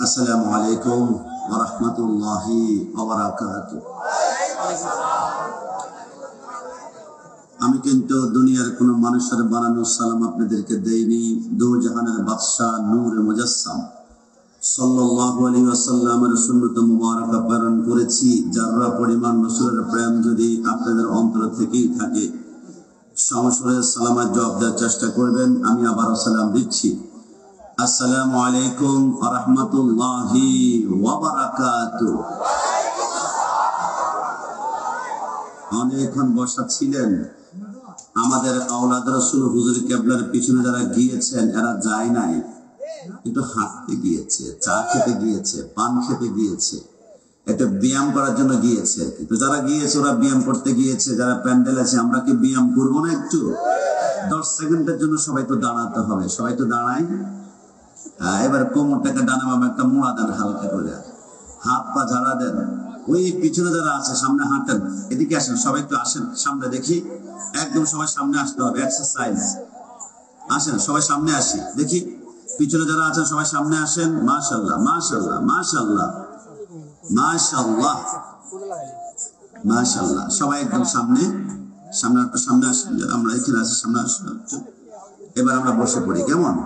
আসসালামু আলাইকুম ওয়া রাহমাতুল্লাহি ওয়া বারাকাতুহু। আমি কিন্তু দুনিয়ার কোন মানুষের বানানো সালাম আপনাদেরকে দেইনি। দু জাহানের বাদশাহ নূরে মুজাসসাম সাল্লাল্লাহু আলাইহি ওয়াসাল্লামের সুন্নাত মুবারাকা পালন করেছি। যারা পরিমাণ রাসূলের প্রেম যদি আপনাদের অন্তর থেকেই থাকে, সমস্যার সালামের জবাব দেওয়ার চেষ্টা করবেন। আমি আবারও সালাম দিচ্ছি। আসসালামু আলাইকুম ওয়া রাহমাতুল্লাহি ওয়া বারাকাতুহু। অনেকক্ষণ বসা ছিলেন। আমাদের আওলাদ রাসূল হুজুর কিবলার পিছনে যারা গিয়েছেন এরা যায় নাই, একটু হাঁটতে গিয়েছে, চা খেতে গিয়েছে, পান খেতে গিয়েছে, একটা ব্যায়াম করার জন্য গিয়েছে। কিন্তু যারা গিয়েছে ওরা ব্যায়াম করতে গিয়েছে। যারা প্যান্ডেল আছে, আমরা কি ব্যায়াম করবো না? একটু 10 সেকেন্ডের জন্য সবাই তো দাঁড়াতে হবে। সবাই তো দাঁড়াই। এবার কোমরটাকে ডানা বামে একটা মোড়া দেন, হালকা করে হাত পা ঝাড়া দেন। ওই পিছনে যারা আছে সামনে হাঁটেন, এদিকে আসেন, সবাই একটু আসেন সামনে দেখি। একদম সবাই সামনে আসতে হবে, এক্সারসাইজ। আসেন সবাই সামনে আসি দেখি। পিছনে যারা আছেন সবাই সামনে আসেন। মাশাআল্লাহ মাশাআল্লাহ মাশাআল্লাহ মাশাআল্লাহ মাশাআল্লাহ। সবাই একদম সামনে সামনে একটু সামনে আসেন। আমরা এখানে আছি, সামনে আসেন। এবার আমরা বসে পড়ি। কেমন?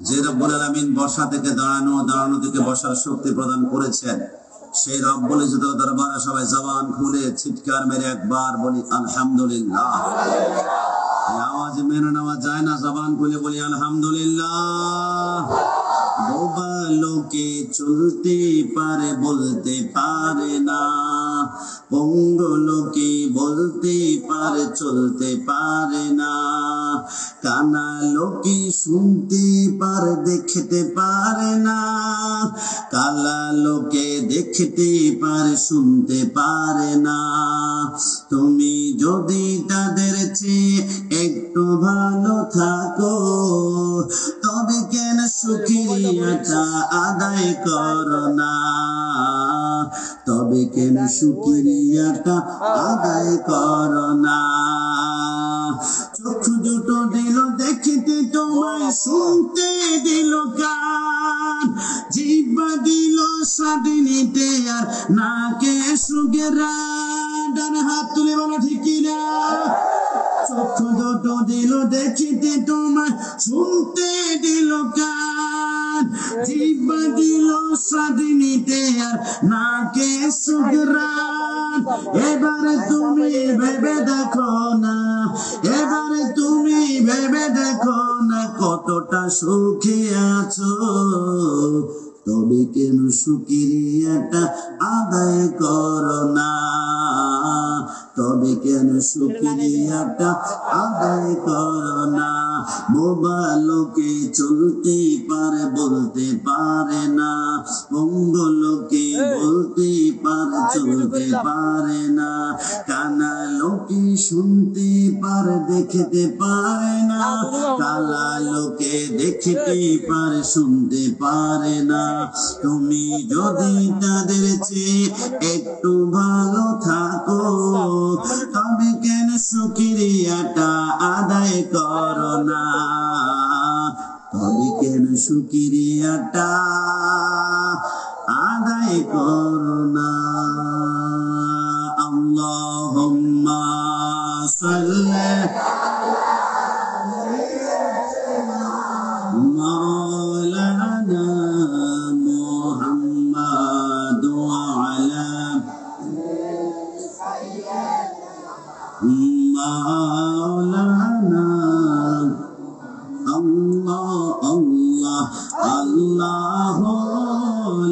যে রব্বুল আলামিন বসা থেকে দাঁড়ানো, দাঁড়ানো থেকে বসার শক্তি প্রদান করেছেন, সেই রব্বুল ইজ্জতের দরবারে সবাই জবান খুলে চিৎকার মেরে একবার বলি আলহামদুলিল্লাহ। আওয়াজ মেনে নেওয়া যায় না, জবান খুলে বলি আলহামদুলিল্লাহ। বোবা লোকে চলতে পারে, বলতে পারে না। পঙ্গু লোকে বলতে পারে, চলতে পারে না। কানা লোকে শুনতে পারে, দেখতে পারে না। কালা লোকে দেখতে পারে, শুনতে পারে না। তুমি যদি তাদের চেয়ে একটু ভালো থাকো, তবে কেন শুকরিয়াটা আদায় করো না? তবে কেন শুকরিয়াটা আদায় করো না? চক্ষু দুটো দিল দেখতে তোমায়, শুনতে দিল কান, জিহ্বা দিল স্বাদ নিতে আর নাকে সুগরান। ডান হাত তুলে বলো ঠিক কিনা? চক্ষু দুটো দিল দেখতে তোমায়, শুনতে দিল কান, জিহ্বা দিল স্বাদ নিতে আর নাকে সুগরান। এবারে তুমি ভেবে দেখো না, এবারে তুমি ভেবে দেখো না, কতটা সুখে আছো। তবে কেন শুকরিয়াটা আদায় করো না? তবে কেন শুকরিয়াটা আদায় করো না? বোবা লোকে চলতে পারে, বলতে পারে না। পঙ্গু লোকে বলতে পারে, চলতে পারে না। কানা লোকে শুনতে পারে, দেখতে পারে না। কালা লোকে দেখতে পারে, শুনতে পারে না। তুমি যদি তাদের চেয়ে একটু ভালো থাকো, তবে কেন শুকরিয়াটা আদায় করো না? তবে কেন শুকরিয়াটা আদায় করো না? আল্লাহুম্মা সাল্লি মাওলানা মুহাম্মাদ ওয়া আলা মাওলানা। আল্লাহ আল্লাহ আল্লাহ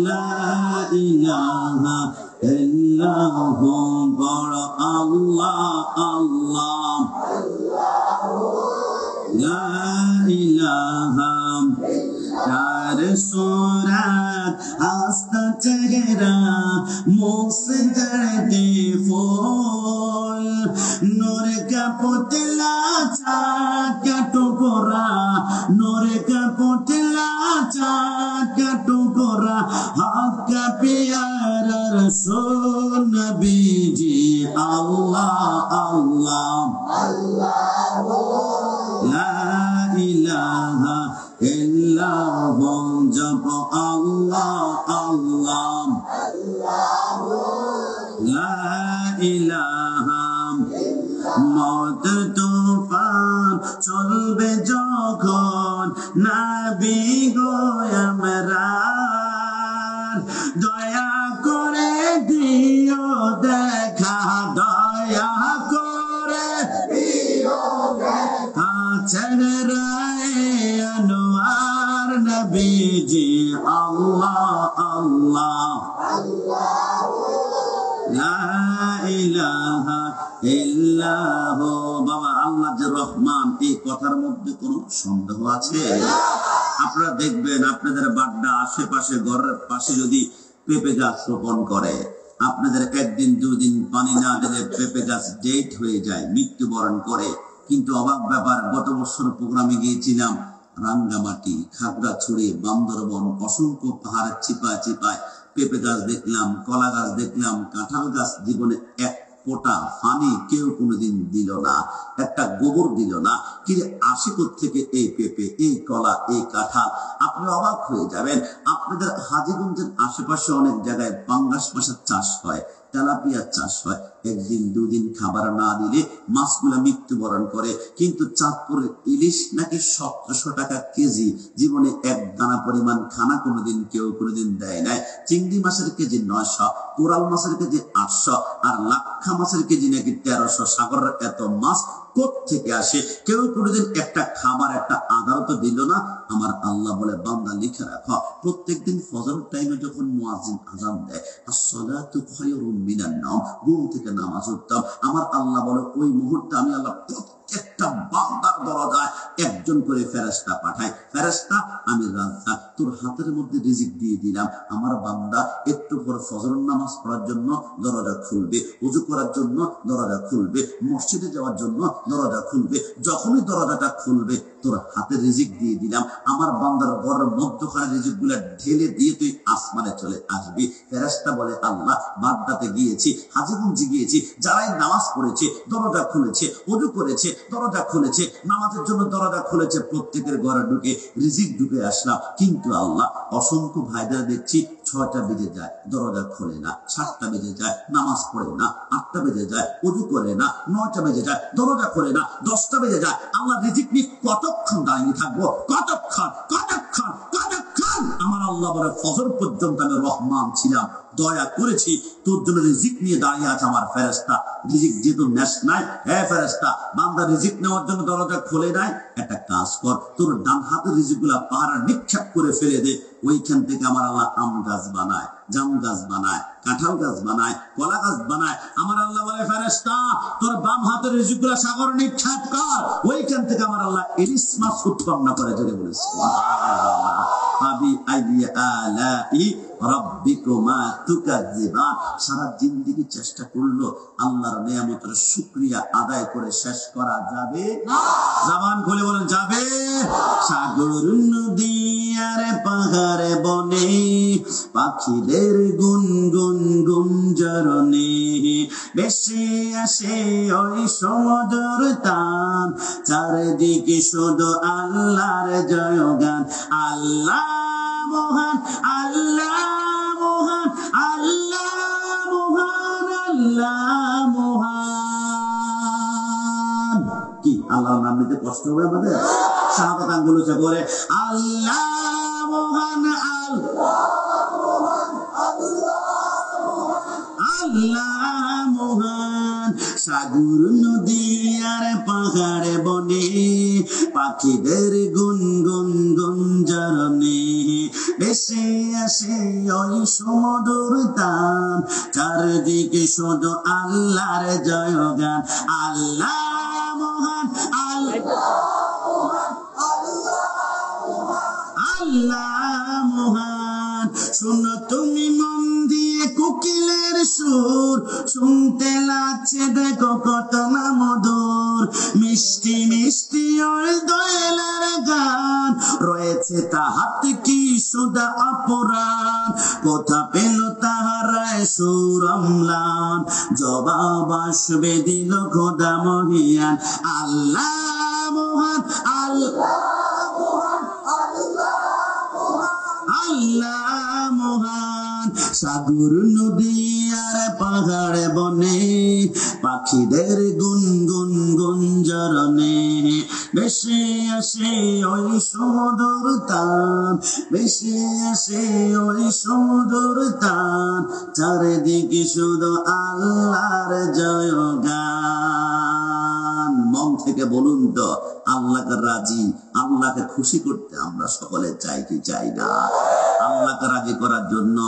লা ইলাহা ইল্লাহু। বড় আল্লাহ আল্লাহ লা ইলাহা। চার সুরাত আস্তা চেহারা মুসজদে ফুল, নূর का पुतला चाँद का टुकड़ा, नूर का पुतला चाँद का टुकड़ा, हक का प्यारा रसूल नबी जी। अल्लाह अल्लाह अल्लाह লা ইলাহা ইল্লাহু জপ আল্লাহ আল্লাহ লা ইলাহা মত তুফান চলবে যখন নবী গো আমরা দয়া করে দিও দেখা দয়া করে দিও দেখা চেহারায়ে আনোয়ার নবীজি আল্লাহ আল্লাহ লা ইলাহা ইল্লাহু। বাবা আল্লাহ যে রহমান, এই কথার মধ্যে কোনো সন্দেহ আছে? আপনারা দেখবেন আপনাদের বাড্ডা আশেপাশে ঘরের পাশে যদি পেঁপে গাছ রোপণ করে, আপনাদের একদিন দুদিন পানি না দিলে পেঁপে গাছ ডেট হয়ে যায়, মৃত্যুবরণ করে। কিন্তু অবাক ব্যাপার, গত বছর প্রোগ্রামে গিয়েছিলাম রাঙ্গামাটি, খাগড়াছড়ি, বান্দরবন, অসংখ্য পাহাড়ের চিপায় চিপায় পেঁপে গাছ দেখলাম, কলা গাছ দেখলাম, কাঁঠাল গাছ। জীবনে এক ফোঁটা পানি কেউ কোনোদিন দিল না, একটা গোবর দিল না। কি আসে থেকে এই পেঁপে, এই কলা, এই কাঁঠাল? আপনি অবাক হয়ে যাবেন। আপনাদের হাজীগঞ্জের আশেপাশে অনেক জায়গায় পাঙ্গাস মাছের চাষ হয়, তেলাপিয়ার চাষ হয়। একদিন দুদিন খাবার না দিলে মাছগুলা মৃত্যুবরণ করে। কিন্তু চাঁদপুরের ইলিশ নাকি 1700 টাকা কেজি। জীবনে এক দানা পরিমাণ খানা কোনোদিন কেউ কোনোদিন দেয় নাই। চিংড়ি মাছের কেজি 900, কোরাল মাছের কেজি 800, আর লাক্ষা মাছের কেজি নাকি 1300। সাগরের এত মাছ কোত্থেকে আসে? কেউ কোনোদিন একটা খাবার, একটা আদার তো দিল না। আমার আল্লাহ বলে, বান্দা লিখে রাখো, প্রত্যেকদিন ফজরের টাইমে যখন মুয়াজ্জিন আযান দেয়, আসসালাতু খায়রুম মিনান নাওম, ঘুম থেকে নামাজ উঠতাম, আমার আল্লাহ বলে ওই মুহূর্তে আমি আল্লাহ প্রত্যেকটা বান্দার দরজায় একজন করে ফেরেশতা পাঠাই। ফেরেশতা, আমি রাজ্জাক, তোর হাতের মধ্যে রিজিক দিয়ে দিলাম। আমার বান্দা একটু পর ফজরের নামাজ পড়ার জন্য দরজা খুলবে, ওযু করার জন্য দরজা খুলবে, মসজিদে যাওয়ার জন্য দরজা খুলবে। যখনই দরজাটা খুলবে, তোর হাতে রিজিক দিয়ে দিলাম। আমার বান্দার ঘরের মধ্যখানে রিজিক গুলা ঢেলে দিয়ে তুই আসমানে চলে আসবি। ফেরেশতা বলে, আল্লাহ, বাড্ডাতে গিয়েছি, হাজীগঞ্জে গিয়েছি, যারাই নামাজ পড়েছে দরজা খুলেছে, ওযু করেছে দরজা খুলেছে, নামাজের জন্য দরজা খুলেছে, প্রত্যেকের ঘরে ঢুকে রিজিক ঢুকে আসলাম। কিন্তু আল্লাহ, অসংখ্য ভাইদের দেখছি 6টা বেজে যায় দরজা খোলে না, 7টা বেজে যায় নামাজ পড়ে না, 8টা বেজে যায় ওযু করে না, 9টা বেজে যায় দরজা খোলে না, 10টা বেজে যায়। আল্লাহ, রিজিক নিয়ে কতক্ষণ দাঁড়িয়ে থাকবো? কতক্ষণ কতক্ষণ কতক্ষণ? আমার আল্লাহ বলে, ফজর পর্যন্ত আমি রহমান ছিলাম, দয়া করেছি, তোর জন্য রিজিক নিয়ে দাঁড়িয়ে আছে আমার ফেরেশতা। রিজিক যেহেতু নেস নাই, হ্যাঁ ফেরেশতা, বান্দা রিজিক নেওয়ার জন্য দরজা খোলে নাই, একটা কাজ কর, তোর ডান হাতের রিজিক গুলা পাহাড়ে নিক্ষেপ করে ফেলে দে। ওইখান থেকে আমার আল্লাহ আম গাছ বানায়, জাম গাছ বানায়, কাঁঠাল গাছ বানায়, কলা গাছ বানায়। আমার আল্লাহ বলে, ফেরেশতা, তোর বাম হাতের রিজিক গুলা সাগরে নিক্ষেপ কর। ওইখান থেকে আমার আল্লাহ ইলিশ মাছ উৎপন্ন করে। জোরে বলে সুবহানাল্লাহ। ফাবি আইয়ি আলাই রাব্বিকুমা তুকাজ্জিবান। সারা জিন্দেগি চেষ্টা করলো আল্লাহর নিয়ামতের শুকরিয়া আদায় করে শেষ করা যাবে না। জবান খুলে বলেন, যাবে। সাগর নদী আর পাহাড়ে বনে, পাখিদের গুনগুন গুঞ্জরণে, ভেসে আসে ওই সমুদ্র তান, চারিদিকে শুধু আল্লাহর জয়গান। আল্লাহ মহান, আল্লাহ মহান, আল্লাহ মহান, আল্লাহ মহান। কি আল্লাহর নাম নিতে কষ্ট হবে আমাদের? শাহাদাত আঙ্গুল উঁচা করে, আল্লাহ মহান, আল্লাহ মহান। সাগর নদী আর পাহাড়ে বনে, পাখিদের গুনগুন গুঞ্জরণে, ভেসে আসে ওই সমুদ্র তান, চারদিকে শুধু আল্লাহর জয়গান। আল্লাহ মহান, আল্লাহ মহান। শোনো তুমি মন দিয়ে কোকিলের সুর, শুনতে লাগছে দেখো কত না মধুর। মিষ্টি মিষ্টি ওর দয়ালের গান, রয়েছে তাহাতে কি সুদা অপরাধ, কোথা পেল তাহারায় সুরমলান, জবাব আসবে দিল খোদা মহিয়ান। আল্লাহ মহান, আল্লাহ মহান, সাগর নদী আর পাহাড় বনে, পাখিদের গুনগুন গুঞ্জরণে, ভেসে আসে ওই সমুদ্র তান, ভেসে আসে ওই সমুদ্র তান, চারিদিকে শুধু আল্লাহর জয়গান। মন থেকে বলুন তো, আল্লাহকে রাজি, আল্লাহকে খুশি করতে আমরা সকলে চাই কি চাই না? আল্লাহকে রাজি করার জন্য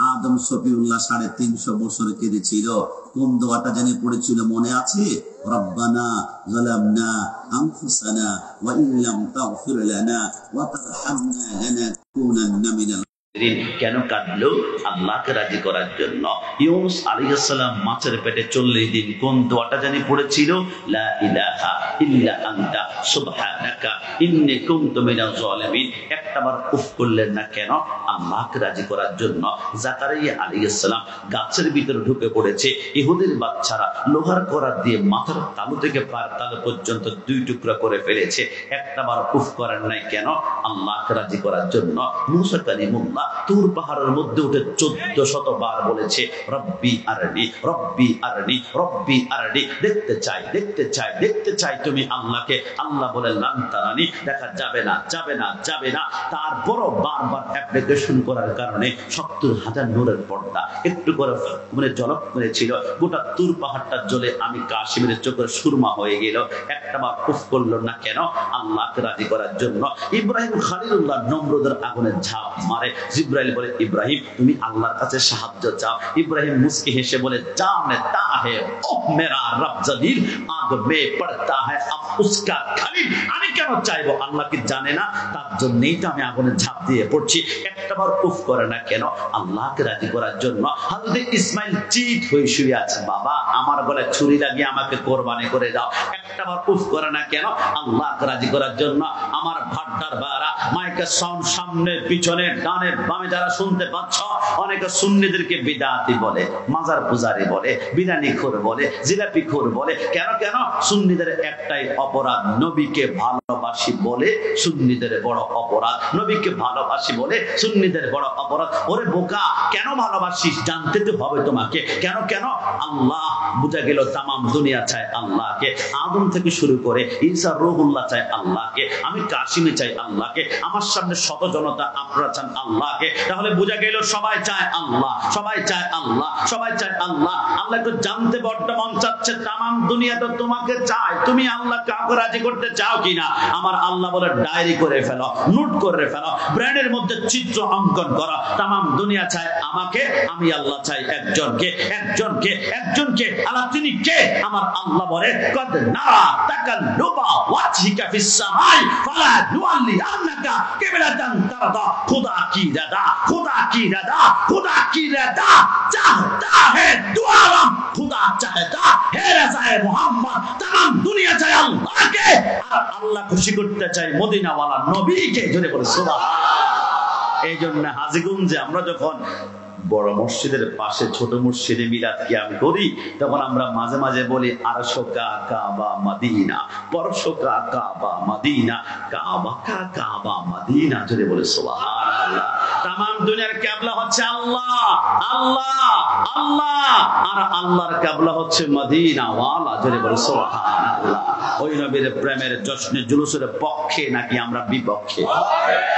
আদম শফিউল্লাহ 350 বছর কেঁদেছিল। কোন দোয়াটা জানি পড়েছিল মনে আছে? রব্বানা যালামনা আনফুসানা ওয়া ইন লাম তাগফির লানা ওয়া তারহামনা লানাকুনান্না মিনাল। কেন কাঁদলো? আল্লাহকে রাজি করার জন্য। ইউনূস আলাইহিস সালাম মাছের পেটে 40 দিন কোন দোয়াটা জানি পড়েছিল? লা ইলাহা ইল্লা আনতা সুবহানাকা ইন্নী কুনতু মিনাজ জালিমিন। একটাবার উফ করলেন না কেন? আল্লাহকে রাজি করার জন্য। জাকারিয়া আলাইহিস সালাম গাছের ভিতরে ঢুকে পড়েছে। ইহুদির বাচ্চারা লোহার করাত দিয়ে মাথার তালু থেকে পায়ের তালু পর্যন্ত 2 টুকরা করে ফেলেছে। একটাবার উফ করেন নাই কেন? আল্লাহকে রাজি করার জন্য। মুসা কালিমুল্লাহ তুর পাহাড়ের মধ্যে উঠে 1400 বার বলেছে রব্বি আরনি, রব্বি আরনি, রব্বি আরনি। দেখতে চাই, দেখতে চাই, দেখতে চাই তুমি আল্লাহকে। আল্লাহ বলে লান তারানি, দেখা যাবে না, যাবে না, যাবে না। তারপরও বারবার অ্যাপ্লিকেশন করার কারণে 70,000 নূরের পর্দা একটু করে মানে জলক করেছিল। গোটা তুর পাহাড়টা জ্বলে আমি কাশিমের চোখের সুরমা হয়ে গেল। একটাবার উফ করলো না কেন? আল্লাহকে রাজি করার জন্য। ইব্রাহিম খলিলুল্লাহ নমরুদের আগুনে ঝাঁপ মারে। জিব্রাইল বলে ইব্রাহিম তুমি আল্লাহর কাছে সাহায্য চাও। ইব্রাহিম মুস্কি হেসে বলে জানতা হে ও মেরা রব জলিল আগ মে পড়তা হে আব উসকা খলিল। আমি কেন চাইবো? আল্লাহ কি জানে না? তার জন্যই তো আমি আগুনে ঝাঁপ দিয়ে পড়ছি। একটাবার উফ করে না কেন? আল্লাহকে রাজি করার জন্য। হযরত ইসমাইল চিত হয়ে শুয়ে আছে, বাবা আমার গলায় ছুরি লাগিয়ে আমাকে কোরবানি করে দাও। একটাবার উফ করে না কেন? আল্লাহকে রাজি করার জন্য। আমার ভাড্ডার বারা মাইকের সাউন্ড সামনে পিছনে ডানে বামে যারা শুনতে পাচ্ছ, অনেকে সুন্নিদেরকে বিদআতি বলে, মাজার পূজারি বলে, বিরানি খোর বলে, জিলাপি খোর বলে। কেন কেন? সুন্নিদের একটাই অপরাধ, নবীকে ভালোবাসি বলে সুন্নিদের বড় অপরাধ। নবীকে ভালোবাসি বলে সুন্নিদের বড় অপরাধ। ওরে বোকা, কেন ভালোবাসিস জানতে তো হবে তোমাকে। কেন কেন? আল্লাহ বুঝা গেল তামাম দুনিয়া চায় আল্লাহকে। আদম থেকে শুরু করে ঈসা রূহুল্লাহ চায় আল্লাহকে, আমি কাশিমে চাই আল্লাহকে, আমার সামনে শত জনতা আপনারা চান আল্লাহকে। তাহলে বুঝা গেল সবাই চায় আল্লাহ, সবাই চায় আল্লাহ, সবাই চায় আল্লাহ। আল্লাহ একটু জানতে বড্ড মন চাচ্ছে, তামাম দুনিয়াটা তোমাকে চায়, তুমি আল্লাহ কাউকে রাজি করতে চাও কিনা? আমার আল্লাহ বলে ডায়েরি করে ফেলো, নোট করে ফেলো, ব্রেনের মধ্যে চিত্র অঙ্কন করো। তামাম দুনিয়া চায় আমাকে, আমি আল্লাহ চাই একজনকে, একজনকে, একজনকে। আল্লাহ তিনি কে? আমার আল্লাহ বলে কদ নারা তাকাল্লুবা ওয়াজহিকা ফিস সামাই ফালা নুওয়াল্লি আন্নাকা কিবলাতান তারদা। खुदा की रदा, खुदा की रदा, खुदा की रदा चाहता है दुआलम, खुदा चाहता है रज़ाए मोहम्मद। तमाम दुनिया चाहे अल्लाह के, और अल्लाह खुशी करते चाहे मदीना वाला नबी के। জোরে বলে সুবহানাল্লাহ। এই জন্য হাজীগঞ্জে আমরা যখন বড় মসজিদের পাশে ছোট মসজিদে মিলাদ কিয়াম করি, তখন আমরা মাঝে মাঝে বলি আরশো কা কাবা মদিনা, পরশো কা কাবা মদিনা, কাবা কা কাবা মদিনা। জোরে বলে সুবহানাল্লাহ। তামাম দুনিয়ার কিবলা হচ্ছে আল্লাহ, আল্লাহ, আল্লাহ, আর আল্লাহর কিবলা হচ্ছে মদিনা ওয়ালা। জোরে বলে সুবহানাল্লাহ। ওই নবীর প্রেমের জশ্নে জুলুসের পক্ষে নাকি আমরা বিপক্ষে?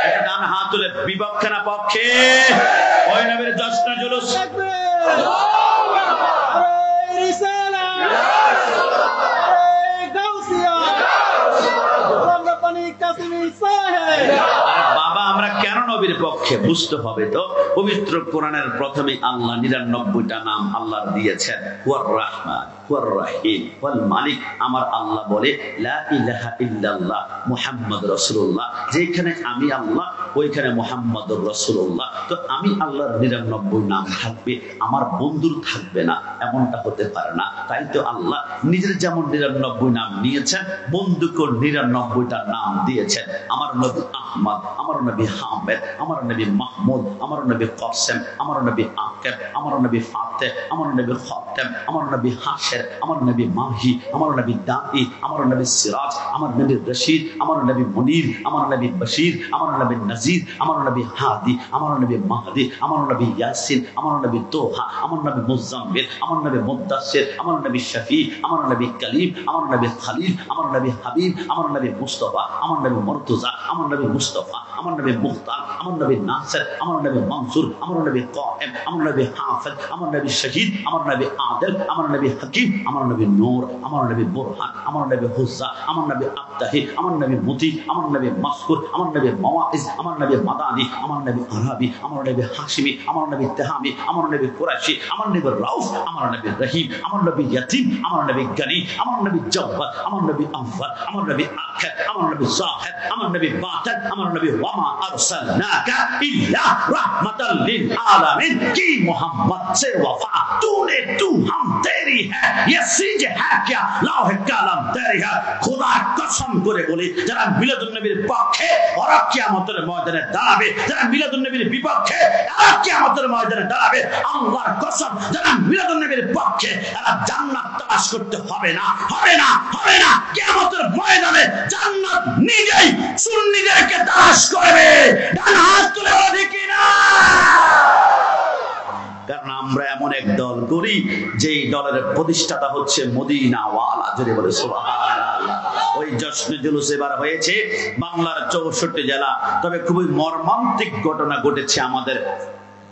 এটা ডান হাত তুলে, বিপক্ষে না পক্ষে? ওই নবীর জশ্নে জুলুস বাবা আমরা কেন নবীর পক্ষে? বুঝতে হবে তো। পবিত্র কোরআনের প্রথমে আল্লাহ 99টা নাম আল্লাহ দিয়েছেন। হুয়ার রহমান, হুয়ার রহিম, ওয়াল মালিক। আমার আল্লাহ বলে লা ইলাহা ইল্লাল্লাহ মুহাম্মদ রাসূলুল্লাহ, যেখানে আমি আল্লাহ ওইখানে মুহাম্মদুর রাসূলুল্লাহ। তো আমি আল্লাহর 99 নাম থাকবে, আমার বন্ধুর থাকবে না, এমনটা হতে পারে না। তাই তো আল্লাহ নিজের যেমন 99 নাম নিয়েছেন, বন্ধুকে 99টা নাম দিয়েছেন। আমার নবী আহমদ, আমার নবী হামেদ, আমার নবী মাহমুদ, আমার নবী কাসেম, আমার নবী আকিব, আমার নবী ফাতেহ, আমার নবী খাতেম, আমার নবী হাশের, আমার নবী মাহি, আমার নবী দাঈ, আমার নবী সিরাজ, আমার নবী রশিদ, আমার নবী মুনির, আমার নবী বশির, আমার নবী নজির, আমার নবী হাদি, আমার নবী মাহদি, আমার নবী ইয়াসিন, আমার নবী তোহা, আমার নবী মুজাম্মিল, আমার নবী মুদাসসির, আমার নবী শফি, আমার নবী কলিম, আমার নবী খলিল, আমার নবী হাবিব, আমার নবী মুস্তাফা, আমার নবী মুর্তজা, আমার নবী মুস্তাফা, আমার নবী মুখতার, আমার নবী নাসির, আমার নবী মনসুর, আমার নবী কায়েম, আমার নবী হাফিজ, আমার নবী শহীদ, আমার নবী আদিল, আমার নবী হাকিম, আমার নবী নূর, আমার নবী বুরহান, আমার নবী হুজ্জা, আমার নবী আত্তাহি, আমার নবী মুতি, আমার নবী মাসকুর, আমার নবী মাওয়াইজ, আমার নবী মাদানী, আমার নবী আরাবি, আমার নবী হাশিমি, আমার নবী তেহামি, আমার নবী কুরাইশি, আমার নবী রাউফ, আমার নবী রহিম, আমার নবী ইয়াতিম, আমার নবী গনি, আমার নবী জব্বার, আমার নবী আনফার, আমার নবী আখির, আমার নবী সাহিদ, আমার নবী বাতিন, আমার নবী ওয়ামা আরসালনাকা ইল্লা রাহমাতাল লিল আলামিন। কি মুহাম্মদ से वफा तूने तू हम तेरी है ये सीज है क्या लौह कलम तेरी है। खुदा कसम করে বলি, যারা মিলাদুন নবীর পক্ষে ওরা কিয়ামতের ময়দানে দাঁড়াবে, যারা মিলাদুন নবীর বিপক্ষে ওরা কিয়ামতের ময়দানে দাঁড়াবে। আল্লাহর কসম, যারা মিলাদুন নবীর পক্ষে এরা জান্নাত তালাশ করতে হবে না, হবে না, হবে না। কিয়ামতের ময়দানে জান্নাত নিজেই সুন্নিদেরকে তালাশ করবে। ডান হাত তুলে বলে কি না? কারণ আমরা এমন এক দল করি যেই দলের প্রতিষ্ঠাতা হচ্ছে মদিনাওয়ালা। জোরে বলে সুবহানাল্লাহ। ওই জশ্নে জুলুস এবার হয়েছে বাংলার 64 জেলা। তবে খুবই মর্মান্তিক ঘটনা ঘটেছে আমাদের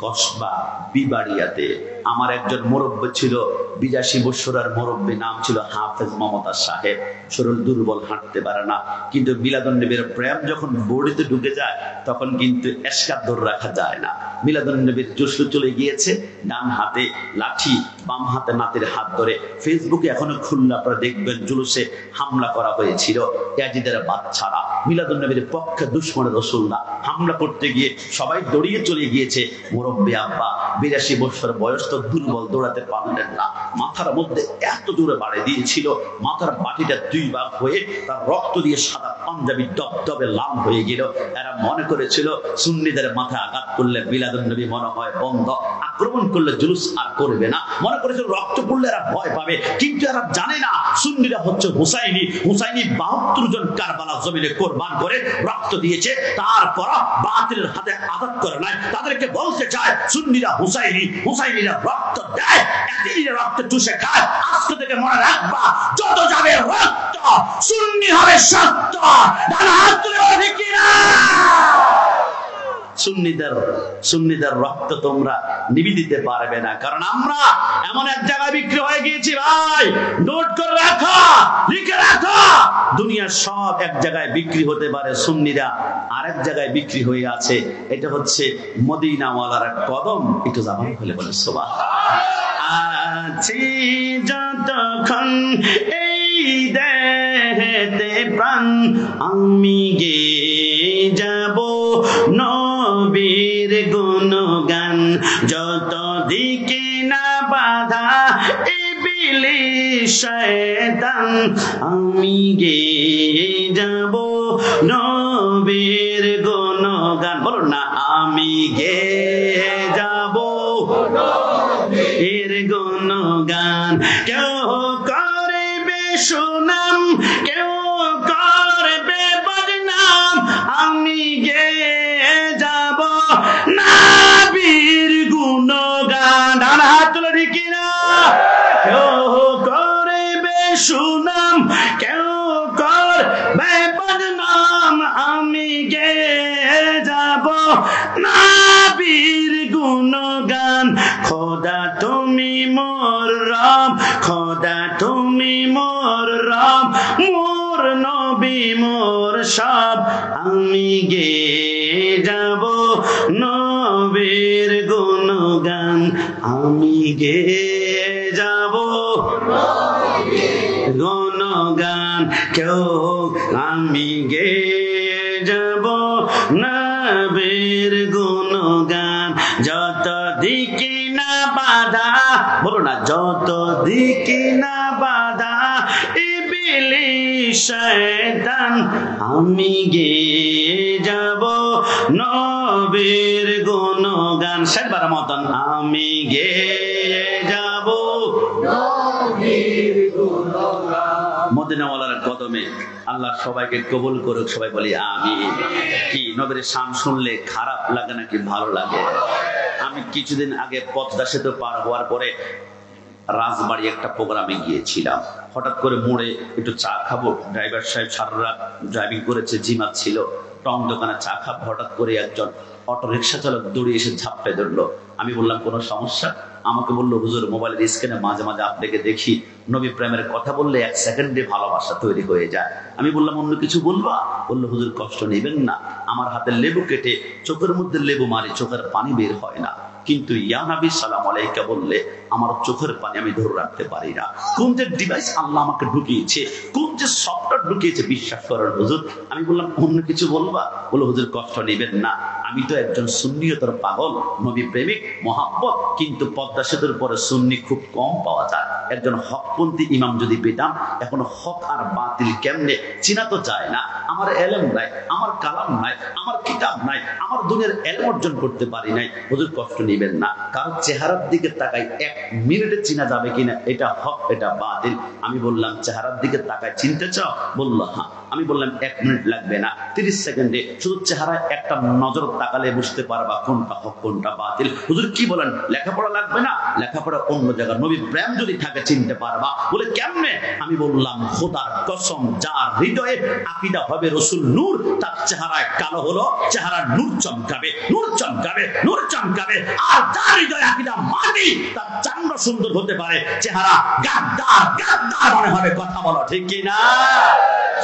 কসবা বিবাড়িয়াতে। আমার একজন মুরব্বী ছিল, 82 বছরের মুরব্বী, নাম ছিল হাফেজ মমতাজ সাহেব। শরীর দুর্বল, হাঁটতে পারে না, কিন্তু মিলাদুন নবীর প্রেম যখন বডিতে ঢুকে যায় তখন কিন্তু এসকার ধরে রাখা যায় না। মিলাদুন নবীর জোশ চলে গিয়েছে। ডান হাতে লাঠি, বাম হাতে নাতির হাত ধরে। ফেসবুকে এখনো খুললে আপনারা দেখবেন জুলুসে হামলা করা হয়েছিল ইয়াজিদের বাচ্চারা। মিলাদুন নবীর পক্ষে দুশমনের রাসূলুল্লাহ হামলা করতে গিয়ে সবাই দৌড়িয়ে চলে গিয়েছে। মুরব্বী আব্বা 82 বছর বয়স, তো দুর্বল, দৌড়াতে পারলেন না। মাথার মধ্যে এত জোরে বাড়ি দিয়েছিল, মাথার বাটিটা 2 ভাগ হয়ে তার রক্ত দিয়ে সাদা পাঞ্জাবি দবদবে লাল হয়ে গেল। এরা মনে করেছিল সুন্নিদের মাথায় আঘাত করলে মিলাদুন নবী মনে হয় বন্ধ, আক্রমণ করলে জুলুস আর করবে না। মনে করেছিল রক্ত পড়লে এরা ভয় পাবে, কিন্তু এরা জানে না সুন্নিরা হচ্ছে হুসাইনি। হুসাইনি 72 জন কারবালা জমিনে কোরবান করে রক্ত দিয়েছে, তারপর বাতিলের হাতে আঘাত করে নাই। তাদেরকে বলতে চায় সুন্নিরা হুসাইনি, হুসাইনিরা রক্ত দেয়, একদিনের রক্ত চুষে খায়। আজকে থেকে মনে রাখবা, যত যাবে রক্ত সুন্নি হবে সত্য। ডান হাত তুলে বলে কি না? সুন্নিদের রক্ত তোমরা নিবি দিতে পারবে না, কারণ আমরা এমন এক জায়গায় বিক্রি হয়ে গিয়েছি। ভাই নোট করে রাখো, লিখে রাখো, দুনিয়ার সব এক জায়গায় বিক্রি হতে পারে, সুন্নিরা আরেক জায়গায় বিক্রি হয়ে আছে। এটা হচ্ছে মদিনাওয়ালার কদম। একটু জামান হলে বলে সুবহানাল্লাহ। আছি যতক্ষণ এই দেহেতে প্রাণ, আমি গে যাব নবীর গুণগান। যত দিকে না বাধা ইবলিস শয়তান, আমি গে যাব নবীর গুণগান। বলুন না, আমি গে যাব নবীর গুণগান। কেউ করবে সুনাম, কেউ করবে বদনাম, আমি গে যাব নবীর গুণগান। ডান হাত তুলে দেখি না? কেউ করবে সুনাম, কেউ করবে বদনাম, আমি গে যাব নবীর গুণগান। খোদা তুমি মোর রব, খোদা তুমি মোর রব, মোর নবী মোর সব, আমি গে যাব নবীর গুণগান। আমি গে যাব গুণগান। কেউ আমি গে যাব না নবীর গুণগান যত দিকে না বাধা, বলো না, যত দিকে না বাধা ইবলিস শয়তান, আমি গেয়ে যাব নবীর গুণগান। শেষবার মতন আমি গেয়ে যাব নবীর গুণগান। মদিনাওয়ালার কদমে আল্লাহ সবাইকে কবুল করুক, সবাই বলি আমিন। কি নবীর শান শুনলে খারাপ লাগে নাকি ভালো লাগে? আমি কিছুদিন আগে পদ্মা সেতু পার হওয়ার পরে রাজবাড়ি একটা প্রোগ্রামে গিয়েছিলাম। হঠাৎ করে মোড়ে একটু চা খাবো, ড্রাইভার সাহেব সারা রাত ড্রাইভিং করেছে, জিমাত ছিল, টং দোকানে চা খাবো। হঠাৎ করে একজন অটো রিক্সা চালক দৌড়িয়ে এসে ঝাপটায় ধরলো। আমি বললাম কোনো সমস্যা? আমাকে বললো হুজুর মোবাইলের স্ক্রিনে মাঝে মাঝে আপনাকে দেখি, নবী প্রেমের কথা বললে 1 সেকেন্ডে ভালোবাসা তৈরি হয়ে যায়। আমি বললাম অন্য কিছু বলবা? বললো হুজুর কষ্ট নেবেন না, আমার হাতে লেবু কেটে চোখের মধ্যে লেবু মারি, চোখের পানি বের হয় না, কিন্তু ইয়া নবী সালাম আলাইকা বললে আমার চোখের পানি আমি ধরে রাখতে পারি না। কোন যে ডিভাইস আল্লাহ আমাকে ঢুকিয়েছে, কোন যে সফটওয়্যার ঢুকিয়েছে, বিশ্বাস করেন হুজুর। আমি বললাম অন্য কিছু বলবা? বলো হুজুর কষ্ট নেবেন না, আমি তো একজন সুন্নিয়তের পাগল, নবী প্রেমিক, মহাব্বত, কিন্তু পদ্মা সেতুর পরে সুন্নি খুব কম পাওয়া যায়। একজন হকপন্থী ইমাম যদি পেতাম, এখন হক আর বাতিল কেমনে চিনা তো যায় না। আমার এলেম নাই, আমার কালাম নাই, আমার কিতাব নাই, আমার দুনিয়ার এলেম অর্জন করতে পারি নাই। হুজুর কষ্ট নেবেন না, কারণ চেহারার দিকে তাকাই 1 মিনিটে চিনা যাবে কিনা এটা হক এটা বাতিল। আমি বললাম চেহারার দিকে তাকাই চিনতে চাও? বললো হ্যাঁ। আমি বললাম 1 মিনিট লাগবে না, 30 সেকেন্ডে শুধু চেহারায় একটা নজর তাকালে বুঝতে পারবা কোনটা হক কোনটা বাতিল। হুজুর কি বলেন, লেখাপড়া লাগবে না? লেখাপড়া অন্য জায়গায়, নবী প্রেম যদি থাকে চিনতে পারবা। বলে কেমনে? আমি বললাম খোদার কসম, যার হৃদয়ে আকীদা হবে রাসূল নূর, তার চেহারায় কালো হলো চেহারা নূর চমকাবে, নূর চমকাবে, নূর চমকাবে। আর যার হৃদয়ে আকীদা মাটি, তার চামড়া সুন্দর হতে পারে, চেহারা গাদ্দার গাদ্দার মনে হবে। কথা বলো ঠিক কি না?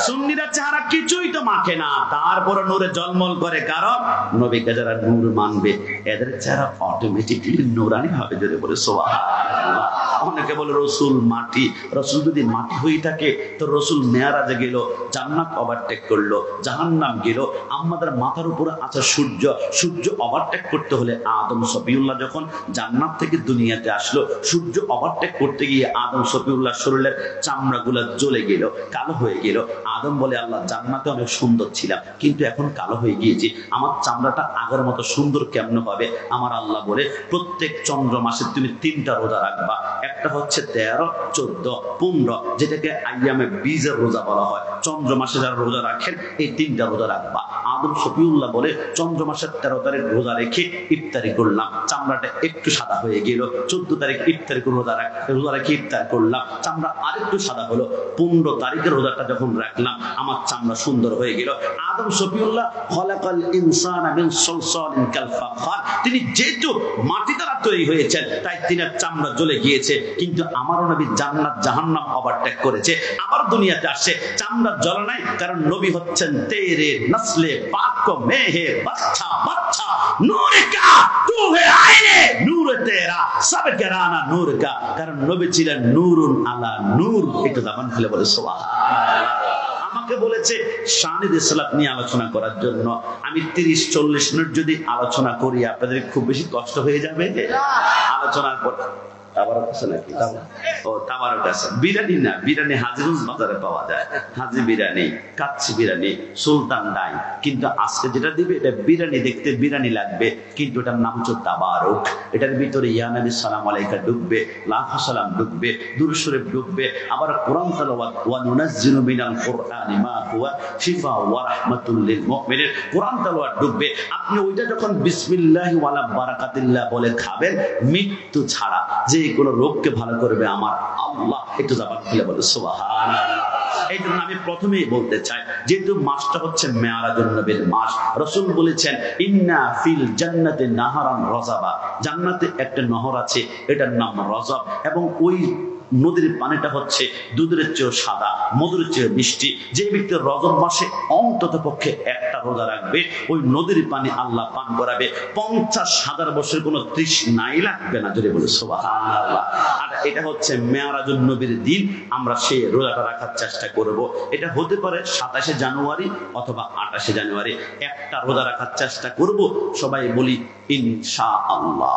সুন্নিরা চেহারা কিছুই তো মাখে না, তারপরে নূরে জলমল করে, কারণ নবীকে যারা নূর মানবে এদের চেহারা অটোমেটিক্যালি নূরানি হবে। যদি বলে সুবহানাল্লাহ। অনেকে বলে রসুল মাটি, রসুল যদি মাটি হয়ে থাকে তো রসুল মেয়ারাজে গেল, জান্নাত ওভারটেক করলো, জাহান্নাম গেল, আমাদের মাথার উপরে আছে সূর্য, সূর্য ওভারটেক করতে হলে আদম সফিউল্লাহ যখন জান্নাত থেকে দুনিয়াতে আসলো, সূর্য ওভারটেক করতে গিয়ে আদম সফিউল্লাহ শরীরের চামড়াগুলা জ্বলে গেল, কালো হয়ে গেল। আদম বলে আল্লাহ জান্নাতে অনেক সুন্দর ছিলাম, কিন্তু এখন কালো হয়ে গিয়েছি, আমার চামড়াটা আগের মতো সুন্দর কেমন হবে? আমার আল্লাহ বলে প্রত্যেক চন্দ্র মাসে তুমি 3টা রোজা রাখবা। একটা হচ্ছে 13, 14, 15, যেটাকে আইয়ামে বীজের রোজা বলা হয়। চন্দ্র মাসে যারা রোজা রাখেন এই 3টা রোজা রাখবা। আদম শফিউল্লাহ বলে চন্দ্র মাসের 13 তারিখ রোজা রেখে ইফতারি করলাম, চামড়াটা একটু সাদা হয়ে গেল। 14 তারিখ ইফতারি করে রোজা রেখে ইফতার করলাম, চামড়া আরেকটু সাদা হলো। 15 তারিখের রোজাটা যখন রাখলাম আমার চামড়া সুন্দর হয়ে গেল। আদম শফিউল্লাহ খলাকাল ইনসানা মিন সালসালিন কাল ফাখার, তিনি যেহেতু মাটি দ্বারা তৈরি হয়েছেন তাই তিনার চামড়া জ্বলে গিয়েছে। কিন্তু আমার নবী জান্নাত জাহান্নাম ওভারটেক করেছে, আবার দুনিয়াতে আসছে, চামড়া জ্বলে নাই, কারণ নবী হচ্ছেন তেরে নসলে পাক কো মেহে বাচ্চা বাচ্চা নূর কা তু হে আইনে নূর তেরা সব গরানা নূর কা, কারণ নবী ছিলেন নূরুন আলা নূর। একটু দামান খুলে বলে সুবহানাল্লাহ। আমাকে বলেছে শানিদ সালাত নিয়ে আলোচনা করার জন্য। আমি 30-40 মিনিট যদি আলোচনা করি আপনাদের খুব বেশি কষ্ট হয়ে যাবে। আলোচনার পর তাবারক আছে নাকি? ও তাবারক আছে। বিরিয়ানি না, বিরিয়ানি হাজিগঞ্জ বাজারে পাওয়া যায়, হাজি বিরিয়ানি, কাচ্চি বিরিয়ানি, সুলতান ডাইন। কিন্তু আজকে যেটা দিবে এটা বিরিয়ানি, দেখতে বিরিয়ানি লাগবে, কিন্তু এটার নাম হচ্ছে তাবারক। এটার ভিতরে ইয়া নবী সালাম আলাইকা ঢুকবে, লাখো সালাম ঢুকবে, দুরূদ শরীফ ঢুকবে, আবার কোরআন তেলাওয়াত, ওয়া নুনাজ্জিলু মিনাল কুরআনি মা হুয়া শিফা ওয়া রাহমাতুল লিল মুমিনিন, কোরআন তেলাওয়াত ঢুকবে। আপনি ওইটা যখন বিসমিল্লাহি ওয়ালা বারাকাতিল্লাহ বলে খাবেন, মৃত্যু ছাড়া যে কোনো রোগকে ভালো করবে আমার আল্লাহ। একটু জবান খুলে বলে সুবহানাল্লাহ। এই জন্য আমি প্রথমেই বলতে চাই, যেহেতু মাসটা হচ্ছে মেয়ারাজুন নবীর মাস, রাসূল বলেছেন ইন্না ফিল জান্নাতি নাহারান রাজাবা, জান্নাতে একটা নহর আছে, এটার নাম রজব, এবং ওই নদীর পানিটা হচ্ছে দুধের চেয়েও সাদা, মধুর চেয়ে মিষ্টি। যে ব্যক্তি রজব মাসে অন্তত পক্ষে একটা রোজা রাখবে, ওই নদীর পানি আল্লাহ পান করাবে, 50,000 বছর কোনো তৃষ্ণাই লাগবে না। যদি বলে সুবহানাল্লাহ। আর এটা হচ্ছে মেরাজুন নবীর দিন, আমরা সেই রোজাটা রাখার চেষ্টা করব। এটা হতে পারে 27 জানুয়ারি অথবা 28 জানুয়ারি, একটা রোজা রাখার চেষ্টা করব। সবাই বলি ইনশাআল্লাহ।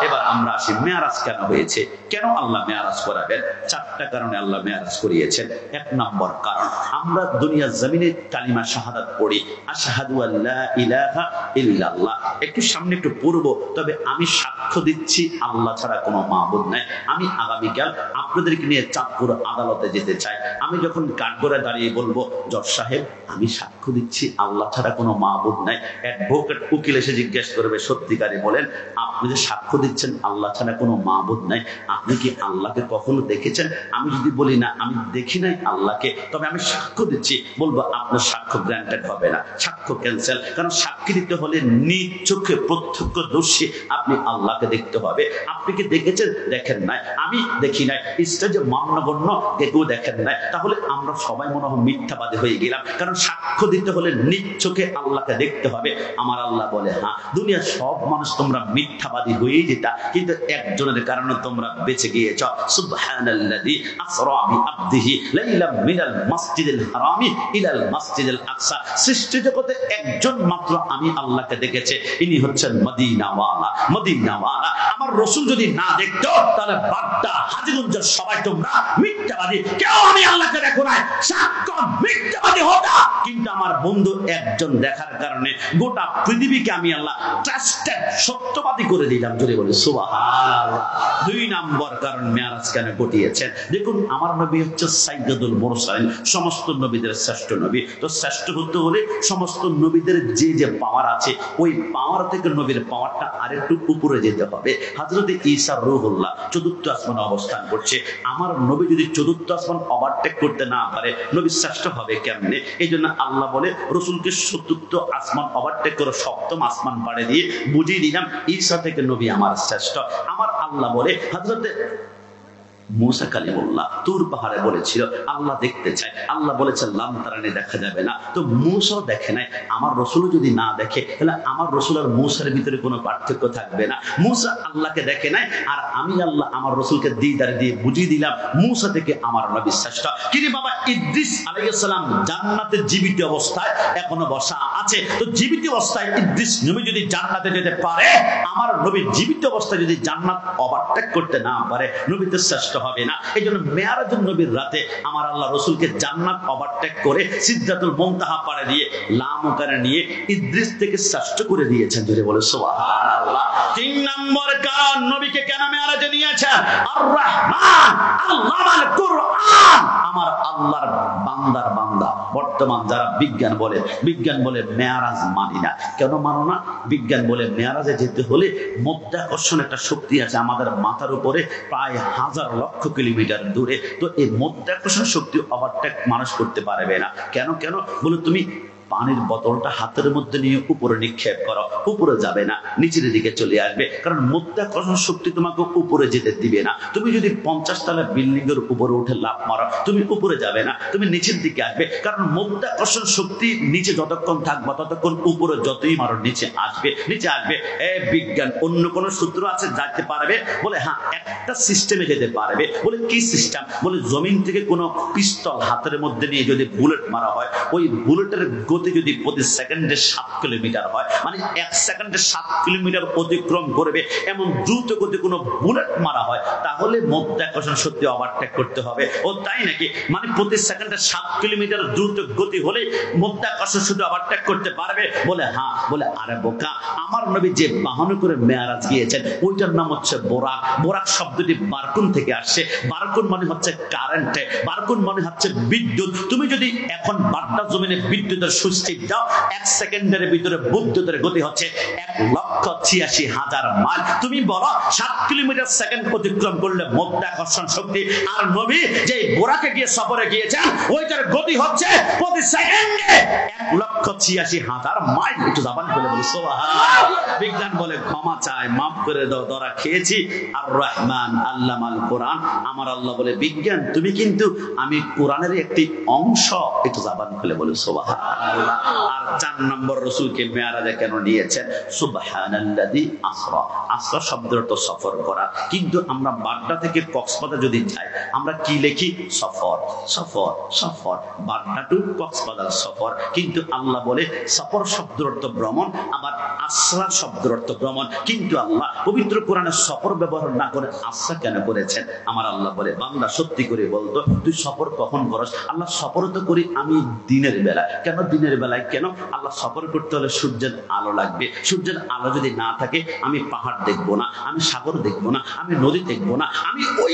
এবার আমরা আসি, মেরাজ কেন হয়েছে, কেন আল্লাহ মেরাজ করাবেন? 4টা কারণে আল্লাহ মেরাজ করিয়েছেন। 1 নম্বর কারণ, আমরা দুনিয়ার জমিনে কালিমা শাহাদাত পড়ি, আশহাদু আল্লা ইলাহা ইল্লাল্লাহ, একটু সামনে একটু পড়ব, তবে আমি সাক্ষ্য দিচ্ছি আল্লাহ ছাড়া কোনো মাবুদ নাই। আমি আগামীকাল আপনাদেরকে নিয়ে চাঁদপুর আদালতে যেতে চাই। আমি যখন কাঠগড়ায় দাঁড়িয়ে বলবো, জজ সাহেব আমি সাক্ষ্য দিচ্ছি আল্লাহ ছাড়া কোনো মাবুদ নাই, অ্যাডভোকেট উকিল এসে জিজ্ঞেস করবে, সত্যিকারে বলেন আপনি যে সাক্ষ্য দিচ্ছেন আল্লাহ ছাড়া কোনো মাবুদ নাই, আপনি কি আল্লাহকে কখনো দেখেছেন? আমি যদি বলি না আমি দেখি নাই আল্লাহকে, তবে আমি সাক্ষ্য দিচ্ছি, বলবো আপনার সাক্ষ্য গ্রান্টেড হবে না, সাক্ষ্য ক্যান্সেল। কারণ সাক্ষী দিতে হলে নিজ চোখে প্রত্যক্ষদর্শী আপনি আল্লাহকে দেখতে হবে। আপনি কি দেখেছেন? দেখেন নাই। আমি দেখি নাই। স্টেজে মান্যগণ্য কেউ দেখেন নাই। তাহলে আমরা সবাই মনে হয় মিথ্যাবাদী হয়ে গেলাম। কারণ সাক্ষ্য দিতে হলে নিজ চোখে আল্লাহকে দেখতে হবে। আমার আল্লাহ বলে, হ্যাঁ দুনিয়ার সব মানুষ তোমরা মিথ্যাবাদী হয়েই যেতা, কিন্তু একজনের কারণে তোমরা বেঁচে গিয়েছ। সুবহানাল্লাযী আসরা বিআবদিহি লাইলাম মিনাল মাসজিদিল হারামি ইলাল মাসজিদিল আকসা। সৃষ্টি জগতে একজন মাত্র আমি আল্লাহকে দেখেছে, ইনি হচ্ছেন মদিনাওয়ালা। মদিনাওয়ালা আমার রাসূল যদি না দেখতো, তাহলে বাড্ডা হাজীগঞ্জের সবাই তোমরা মিথ্যাবাদী, কেউ আমি আল্লাহকে দেখো নাই, সাক্ষ্য মিথ্যাবাদী হতা। কিন্তু আমার বন্ধু একজন দেখার কারণে গোটা পৃথিবীকে আমি আল্লাহ ট্রাস্টেড সত্যবাদী করে দিলাম। জোরে বলে সুবহানাল্লাহ। 2 নম্বর কারণ মেরাজ কেন ঘটিয়েছেন, দেখুন আমার নবী হচ্ছে সাইয়্যিদুল মুরসালিন, সমস্ত নবীদের শ্রেষ্ঠ নবী। তো শ্রেষ্ঠ হতে হলে সমস্ত নবীদের যে যে পাওয়ার আছে, ওই পাওয়ার থেকে নবীর পাওয়ারটা আরেকটু উপরে যেতে হবে। হযরত ঈসা রূহুল্লাহ 4র্থ আসমানে অবস্থান করছে। আমার নবী যদি 4র্থ আসমান ওভারটেক করতে না পারে, নবী শ্রেষ্ঠ হবে কেমনে? এই জন্য আল্লাহ বলে রসুলকে 4র্থ আসমান ওভারটেক করে 7ম আসমান পাড়ে দিয়ে বুঝিয়ে দিলাম ঈসা থেকে নবী আমার শ্রেষ্ঠ। আমার আল্লাহ বলে হযরতে মুসা কালিমুল্লাহ তুর পাহাড়ে বলেছিল আল্লাহ দেখতে চায়, আল্লাহ বলেছেন লাম তারানি, দেখা যাবে না। তো মুসাও দেখে নাই, আমার রসুল যদি না দেখে তাহলে আমার রসুল আর মুসার ভিতরে কোনো পার্থক্য থাকবে না। মুসা আল্লাহকে দেখে নাই, আর আমি আল্লাহ আমার রসুলকে দিদার দিয়ে বুঝিয়ে দিলাম মুসা থেকে আমার নবী শ্রেষ্ঠ। কিন্তু বাবা ইদ্রিস আলাইহিস সালাম জান্নাতে জীবিত অবস্থায় এখনো বসা আছে। তো জীবিত অবস্থায় ইদ্রিস নবী যদি জান্নাতে যেতে পারে, আমার নবী জীবিত অবস্থায় যদি জান্নাত ওভারটেক করতে না পারে, নবী তো শ্রেষ্ঠ হবে না। এই জন্য মেরাজুন নবীর রাতে আমার আল্লাহ রসুলকে জান্নাত ওভারটেক করে সিদরাতুল মুনতাহা পাড়ে দিয়ে লামকারে নিয়ে ইদ্রিস থেকে শ্রেষ্ঠ করে দিয়েছেন। জোরে বলে সুবহানাল্লাহ। 3 নম্বর কারণ নবীকে কেন মেরাজে নিয়েছেন, আর রহমান আল্লামাল কুরআন, আমার আল্লাহর বান্দার বান্দা। বর্তমান যারা বিজ্ঞান বলে মেরাজ মানি না। কেন মানো না? বিজ্ঞান বলে মেরাজে যেতে হলে মধ্যাকর্ষণ একটা শক্তি আছে আমাদের মাথার উপরে, প্রায় 1000 লক্ষ কিলোমিটার দূরে। তো এই মধ্যাকর্ষণ শক্তি ওভারটেক মানুষ করতে পারবে না। কেন বলে তুমি পানির বোতলটা হাতের মধ্যে নিয়ে উপরে নিক্ষেপ করো, উপরে যাবে না, নিচের দিকে চলে আসবে। কারণ মধ্যাকর্ষণ শক্তি তোমাকে উপরে যেতে দিবে না। তুমি যদি 50 তলা বিল্ডিং এর উপরে উঠে লাফ মারো, তুমি উপরে যাবে না, তুমি নিচের দিকে আসবে। কারণ মধ্যাকর্ষণ শক্তি নিচে যতক্ষণ থাকবে ততক্ষণ উপরে যতই মারো নিচে আসবে। বিজ্ঞান অন্য কোন সূত্র আছে যাইতে পারবে? বলে হ্যাঁ, একটা সিস্টেমে যেতে পারবে। বলে কি সিস্টেম? বলে জমিন থেকে কোনো পিস্তল হাতের মধ্যে নিয়ে যদি বুলেট মারা হয়, ওই বুলেটের গতি যদি প্রতি সেকেন্ডে 7 কিলোমিটার হয়, মানে 1 সেকেন্ডে 7 কিলোমিটার অতিক্রম করবে, এমন দ্রুত গতি কোনো বুলেট মারা হয়, তাহলে মধ্যাকর্ষণ শক্তি ওভারটেক করতে হবে। ও তাই নাকি? মানে প্রতি সেকেন্ডে 7 কিলোমিটার দ্রুত গতি হলে মধ্যাকর্ষণ শক্তি ওভারটেক করতে পারবে? বলে হ্যাঁ। বলে আরে বোকা, আমার নবী যে বাহন করে মেরাজ গিয়েছেন ওইটার নাম হচ্ছে বোরাক। বোরাক শব্দটি বারকুন থেকে আসছে। বারকুন মানে হচ্ছে কারেন্ট, বারকুন মানে হচ্ছে বিদ্যুৎ। তুমি যদি এখন বাড্ডা জমিনে বিদ্যুতের সুইচ দাও, 1 সেকেন্ডের ভিতরে বিদ্যুতের গতি হচ্ছে 1,86,000 মাইল। তুমি বলো 7 কিলোমিটার সেকেন্ড অতিক্রম করলে মাধ্যাকর্ষণ শক্তি, আর নবী যে বোরাকে গিয়ে সফরে গিয়েছেন ওইটার গতি হচ্ছে প্রতি সেকেন্ডে 1,86,000 মাইল। একটু জাবান বলে বলি সুবহানাল্লাহ। বিজ্ঞান বলে ক্ষমা চায়, মাফ করে দাও, ধরা খেয়েছি। আর রহমান আল্লামাল কোরআন, আমার আল্লাহ বলে বিজ্ঞান তুমি কিন্তু আমি কোরআনের একটি অংশ। একটু জাবান খুলে বলি সুবহানাল্লাহ। আর 4 নম্বর রাসূলকে মেরাজে কেন নিয়েছেন? সুবহানাল্লাযী আসরা। আসরা শব্দের অর্থ সফর করা, কিন্তু আমরা বাড্ডা থেকে কক্সবাজার যদি যাই আমরা কি লিখি? সফর সফর সফর। বাড্ডা টু কক্সবাজার সফর, কিন্তু আল্লাহ বলে সফর শব্দের অর্থ ভ্রমণ, আবার আসরা শব্দের অর্থ ভ্রমণ। কিন্তু আল্লাহ পবিত্র কোরআনে সফর ব্যবহার না করে আসরা কেন করেছেন? আমার আল্লাহ বলে বান্দা সত্যি করে বলতো তুই সফর কখন করস? আল্লাহ সফর তো করি আমি দিনের বেলা। কেন দিনের বেলায়? কেন? আল্লাহ সফর করতে হলে সূর্যের আলো লাগবে। সূর্যের আলো যদি না থাকে আমি পাহাড় দেখবো না, আমি সাগর দেখবো না, আমি নদী দেখবো না, আমি ওই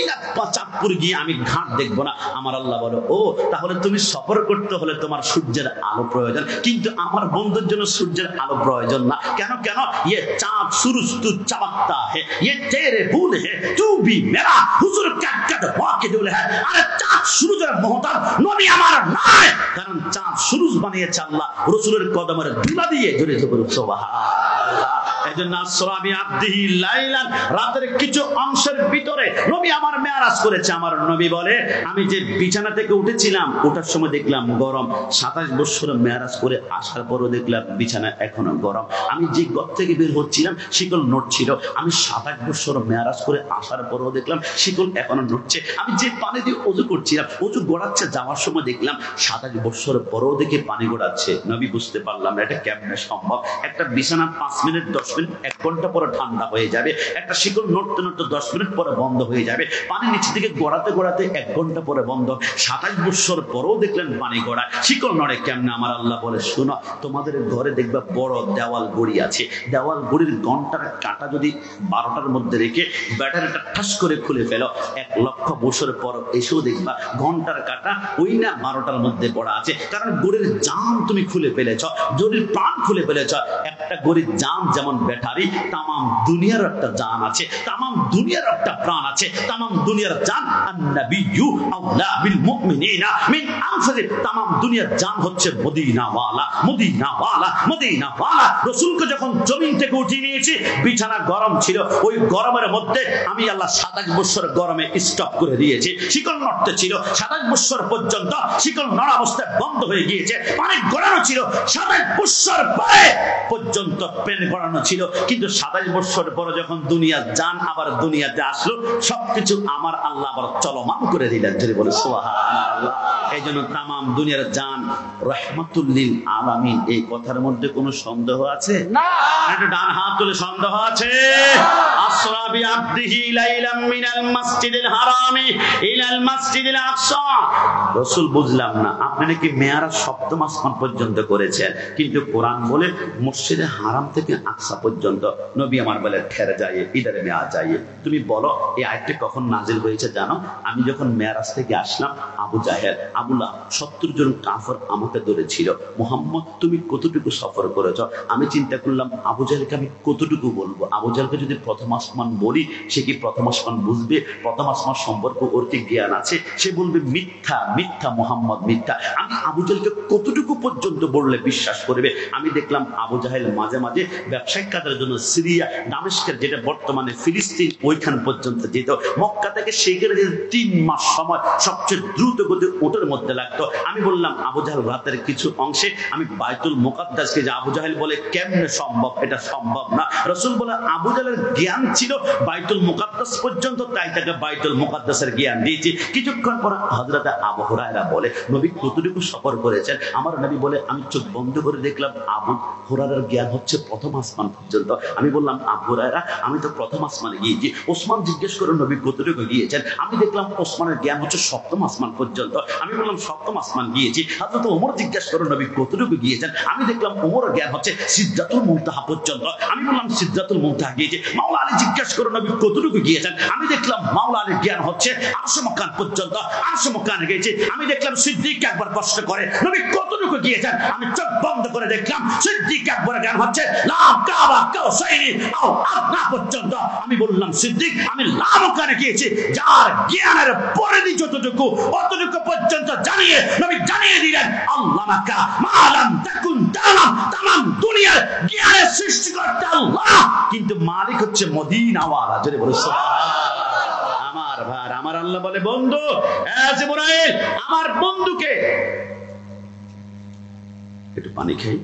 চাঁদপুর গিয়ে আমি ঘাট দেখবো না। আমার আল্লাহ বলে ও তাহলে তুমি সফর করতে হলে তোমার সূর্যের আলো প্রয়োজন, কিন্তু আমার বন্ধুর জন্য সূর্যের আলো প্রয়োজন না। কেন? কেন? ये चाँद सूरज तू चमकता है, ये तेरे फूल है, तू भी मेरा हुजूर का कदवा के दुल है। अरे चाँद सूरजेर मोहताज नबी আমার নয়, কারণ চাঁদ সূরজ বানিয়েছে আল্লাহ রাসূলের কদমের ধুলা দিয়ে জড়িয়ে ধরে। সুবহানাল্লাহ। এজন্য আসরাবি আব্দিহি লাইলান, রাতের কিছু অংশের ভিতরে নবী আমার মেরাজ করেছে। আমার নবী বলে আমি যে বিছানা থেকে উঠেছিলাম ওঠার সময় দেখলাম গরম, 27 বছর মেরাজ করে আসার পরও দেখলাম বিছানা এখনো গরম। আমি যে ঘর থেকে বের হচ্ছিলাম শিকল নড়ছিল, আমি 27 বছর মেরাজ করে আসার পরও দেখলাম শিকল এখনো নড়ছে। আমি যে পানি দিয়ে ওযু করছিলাম ওযু গড়াচ্ছে, যাওয়ার সময় দেখলাম 27 বছর পরও দেখে পানি গড়াচ্ছে। নবী বুঝতে পারলাম এটা কেমনে সম্ভব? একটা বিছানা 5 মিনিট 10 মিনিট 1 ঘন্টা পরে ঠান্ডা হয়ে যাবে, একটা শিকল নড়তে নড়তে 10 মিনিট পরে বন্ধ হয়ে যাবে, পানি নিচে থেকে গড়াতে গড়াতে 1 ঘন্টা পরে বন্ধ। 27 বছর পরেও দেখলেন পানি গড়া, শিকল নড়ে কেমনে? আমার আল্লাহ বলে শোনো, তোমাদের ঘরে দেখবা বড় দেওয়াল গড়ি আছে, দেওয়াল গড়ির ঘন্টার কাঁটা যদি 12টার মধ্যে রেখে ব্যাটারিটা ঠাস করে খুলে ফেলো, 1 লক্ষ বছর পর এসেও দেখবা ঘন্টার কাঁটা ওই না 12টার মধ্যে পড়া আছে। কারণ গড়ির জাম তুমি খুলে ফেলেছ, গড়ির প্রাণ খুলে ফেলেছ। একটা গড়ির জাম যেমন ব্যাটারি, তামাম দুনিয়ার একটা জান আছে, তামাম দুনিয়ার একটা প্রাণ আছে, তামাম দুনিয়ার জান। আন-নাবিয়্যু আওলা বিল মুমিনিনা মিন আনফুসিহিম, তামাম দুনিয়ার জান হচ্ছে মদিনাওয়ালা, মদিনাওয়ালা, মদিনাওয়ালা। রাসূলকে যখন জমিন থেকে উঠিয়ে নিয়েছি বিছানা গরম ছিল, ওই গরমের মধ্যে আমি আল্লাহ 27 বছর গরমে স্টপ করে দিয়েছি। শিকল নড়তে ছিল 27 বছর পর্যন্ত, শিকল নড়া অবস্থায় বন্ধ হয়ে গিয়েছে। পানি গড়ানো ছিল 27 বছর পরে পর্যন্ত, পেন গড়ানো ছিল। কিন্তু 27 বছর পরে যখন দুনিয়া জান আবার দুনিয়াতে আসলো, সবকিছু আমার আল্লাহ আবার চলমান করে দিলেন। যদি বলে সুবহানাল্লাহ। এই জন্য তামাম দুনিয়ার জান রাহমাতুল লিল আলামিন। এই কথার মধ্যে কোনো সন্দেহ আছে? না। একটা ডান হাত তুলে সন্দেহ আছে? আসরাবি আব্দিহি লাইলাম মিনাল মাসজিদিল হারামি ইলাল মাসজিদিল আকসা। রাসূল বুঝলাম না, আপনি নাকি মেরাজ 7ম আসমান পর্যন্ত করেছেন, কিন্তু কোরআন বলে মসজিদে হারাম থেকে আকসা পর্যন্ত। নবী আমার বলে ঠের যায় ইদারে মেয়া যায়। তুমি বলো এই আয়াতটি কখন নাজিল হয়েছে জানো? আমি যখন মেরাজ থেকে আসলাম, আবু জাহেল, আবু লাহাব 70 জন কাফের আমাকে ধরেছিল, মুহাম্মদ তুমি কতটুকু সফর করেছ? আমি চিন্তা করলাম আবু জাহেলকে আমি কতটুকু বলবো। আবু জাহেলকে যদি প্রথম আসমান বলি সে কি প্রথম আসমান বুঝবে? প্রথম আসমান সম্পর্কে ওর কি জ্ঞান আছে? সে বলবে মিথ্যা, মিথ্যা, মুহাম্মদ মিথ্যা। আমি আবু জাহেলকে কতটুকু পর্যন্ত বললে বিশ্বাস করবে? আমি দেখলাম আবু জাহেল মাঝে মাঝে ব্যবসায়িক কাজের জন্য সিরিয়া, দামেস্কের যেটা বর্তমানে ফিলিস্তিন, ওইখান পর্যন্ত যেত। মক্কা থেকে সেখানে যেতে 3 মাস সময় সবচেয়ে দ্রুত গতি ওটার মধ্যে লাগতো। আমি বললাম আবু জাহেল রাতের কিছু অংশে আমি বাইতুল মুকাদ্দাসকে, যে আবু জাহেল বলে কেমনে সম্ভব? এটা সম্ভব না। রাসূল বলে আবু জাহেলের জ্ঞান ছিল বাইতুল মুকাদ্দাস পর্যন্ত, তাই তাকে বাইতুল মুকাদ্দাসের জ্ঞান দিয়েছি। কিছুক্ষণ পর হযরত আবু হুরায়রা বলে নবী কতটুকু সফর করেছেন? আমার নবী বলে আমি চোখ বন্ধ করে দেখলাম আবু হুরায়রার জ্ঞান হচ্ছে প্রথম আসমান পর্যন্ত। আমি বললাম আবু হুরায়রা আমি তো প্রথম আসমানে গিয়েছি। ওসমান জিজ্ঞেস করে নবী কতটুকু গিয়েছেন? আমি দেখলাম ওসমানের জ্ঞান হচ্ছে 7ম আসমান পর্যন্ত। আমি বললাম 7ম আসমান গিয়েছি। হযরত ওমর জিজ্ঞেস করে নবী কতটুকু গিয়েছেন? আমি দেখলাম ওমরের জ্ঞান হচ্ছে সিদরাতুল মুনতাহা পর্যন্ত। আমি বললাম সিদরাতুল মুনতাহা গিয়েছি। মাওলা আলী জিজ্ঞেস করে নবী কতটুকু গিয়েছেন? আমি দেখলাম মাওলা আলীর জ্ঞান হচ্ছে আরশ মাকান পর্যন্ত। আরশ মাকানে গিয়েছি। আমি দেখলাম সিদ্দিক একবার প্রশ্ন করে নবী কতটুকু যতটুকু গিয়েছেন আমি চোখ বন্ধ করে দেখলাম সিদ্দিক আকবরের জ্ঞান হচ্ছে লাম কাবা কাউসাইনি আও আদনা পর্যন্ত। আমি বললাম সিদ্দিক আমি লাম ওখানে গিয়েছি, যার জ্ঞানের পরিধি যতটুকু অতটুকু পর্যন্ত জানিয়ে নবী জানিয়ে দিলেন আল্লাহ মাক্কা মালাম তাকুন তামাম তামাম দুনিয়ার জ্ঞানের সৃষ্টিকর্তা আল্লাহ, কিন্তু মালিক হচ্ছে মদিনাওয়ালা। জোরে বলো সুবহানাল্লাহ। আমার ভাই আমার আল্লাহ বলে বন্ধু জিবরাইল আমার বন্ধুকে একটু পানি খাই,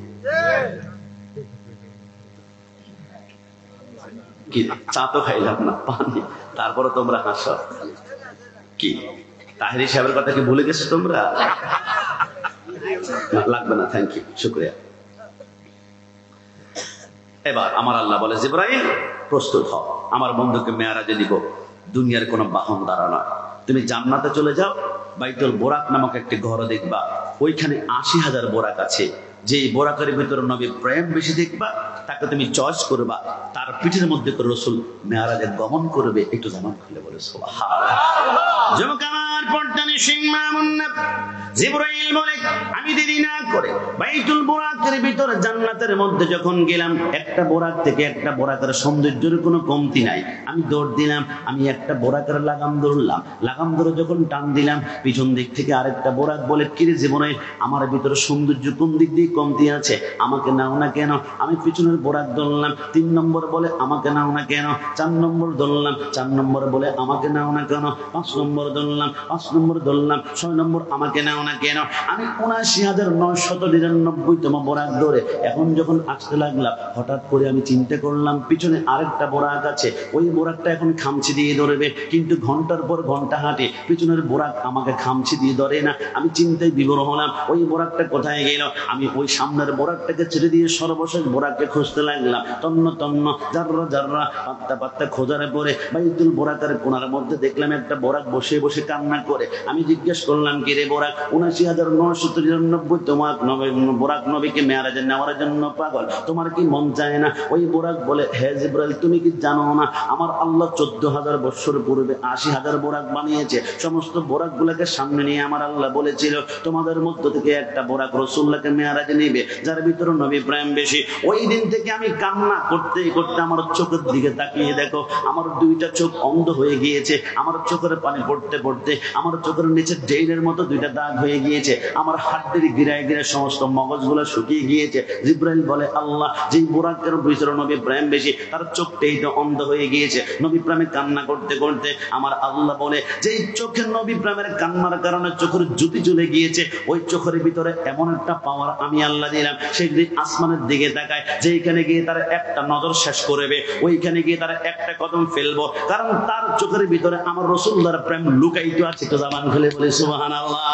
কি চা তো খাইলাম না পানি, তারপরে তোমরা হাসো। কি তাহিরি সাহেবের কথা কি ভুলে গেছো তোমরা? লাগবে না, থ্যাংক ইউ, শুকরিয়া। এবার আমার আল্লাহ বলে জিবরাইল প্রস্তুত হও, আমার বন্ধুকে মেয়ারাজে নিব, দুনিয়ার কোনো বাহন দ্বারা নয়। তুমি জান্নাতে চলে যাও, বাইতুল বোরাক নামক একটি ঘর দেখবা, ওইখানে ৮০,০০০ বোরাক আছে। যেই বোরাকের ভিতরে নবী প্রেম বেশি দেখবা তাকে তুমি চয়েস করবা, তার পিঠের মধ্যে করে রাসূল মেয়ারাজে গমন করবে। একটু জামান খুলে বলে সুবহানাল্লাহ। জমকামার পর্দানি সিং মামুন্না জিবরাইল বলে আমি দেরি না করে বাইতুল বোরাকের ভিতরে জান্নাতের মধ্যে যখন গেলাম, একটা বোরাক থেকে একটা বোরাকের সৌন্দর্যের কোনো কমতি নাই। আমি দৌড় দিলাম, আমি একটা বোরাকের লাগাম ধরলাম, লাগাম ধরে যখন টান দিলাম পিছন দিক থেকে আরেকটা বোরাক বলে কিরে জিবরাইল আমার ভিতরে সৌন্দর্য কোন দিক দিয়ে কমতি আছে, আমাকে নাও না কেন? আমি পিছনের বোরাক ধরলাম, ৩ নম্বর বলে আমাকে নাও না কেন? ৪ নম্বর ধরলাম, ৪ নম্বর বলে আমাকে নাও না কেন? ৫ নম্বর ধরলাম, ৫ নম্বর ধরলাম, ৬ নম্বর আমাকে নাও না কেন? আমি ৭৯,৯৯৯তম বোরাক ধরে এখন যখন আসতে লাগলাম, হঠাৎ করে আমি চিন্তা করলাম পিছনে আরেকটা বোরাক আছে, ওই বোরাকটা এখন খামচি দিয়ে ধরবে, কিন্তু ঘন্টার পর ঘন্টা হাঁটে পিছনের বোরাক আমাকে খামচি দিয়ে ধরে না। আমি চিন্তায় বিভোর হলাম, ওই বোরাকটা কোথায় গেল? আমি ওই সামনের বোরাকটাকে ছেড়ে দিয়ে সর্বশেষ বোরাককে খুঁজতে লাগলাম, তন্ন তন্ন জাররা জাররা পাত্তা পাত্তা খোঁজার পরে বাইতুল বোরাকের কোণার মধ্যে দেখলাম একটা বোরাক বসে বসে কান্না করে। আমি জিজ্ঞেস করলাম কি রে বোরাক, ৭৯,৯৯৯ তোমার বোরাক নবীকে মেয়ারাজে নেওয়ার জন্য পাগল, তোমার কি মন চায় না? ওই বোরাক বলে হে জিবরাইল তুমি কি জানো না আমার আল্লাহ ১৪,০০০ বছর পূর্বে ৮০,০০০ বোরাক বানিয়েছে। সমস্ত বোরাক গুলাকে সামনে নিয়ে আমার আল্লাহ বলেছিল তোমাদের মধ্য থেকে একটা বোরাক রাসূলুল্লাহকে মেয়ারাজে নিবে, যার ভিতরে নবী প্রেম বেশি। ওই দিন থেকে আমি কান্না করতে করতে আমার চোখের দিকে তাকিয়ে দেখো আমার 2টা চোখ অন্ধ হয়ে গিয়েছে, আমার চোখের পানি পড়তে পড়তে আমার চোখের নিচে ডেইলের মতো 2টা দাগ হয়ে গিয়েছে, আমার হাড়ের গিরায় গিরায় সমস্ত মগজগুলো শুকিয়ে গিয়েছে। জিবরাইল বলে আল্লাহ যেই বোরাকের ভিতরে নবী প্রেম বেশি তার চোখটাই তো অন্ধ হয়ে গিয়েছে। নবী প্রেমে কান্না করতে করতে আমার আল্লাহ বলে যেই চোখের নবী প্রেমের কান্নার কারণে চোখের জ্যোতি চলে গিয়েছে, ওই চোখের ভিতরে এমন একটা পাওয়ার আমি আল্লাহ দিলাম, সেদিন আসমানের দিকে তাকায়, যেইখানে গিয়ে তার একটা নজর শেষ করবে, ওইখানে গিয়ে তার একটা কদম ফেলবো, কারণ তার চোখের ভিতরে আমার রাসূলুল্লাহর প্রেম লুকায়িত আছে। তো জাবান খুলে বলে সুবহানাল্লাহ।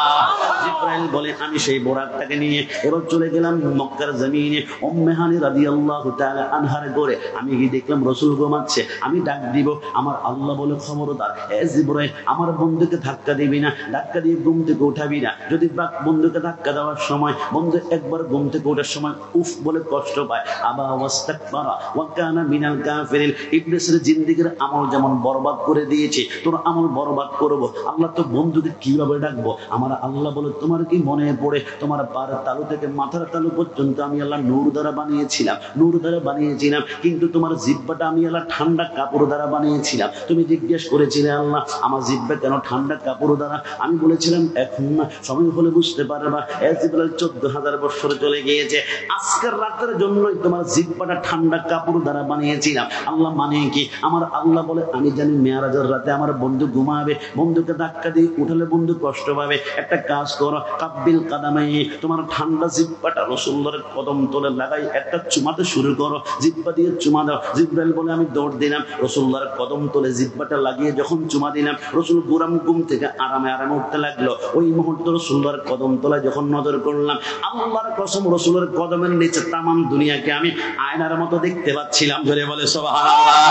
জিবরাইল বলে আমি সেই বোরাকটাকে নিয়ে এবার চলে গেলাম মক্কার জমিনে উম্মে হানি রাদিয়াল্লাহু তাআলা আনহার ঘরে। আমি গিয়ে দেখলাম রাসূল ঘুমাচ্ছে, আমি ডাক দিব, আমার আল্লাহ বলে খবরদার এ জিবরাইল আমার বন্ধুকে ধাক্কা দিবি না, ধাক্কা দিয়ে ঘুম থেকে উঠাবি না। যদি বন্ধুকে ধাক্কা দেওয়ার সময় বন্ধু একবার ঘুম থেকে ওঠার সময় উফ বলে কষ্ট পায়, আবা ওয়াস্তাকবারা ওয়া কানা মিনাল কাফিরিন, ইবলিসের জিন্দেগির আমল যেমন বরবাদ করে দিয়েছে তোর আমল বরবাদ করব। আল্লাহ তো বন্ধুকে কিভাবে ডাকবো? আমার আল্লাহ বলে তোমার কি মনে পড়ে তোমার পার তালু থেকে মাথার তালু পর্যন্ত আমি আল্লাহ নূর দ্বারা বানিয়েছিলাম, নূর দ্বারা বানিয়েছিলাম, কিন্তু তোমার জিহ্বাটা আমি আল্লাহ ঠান্ডা কাপড় দ্বারা বানিয়েছিলাম। তুমি জিজ্ঞেস করেছিলে আল্লাহ আমার জিহ্বা কেন ঠান্ডা কাপড় দ্বারা? আমি বলেছিলাম এখন না, সময় হলে বুঝতে পারবা। জিবরাইল ১৪,০০০ বছর চলে গিয়েছে, আজকের রাতের জন্যই তোমার জিহ্বাটা ঠান্ডা কাপড় দ্বারা বানিয়েছিলাম। আল্লাহ মানে কি? আমার আল্লাহ বলে আমি জানি মেয়ারাজের রাতে আমার বন্ধু ঘুমাবে, বন্ধুকে ধাক্কা দিয়ে উঠালে বন্ধু কষ্ট পাবে। একটা কাজ করো, কাব্বিল কাদামাই, তোমার ঠান্ডা জিহ্বাটা রাসূলুল্লাহর কদম তলে লাগাই একটা চুমাতে শুরু করো, জিহ্বা দিয়ে চুমা দাও। জিবরাইল বলে আমি দৌড় দিলাম, রাসূলুল্লাহর কদম তলে জিহ্বাটা লাগিয়ে যখন চুমা দিলাম, রাসূল গোরাম ঘুম থেকে আরামে আরামে উঠতে লাগলো। ওই মুহূর্তে রাসূলুল্লাহর কদম তলায় যখন নজর করলাম, আল্লাহর কসম রাসূলের কদমের নিচে তামাম দুনিয়াকে আমি আয়নার মতো দেখতে পাচ্ছিলাম। জোরে বলে সুবহানাল্লাহ।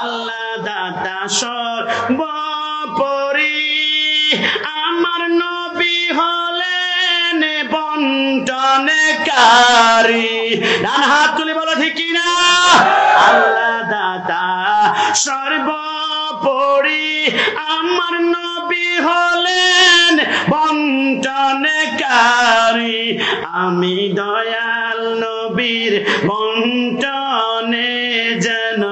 আল্লাহ দাতা সর্বোপরি আমার নবী হলেন বন্টনকারী। ডান হাত তুলে বলো ঠিক কি না? আল্লাহ দাতা সর্বোপরি আমার নবী হলেন বন্টনকারী। আমি দয়াল নবীর বন্টনে যেন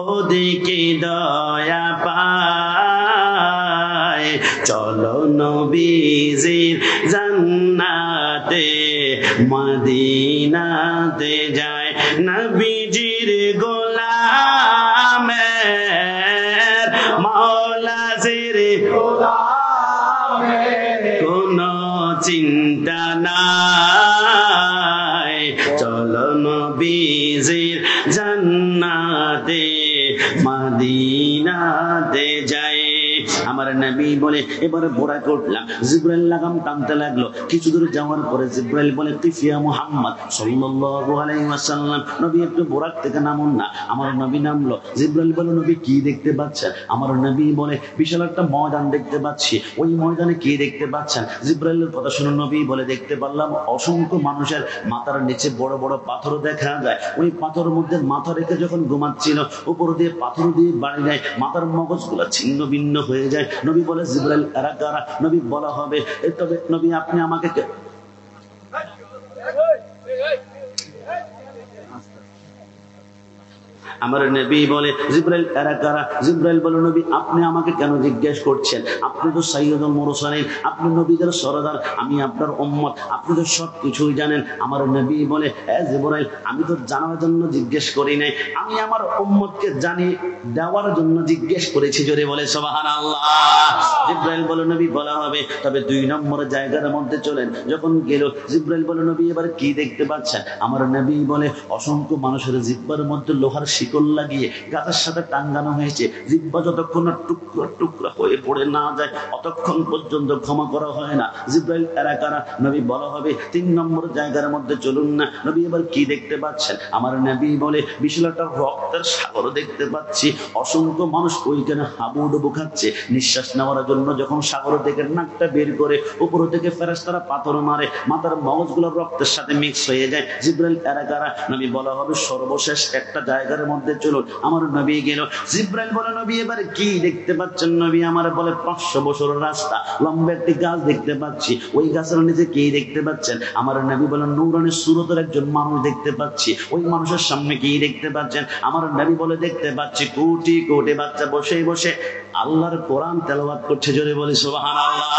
ওদিকে দয়া পায়। চলো নবীজির জান্নাতে মদিনাতে যায়, নবীজির গোলামের মাওলা জির কোনো চিন্তা নাই। চলো নবীজির জান্নাতে মদিনাতে যায়। আমার নবী বলে এবার বোরাকে উঠলাম, জিবরাইল লাগাম টানতে লাগলো। কিছু দূর যাওয়ার পরে জিবরাইল বলে কিফিয়া মুহাম্মদ সাল্লাল্লাহু আলাইহি ওয়াসাল্লাম, নবী একটু বোরাক থেকে নামুন না। আমার নবী নামলো। জিবরাইল বলে নবী কি দেখতে পাচ্ছেন? আমার নবী বলে বিশাল একটা ময়দান দেখতে পাচ্ছি। ওই ময়দানে কি দেখতে পাচ্ছেন? জিবরাইলের কথা শুনে নবী বলে দেখতে পারলাম অসংখ্য মানুষের মাথার নিচে বড় বড় পাথর দেখা যায়। ওই পাথরের মধ্যে মাথা রেখে যখন ঘুমাচ্ছিল, উপর দিয়ে পাথর দিয়ে বাড়ি দেয়, মাথার মগজগুলো ছিন্ন ভিন্ন হয়ে যায়। নবী বলে জিবরাইল এরা কারা? নবী বলা হবে তবে নবী আপনি আমাকে আমার নবী বলে জিবরাইল এরা কারা? জিবরাইল বলে নবী আপনি আমাকে কেন জিজ্ঞেস করছেন? আপনি তো সাইয়্যিদুল মুরসালিন, আপনি নবীদের সরদার, আমি আপনার উম্মত, আপনি তো সব কিছুই জানেন। আমার নবী বলে জিবরাইল আমি তো জানার জন্য জিজ্ঞেস করি নাই, আমি আমার উম্মতকে জানিয়ে দেওয়ার জন্য জিজ্ঞেস করেছি। জোরে বলে সুবহানাল্লাহ। জিবরাইল বলে নবী বলা হবে তবে 2 নম্বর জায়গার মধ্যে চলেন। যখন গেল জিবরাইল বলে নবী এবার কি দেখতে পাচ্ছেন? আমার নবী বলে অসংখ্য মানুষের জিহ্বার মধ্যে লোহার শিকল লাগিয়ে গাছের সাথে টাঙ্গানো হয়েছে। জিহ্বা যতক্ষণ টুকরা টুকরা হয়ে পড়ে না যায় অতক্ষণ পর্যন্ত ক্ষমা করা হয় না। জিবরাইল এরা কারা? নবী বলা হবে 3 নম্বর জায়গার মধ্যে চলুন না। নবী এবার কি দেখতে পাচ্ছেন? আমার নবী বলে বিশাল একটা রক্তের সাগর দেখতে পাচ্ছি। অসংখ্য মানুষ ওইখানে হাবুডুবু খাচ্ছে। নিঃশ্বাস নেওয়ার জন্য যখন সাগর থেকে নাকটা বের করে উপর থেকে ফেরেশতারা পাথর মারে, মাথার মগজগুলো রক্তের সাথে মিক্স হয়ে যায়। জিবরাইল এরা কারা? নবী বলা হবে সর্বশেষ একটা জায়গার মধ্যে চলুন। আমার নবী গেল। জিবরাইল বলে নবী এবারে কি দেখতে পাচ্ছেন? নবী আমার বলে 500 বছরের রাস্তা, লম্বা একটি গাছ দেখতে পাচ্ছি। ওই গাছের নিচে কি দেখতে পাচ্ছেন? আমার নবী বলে নূরানী সুরতের একজন মানুষ দেখতে পাচ্ছি। ওই মানুষের সামনে কি দেখতে পাচ্ছেন? আমার নবী বলে দেখতে পাচ্ছি কোটি কোটি বাচ্চা বসে বসে আল্লাহর কোরআন তেলাওয়াত করছে। জোরে বলি সুবহানাল্লাহ।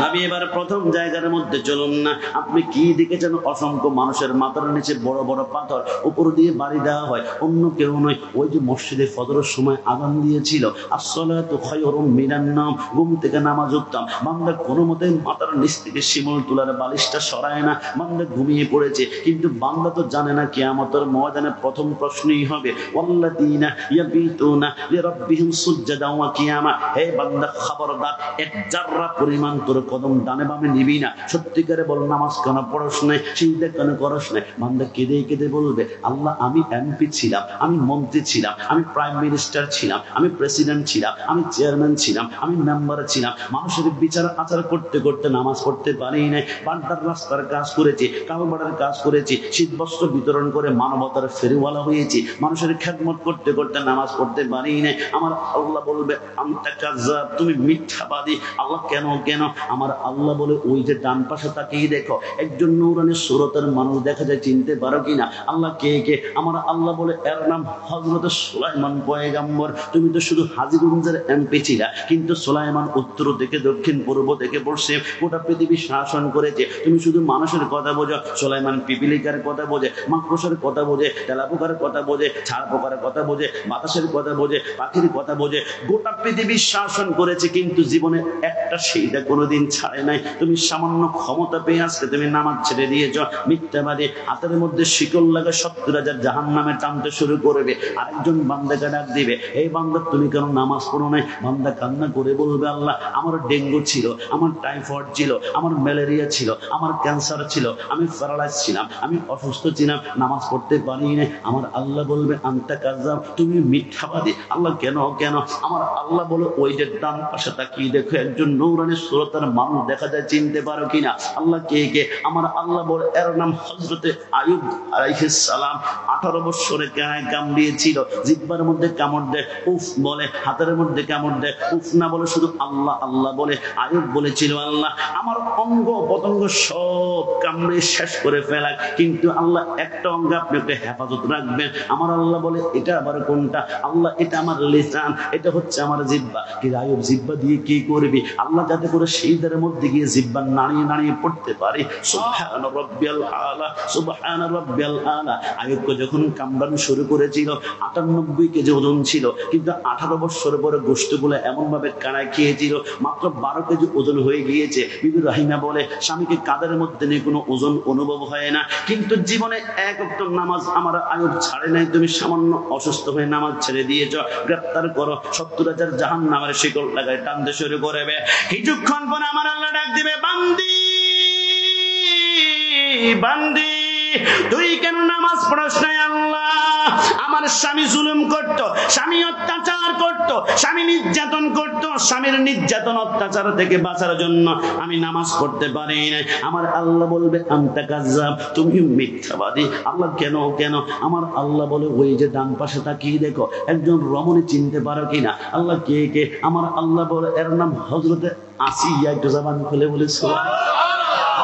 নবী এবার প্রথম জায়গার মধ্যে চলুন না। আপনি কি দেখেছেন? অসংখ্য মানুষের মাথার নিচে বড় বড় পাথর, উপর দিয়ে বাড়ি দেওয়া হয়। অন্য কেউ নয়, ওই যে মসজিদে ফজরের সময় আযান দিয়েছিল আসসালাতু খায়রুম মিনান নাওম, ঘুম থেকে নামাজ উঠতাম, বান্দা কোনো মতে মাথার নিচ থেকে শিমুল তুলার বালিশটা সরায় না, বান্দা ঘুমিয়ে পড়েছে। কিন্তু বান্দা তো জানে না কিয়ামতের ময়দানে প্রথম প্রশ্নই হবে ওয়াল্লাযীনা ইয়াবিতুনা লিরাব্বিহিম সুজদান ওয়া কিয়ামা। হে বান্দা খবরদার, এক জাররা পরিমাণ তোর কদম ডানে বামে নিবি না। সত্যিকারে বল নামাজ কেন পড়স নাই, সিজদা কেন করস নাই? বান্দা কেঁদে কেঁদে বলবে আল্লাহ আমি এমপি ছিলাম, আমি মন্ত্রী ছিলাম, আমি প্রাইম মিনিস্টার ছিলাম, আমি প্রেসিডেন্ট ছিলাম, আমি চেয়ারম্যান ছিলাম, আমি মেম্বার ছিলাম। মানুষের বিচার আচার করতে করতে নামাজ পড়তে পারি নাই। বান্দার রাস্তার কাজ করেছি, কারবারের কাজ করেছি, শীত বস্ত্র বিতরণ করে মানবতার ফেরিওয়ালা হয়েছি। মানুষের খেদমত করতে করতে নামাজ পড়তে পারি নাই। আমার আল্লাহ বলবে আনতা কাযযাব, তুমি মিথ্যাবাদী। আল্লাহ কেন কেন? আমার আল্লাহ বলে ওই যে ডান পাশে তাকিয়ে দেখো, একজন নূরানী সুরতের মানুষ দেখা যায়, চিনতে পারো কিনা? আল্লাহ কে কে? আমার আল্লাহ বলে এর নাম হযরত সুলাইমান পয়গম্বর। তুমি তো শুধু হাজীগঞ্জের এমপি ছিলা, কিন্তু সুলাইমান উত্তর থেকে দক্ষিণ পূর্ব থেকে পশ্চিম গোটা পৃথিবী শাসন করেছে। তুমি শুধু মানুষের কথা বোঝো, সুলাইমান পিপিলিকার কথা বোঝে, মাকড়সার কথা বোঝে, তেলাপোকার কথা বোঝে, ছাড় পোকার কথা বোঝে, বাতাসের কথা বোঝে, পাখির কথা বোঝে। গোটা পৃথিবী শাসন করেছে, কিন্তু জীবনে একটা সেইটা কোনোদিন ছাড়ে নাই। তুমি সামান্য ক্ষমতা পেয়ে আজকে তুমি নামাজ ছেড়ে দিয়েছ। মিথ্যাবাদী, হাতের মধ্যে শিকল লাগে 70,000 জাহান্নামে টানতে শুরু করবে। আরেকজন বান্দাকে ডাক দিবে, এই বান্দা তুমি কেন নামাজ পড়ো নাই? বান্দা কান্না করে বলবে আল্লাহ আমার ডেঙ্গু ছিল, আমার টাইফয়েড ছিল, আমার ম্যালেরিয়া ছিল, আমার ক্যান্সার ছিল, আমি প্যারালাইজ ছিলাম, আমি অসুস্থ ছিলাম, নামাজ পড়তে পারি নাই। আমার আল্লাহ বলবে আনতা কাযযাব, তুমি মিথ্যাবাদী। আল্লাহ কেন কেন? আমার আল্লাহ বলে ওই যে ডান পাশে তাকিয়ে দেখো, একজন নূরানী সুরতের মানুষ দেখা যায়, চিনতে পারো কিনা? আল্লাহ কে কে? আমার আল্লাহ বলে এর নাম হযরতে আইয়ুব আলাইহিস সালাম। 18 বছরে কামড়িয়েছিল, জিহ্বার মধ্যে কামড় দেয়, উফ বলে, হাতের মধ্যে কামড় দেয়, উফ না বলে শুধু আল্লাহ আল্লাহ বলে। আয়ুব বলেছিল, আল্লাহ আমার অঙ্গ পতঙ্গ সব কামড়ে শেষ করে ফেলাক, কিন্তু আল্লাহ একটা অঙ্গ আপনি একটা হেফাজত রাখবেন। আমার আল্লাহ বলে, এটা আবার কোনটা? আল্লাহ, এটা আমার লিসান, এটা হচ্ছে আমার জিহ্বা। কিন্তু আয়ুব জিহ্বা দিয়ে কি করবি? আল্লাহ যাতে করে সেইদের মধ্যে গিয়ে জিহ্বা নাড়িয়ে নাড়িয়ে পড়তে পারে। সুবহান রাব্বিয়াল আলা, সুবহান রাব্বিয়াল আলা। আয়ুবকে যখন কামড়ানো শুরু করেছিল 98 কেজি ওজন ছিল, কিন্তু 18 বছর পরে গোশতগুলো এমন ভাবে কানায় খেয়েছিল মাত্র 12 কেজি ওজন হয়ে গিয়েছে। বিবি রাহিমা বলে, স্বামীকে কাদের মধ্যে নিয়ে কোনো ওজন অনুভব হয় না, কিন্তু জীবনে এক ওয়াক্ত নামাজ আমার আয়ুব ছাড়ে নাই। তুমি সামান্য অসুস্থ হয়ে নামাজ ছেড়ে দিয়েছ, গ্রেফতার করো, 70,000 জাহান্নামের শিকল লাগায় টানতে শুরু করবে। কিছুক্ষণ পরে আমার আল্লাহ ডাক দিবে, বান্দি বান্দি তুই কেন নামাজ পড়স নাই? আল্লাহ, আমার স্বামী জুলুম করত, স্বামী অত্যাচার করত, স্বামী নির্যাতন করত, স্বামীর নির্যাতন অত্যাচার থেকে বাঁচার জন্য আমি নামাজ পড়তে পারি না। আমার আল্লাহ বলবে, আনতা কাযযাব, তুমি মিথ্যাবাদী। আল্লাহ, কেন কেন? আমার আল্লাহ বলে, ওই যে ডান পাশে তাকিয়ে দেখো, একজন রমণী চিনতে পারো কিনা? আল্লাহ, কে কে? আমার আল্লাহ বলে, এর নাম হযরতে আসিয়া। একটু জবান খুলে বলে সুবহানাল্লাহ।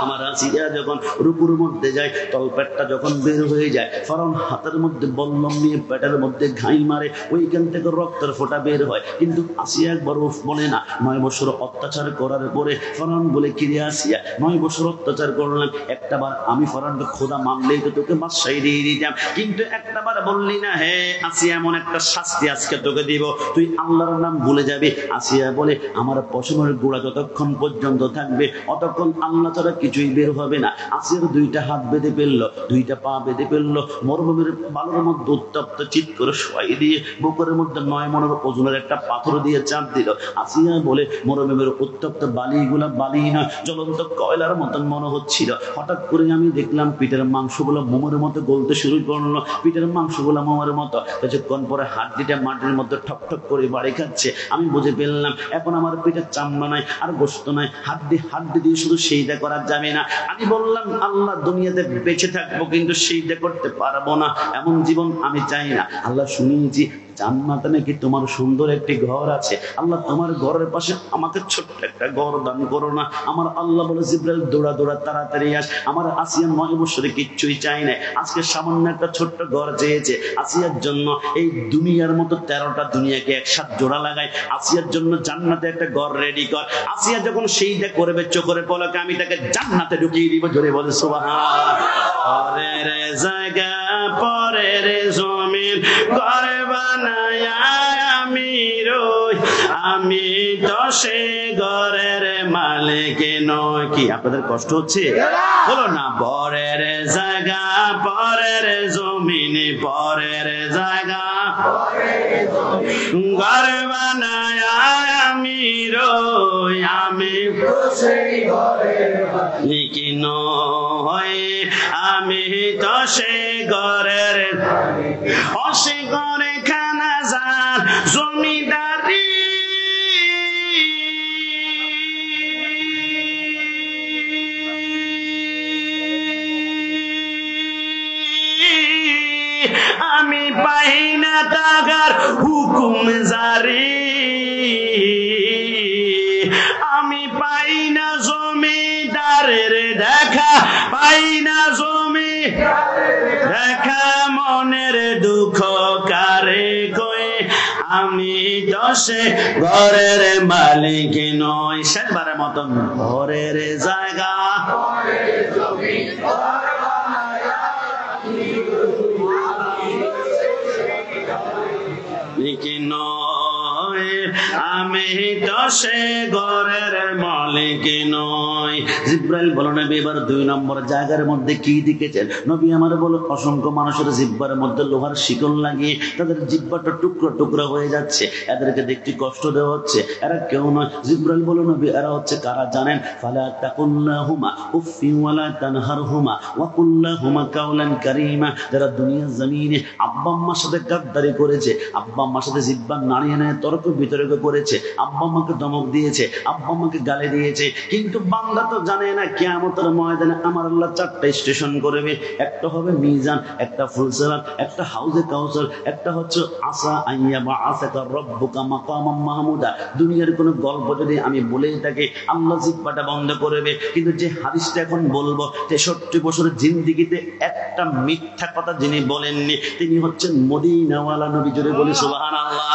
আমার আসিয়া যখন রূপুর মধ্যে যায়, তলপেটটা যখন বের হয়ে যায়, ফরাউন হাতের মধ্যে বল্লম নিয়ে পেটের মধ্যে ঘাই মারে, ওইখান থেকে রক্তের ফোঁটা বের হয়, কিন্তু আসিয়া একবার উফ বলে না। 9 বছর অত্যাচার করার পরে ফরাউন বলে, কিরে আসিয়া, 9 বছর অত্যাচার করলাম, একটাবার আমি ফরাউনকে খোদা মানলেই তো তোকে বাদশাহী দিয়ে দিতাম, কিন্তু একটাবার বললি না। হে আসিয়া, এমন একটা শাস্তি আজকে তোকে দিব, তুই আল্লাহর নাম ভুলে যাবি। আসিয়া বলে, আমার পশমের গোড়া যতক্ষণ পর্যন্ত থাকবে অতক্ষণ আল্লাহ ছাড়া কিছুই বের হবে না। আসিয়ার 2টা হাত বেঁধে ফেললো, 2টা পা বেঁধে ফেললো, মরুভূমির বালুর মধ্যে উত্তপ্ত চিৎ করে শোয়াই দিয়ে বুকের মধ্যে 9 মণের ওজনের একটা পাথর দিয়ে চাপ দিল। আসিয়া বলে, মরুভূমির উত্তপ্ত বালিগুলা বালি না, জ্বলন্ত কয়লার মতন মনে হচ্ছিল। হঠাৎ করে আমি দেখলাম পিঠের মাংসগুলো মোমের মতো গলতে শুরু করলো, পিঠের মাংসগুলো মোমের মতো। কিছুক্ষণ পরে হাড্ডিটা মাটির মধ্যে ঠক ঠক করে বাড়ি খাচ্ছে। আমি বুঝে ফেললাম, এখন আমার পিঠের চামড়া নাই আর গোশত নাই, হাড্ডি দিয়ে শুধু সেইটা করা যাবে না। আমি বললাম, আল্লাহ, দুনিয়াতে বেঁচে থাকবো কিন্তু সেইটা করতে পারবো না, এমন জীবন আমি চাই না। আল্লাহ, শুনিয়েছি জান্নাতে নাকি তোমার সুন্দর একটি ঘর আছে। আল্লাহ, তোমার ঘরের পাশে আমাকে ছোট্ট একটা ঘর দান করো না। আমার আল্লাহ বলে, জিবরাইল দৌড়া দৌড়া তাড়াতাড়ি আস। আমার আসিয়া 9 বছরে কিচ্ছুই চাই নাই, আজকে সামান্য একটা ছোট্ট ঘর চেয়েছে। আসিয়ার জন্য এই দুনিয়ার মতো 13টা দুনিয়াকে একসাথে জোড়া লাগাই, আসিয়ার জন্য জান্নাতে একটা ঘর রেডি কর। আসিয়া যখন সেইটা করবে চোখের পলকে আমি তাকে জান্নাতে ঢুকিয়ে দিব। জোরে বলে সুবহানাল্লাহ। পরের জায়গা পরের জমিন ঘরে বানায়া আমি রই, আমি তো সে ঘরের মালিক নই। কি আপনাদের কষ্ট হচ্ছে? বলো না, পরের জায়গা পরের জমিন, পরের জায়গা ঘর বানায়া আমি রই, আমি মালিক নই, আমি তো সে ঘরের অসে ঘরে খানা যার জমিদারি। আমি পাই না তাগার হুকুম জারি, আমি পাই না জমিদারের দেখা, পাই না জমি দেখা, মনের দুঃখ কারে কই, আমি দশে ঘরের মালিক নই। শেষবারের মতন, ঘরের জায়গা নয়, আমি তো সে ঘরের মালিক নই। জিব্রাইল বলো, নবী এবার 2 নম্বর জায়গার মধ্যে কি দেখেছেন? নবী আমার বলো, অসংখ্য মানুষের জিব্বার মধ্যে লোহার শিকল লাগিয়ে তাদের জিব্বাটা টুকরো টুকরো হয়ে যাচ্ছে, এদেরকে দেখতে কষ্ট দেওয়া হচ্ছে। এরা কেউ নয়। জিব্রাইল বলো, নবী এরা হচ্ছে কারা জানেন? ফালা তাকুল্লাহুমা উফি ওয়ালা তানহারহুমা ওয়া কুল্লাহুমা কাওলান কারীমা। যারা দুনিয়ার জমিনে আব্বা আম্মার সাথে গাদ্দারি করেছে, আব্বা আম্মার সাথে জিব্বা নাড়িয়ে নাড়িয়ে তর্ক বিতর্ক করেছে, আব্বা আম্মাকে ধমক দিয়েছে, আব্বা আম্মাকে গালি দিয়েছে, কিন্তু বান্দা তো জানে না কিয়ামতের ময়দানে আমার আল্লাহ 4টা স্টেশন করবে। একটা হবে মিজান, একটা ফুলসিরাত, একটা হাউজে কাউসার, একটা হচ্ছে আসা আইয়া বা আসাকা রব্বুকা মাকামাম মাহমুদা। দুনিয়ার কোনো গল্প যদি আমি বলেই থাকি আল্লাহ জিহ্বাটা বন্ধ করবে। কিন্তু যে হাদিসটা এখন বলবো, 63 বছরের জিন্দেগিতে একটা মিথ্যা কথা যিনি বলেননি তিনি হচ্ছেন মদিনাওয়ালা নবী। জোরে বলি সুবহানাল্লাহ।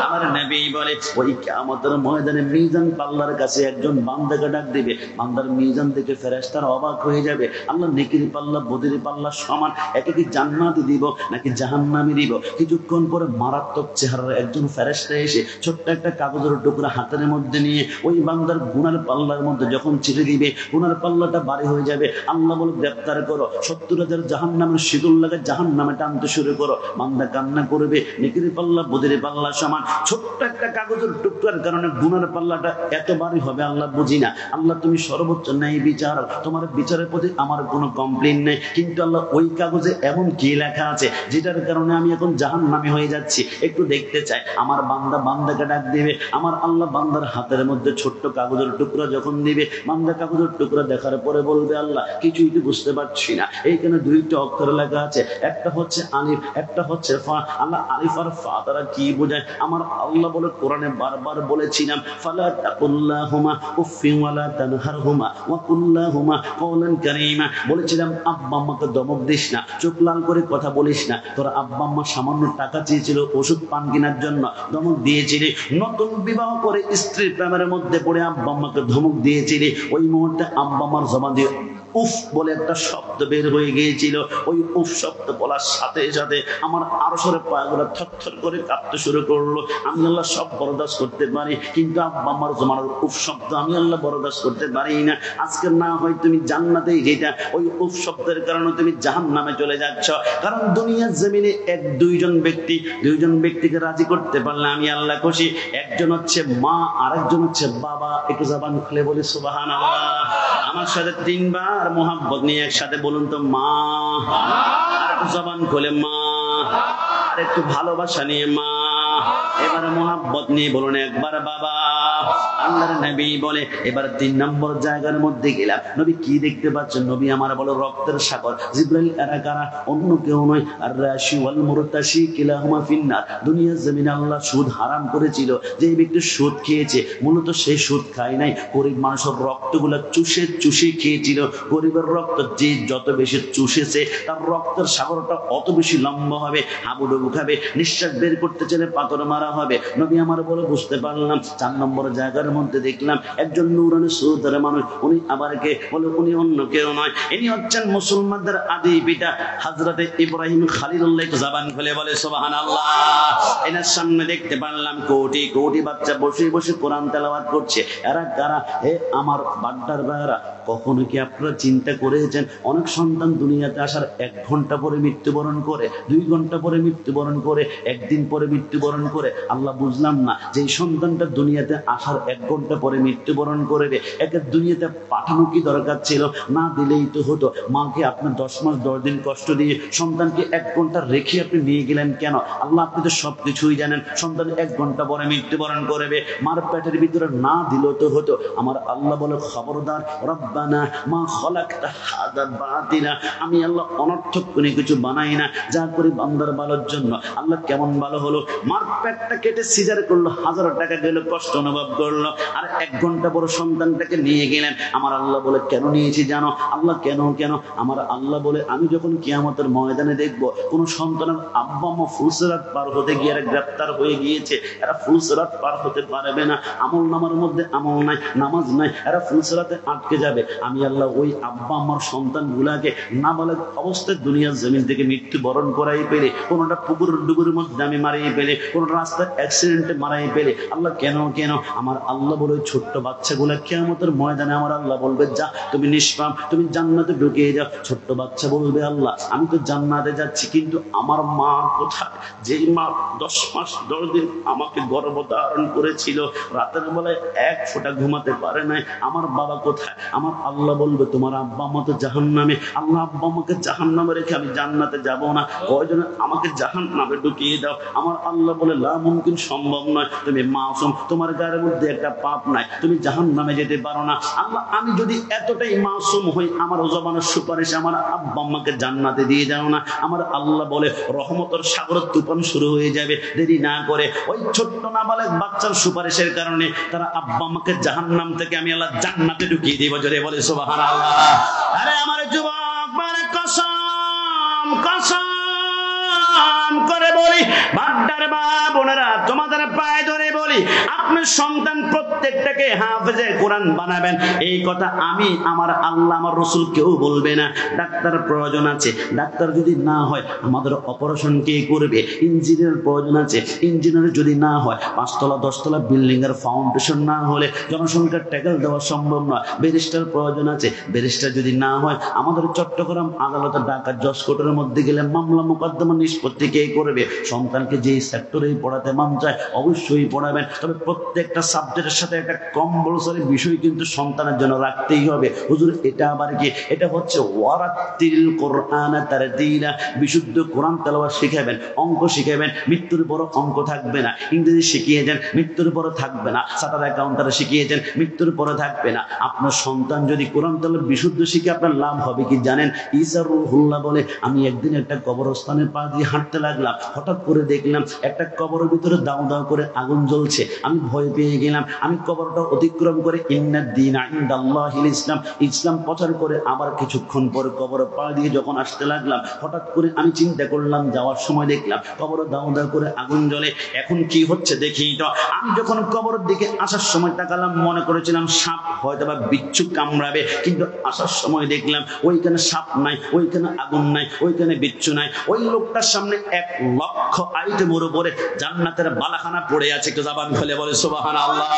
আমার নবী বলে ওই কিয়ামতের ময়দানে মিজান পাল্লার কাছে একজন বান্দাকে ডাক দিবে, বান্দার মিজান দেখে ফেরেশতারা অবাক হয়ে যাবে। আল্লাহ নেকির পাল্লা বদির পাল্লা সমান, একে কি জান্নাতি দিব নাকি জাহান্নামে দিব? কিছুক্ষণ পরে মারাত্মক চেহারার একজন ফেরেশতা এসে ছোট্ট একটা কাগজের টুকরা হাতের মধ্যে নিয়ে ওই বান্দার গুনার পাল্লার মধ্যে যখন ছেড়ে দিবে, গুনার পাল্লাটা ভারী হয়ে যাবে। আল্লাহ বলে গ্রেফতার করো, 70,000 জাহান্নামের শিকল লাগে জাহান্নামে টানতে শুরু করো। বান্দা কান্না করবে, নেকির পাল্লা বদির পাল্লা সমান। ছোট্ট একটা কাগজের টুকরার কারণে গুনার পাল্লাটা এত ভারী হবে আল্লাহ বুঝি না। আল্লাহ তুমি সর্বোচ্চ ন্যায় বিচারক, তোমার বিচারের প্রতি আমার কোনো কমপ্লেইন নেই, কিন্তু আল্লাহ ওই কাগজে এমন কি লেখা আছে যেটার কারণে আমি এখন জাহান্নামী হয়ে যাচ্ছি, একটু দেখতে চাই। আমার বান্দা বান্দাকে ডাক দিবে, আমার আল্লাহ বান্দার হাতের মধ্যে ছোট্ট কাগজের টুকরা যখন দিবে, বান্দা কাগজের টুকরা দেখার পরে বলবে আল্লাহ কিছুই তো বুঝতে পারছি না, এইখানে 2টা অক্ষর লেখা আছে, একটা হচ্ছে আলিফ, একটা হচ্ছে ফা। আল্লাহ আলিফ আর ফা তারা কি বোঝায়? আমার আল্লাহ বলে কোরআনে বারবার বলেছিলাম ফালা তাকুল্লাহুমা উফিন ওয়ালা তানহারহুমা ওয়া কুল্লাহুমা কওলান কারীমা। বলেছিলাম আব্বা আম্মাকে দমক দিস না, চোখ লাল করে কথা বলিস না। তোর আব্বা আম্মা সামান্য টাকা চেয়েছিল ওষুধ পান কেনার জন্য, ধমক দিয়েছিলি। নতুন বিবাহ করে স্ত্রীর প্রেমের মধ্যে পড়ে আব্বা আম্মাকে ধমক দিয়েছিলি, ওই মুহূর্তে আব্বা আম্মার জবান দিয়ে উফ বলে একটা শব্দ বের হয়ে গিয়েছিল। ওই উফ শব্দ বলার সাথে সাথে আমার আরশের পায়গুলো থরথর করে কাঁপতে শুরু করলো। আমি আল্লাহ সব বরদাস্ত করতে পারি, কিন্তু আব্বা আমার জমানার উফ শব্দ আমি আল্লাহ বরদাস্ত করতে পারি না। আজকে না হয় তুমি জান্নাতেই যেটা, ওই উফ শব্দের কারণে তুমি জাহান্নামে চলে যাচ্ছ। কারণ দুনিয়ার জমিনে দুইজন ব্যক্তিকে রাজি করতে পারলে আমি আল্লাহ খুশি। একজন হচ্ছে মা, আরেকজন হচ্ছে বাবা। একটু জবান খুলে বলি সুবহানাল্লাহ। আমার সাথে 3 বার মোহাব্বত নিয়ে একসাথে বলুন তো মা। আর একটু জবান খুলে মা। আর একটু ভালোবাসা নিয়ে মা। এবার মোহাব্বত নিয়ে বলুন একবার বাবা। আল্লাহর নবী বলে এবার 3 নম্বর জায়গার মধ্যে গেলাম। নবী কি দেখতে পাচ্ছেন? নবী আমার বলো রক্তের সাগর। জিবরাইল এরা কারা? অন্য কেউ নয়, আর রাশি ওয়াল মুরতাশি কিলাহুমা ফিন্নার। দুনিয়ার জমিনে আল্লাহ সুদ হারাম করেছিল। যে ব্যক্তি সুদ খেয়েছে মূলত সে সুদ খায় নাই, গরিব মানুষের রক্তগুলো চুষে চুষে খেয়েছিল। গরিবের রক্ত যে যত বেশি চুষেছে তার রক্তের সাগরটা অত বেশি লম্বা হবে, হাবুডুবু খাবে, নিঃশ্বাস বের করতে চাইলে পাথর মারা হবে। নবী আমার বলে বুঝতে পারলাম। 4 নম্বর জায়গার মধ্যে দেখলাম একজন নূরানি সুরদার মানুষ। উনি আবার কে? বলে উনি অন্য কেউ নয়, ইনি হচ্ছেন মুসলমানদের আদি পিতা হযরতে ইব্রাহিম খলিলুল্লাহ। জবান খুলে বলে সুবহানাল্লাহ। এনার সামনে দেখতে পারলাম কোটি কোটি বাচ্চা বসে বসে কোরআন তেলাওয়াত করছে। এরা কারা? হে আমার বাড্ডার ভাইরা, কখনো কি আপনারা চিন্তা করেছেন অনেক সন্তান দুনিয়াতে আসার 1 ঘন্টা পরে মৃত্যুবরণ করে, 2 ঘন্টা পরে মৃত্যুবরণ করে, 1 দিন পরে মৃত্যুবরণ করে? আল্লাহ বুঝলাম না যে এই সন্তানটা দুনিয়াতে আসার 1 ঘন্টা পরে মৃত্যুবরণ করে একে দুনিয়াতে পাঠানো কি দরকার ছিল? না দিলেই তো হতো। মাকে আপনি 10 মাস 10 দিন কষ্ট দিয়ে সন্তানকে 1 ঘন্টা রেখে আপনি নিয়ে গেলেন কেন? আল্লাহ আপনি তো সবকিছুই জানেন। সন্তান 1 ঘন্টা পরে মৃত্যুবরণ করবে, মার পেটের ভিতরে না দিলেও তো হতো। আমার আল্লাহ বলে খবরদার, রব্বানা মা খালাকতা হাযা বাতিলা। আমি আল্লাহ অনর্থক কোনো কিছু বানাই না, যা করি বান্দার ভালোর জন্য। আল্লাহ কেমন ভালো হলো? মার পেটটা কেটে সিজার করলো, 1000 টাকা গেল, কষ্ট অনুভব করলো, আর 1 ঘন্টা পর সন্তানটাকে নিয়ে গেলেন। আমার আল্লাহ বলে কেন নিয়েছি জানো? আল্লাহ কেন? আমার আল্লাহ বলে আমি যখন কিয়ামতের ময়দানে দেখবো কোন সন্তানের আব্বা আম্মা ফুলসিরাত পার হতে গিয়ে গ্রেফতার হয়ে গিয়েছে, এরা ফুলসিরাত পার হতে পারবে না, আমল নামার মধ্যে আমল নাই, নামাজ নাই, এরা ফুলসিরাতে আটকে যাবে। আমি আল্লাহ ওই আব্বা আম্মার সন্তান গুলাকে নাবালক অবস্থায় দুনিয়ার জমিন থেকে মৃত্যুবরণ করাই পেলে, কোনটা পুকুরের ডুবুরের মধ্যে আমি মারিয়ে পেলে, কোন রাস্তায় অ্যাক্সিডেন্টে মারাই পেলে, আল্লাহ কেন? আমার আল্লাহ বলে ছোট্ট বাচ্চাগুলা কিয়ামতের ময়দানে আমার আল্লাহ বলবে যা তুমি নিষ্পাপ, তুমি জান্নাতে ঢুকিয়ে যাও। ছোট্ট বাচ্চা বলবে আল্লাহ আমি তো জান্নাতে যাচ্ছি, কিন্তু আমার মা কোথায়? যেই মা 10 মাস 10 দিন আমাকে গর্ভধারণ করেছিল, রাতের বেলায় 1 ফোঁটা ঘুমাতে পারে নাই, আমার বাবা কোথায়? আমার আমার আল্লাহ বলবে তোমার আব্বা আম্মা তো জাহান্নামে, আল্লাহ আব্বা আমাকে জাহান্নামে রেখে আমি জান্নাতে যাব না, কয়জনে আমাকে জাহান্নামে ঢুকিয়ে দাও। আমার আল্লাহ বলে লা মুমকিন, সম্ভব নয়, তুমি মাসুম, তোমার গায়ের মধ্যে একটা পাপ নাই, তুমি জাহান্নামে যেতে পারো না। আল্লাহ আমি যদি এতটাই মাসুম হই, আমার জবানের সুপারিশে আমার আব্বা আম্মাকে জান্নাতে দিয়ে যাও না। আমার আল্লাহ বলে রহমতের সাগরের তুফান শুরু হয়ে যাবে। দেরি না করে ওই ছোট্ট নাবালেগ বাচ্চার সুপারিশের কারণে তারা আব্বা আম্মাকে জাহান্নাম থেকে আমি আল্লাহ জান্নাতে ঢুকিয়ে দিব। জোরে বলে সুবহানাল্লাহ। আরে আমার যুবক মানে কসম কসম করে বলি, বাড্ডার মা বোনেরা, তোমাদের পায়ে ধরে বলি, আপনার সন্তান প্রত্যেকটাকে হাফেজে কোরআন বানাবেন। এই কথা আমি, আমার আল্লাহ, আমার রসুল কেউ বলবে না। ডাক্তার প্রয়োজন আছে, ডাক্তার যদি না হয় আমাদের অপারেশন কে করবে? ইঞ্জিনিয়ার প্রয়োজন আছে, ইঞ্জিনিয়ার যদি না হয় 5 তলা 10 তলা বিল্ডিং এর ফাউন্ডেশন না হলে জনসংখ্যার ট্যাকেল দেওয়া সম্ভব নয়। ব্যারিস্টার প্রয়োজন আছে, ব্যারিস্টার যদি না হয় আমাদের চট্টগ্রাম আদালতে ঢাকা জজ কোর্টের মধ্যে গেলে মামলা মোকদ্দমা নিষ্পত্তি কে করবে? সন্তানকে যেই সেক্টরেই পড়াতে মন চায় অবশ্যই পড়াবেন, তবে প্রত্যেকটা সাবজেক্টের সাথে একটা কম্পালসরি বিষয় কিন্তু সন্তানের জন্য রাখতেই হবে। হুজুর এটা আবার কি? এটা হচ্ছে ওয়ারাতিল কোরআন তারতিলা, বিশুদ্ধ কোরআন তেলাওয়াত শিখাবেন, অঙ্ক শিখাবেন, মৃত্যুর পর অঙ্ক থাকবে না। ইংরেজি শিখিয়েছেন, মৃত্যুর পর থাকবে না। চার্টার্ড অ্যাকাউন্টারে শিখিয়েছেন, মৃত্যুর পরে থাকবে না। আপনার সন্তান যদি কোরআন তেলাওয়াত বিশুদ্ধ শিখে আপনার লাভ হবে কি জানেন? ঈসা রুহুল্লাহ বলে, আমি একদিন একটা কবরস্থানের পা দিয়ে হাঁটতে লাগলাম, হঠাৎ করে দেখলাম একটা কবরের ভিতরে দাও দাও করে আগুন জ্বলছে। আমি ভয় পেয়ে গেলাম। আমি কবরটা অতিক্রম করে ইন্নাদ-দীনা ইনদাল্লাহিল ইসলাম, ইসলাম প্রচার করে আবার কিছুক্ষণ পরে কবরের পা দিয়ে যখন আসতে লাগলাম, হঠাৎ করে আমি চিন্তা করলাম, যাওয়ার সময় দেখলাম কবরে দাও দাও করে আগুন জ্বলে। এখন কি হচ্ছে দেখি তো। আমি যখন কবরের দিকে আসার সময় তাকালাম, মনে করেছিলাম সাপ হয়তো বা বিচ্ছু কামড়াবে, কিন্তু আসার সময় দেখলাম ওইখানে সাপ নাই, ওইখানে আগুন নাই, ওইখানে বিচ্ছু নাই। ওই লোকটার সামনে 1 লক্ষ আইটেমের উপরে জান্নাতের বালাখানা পড়ে আছে। একটু জবান খুলে বলে সুবহানাল্লাহ।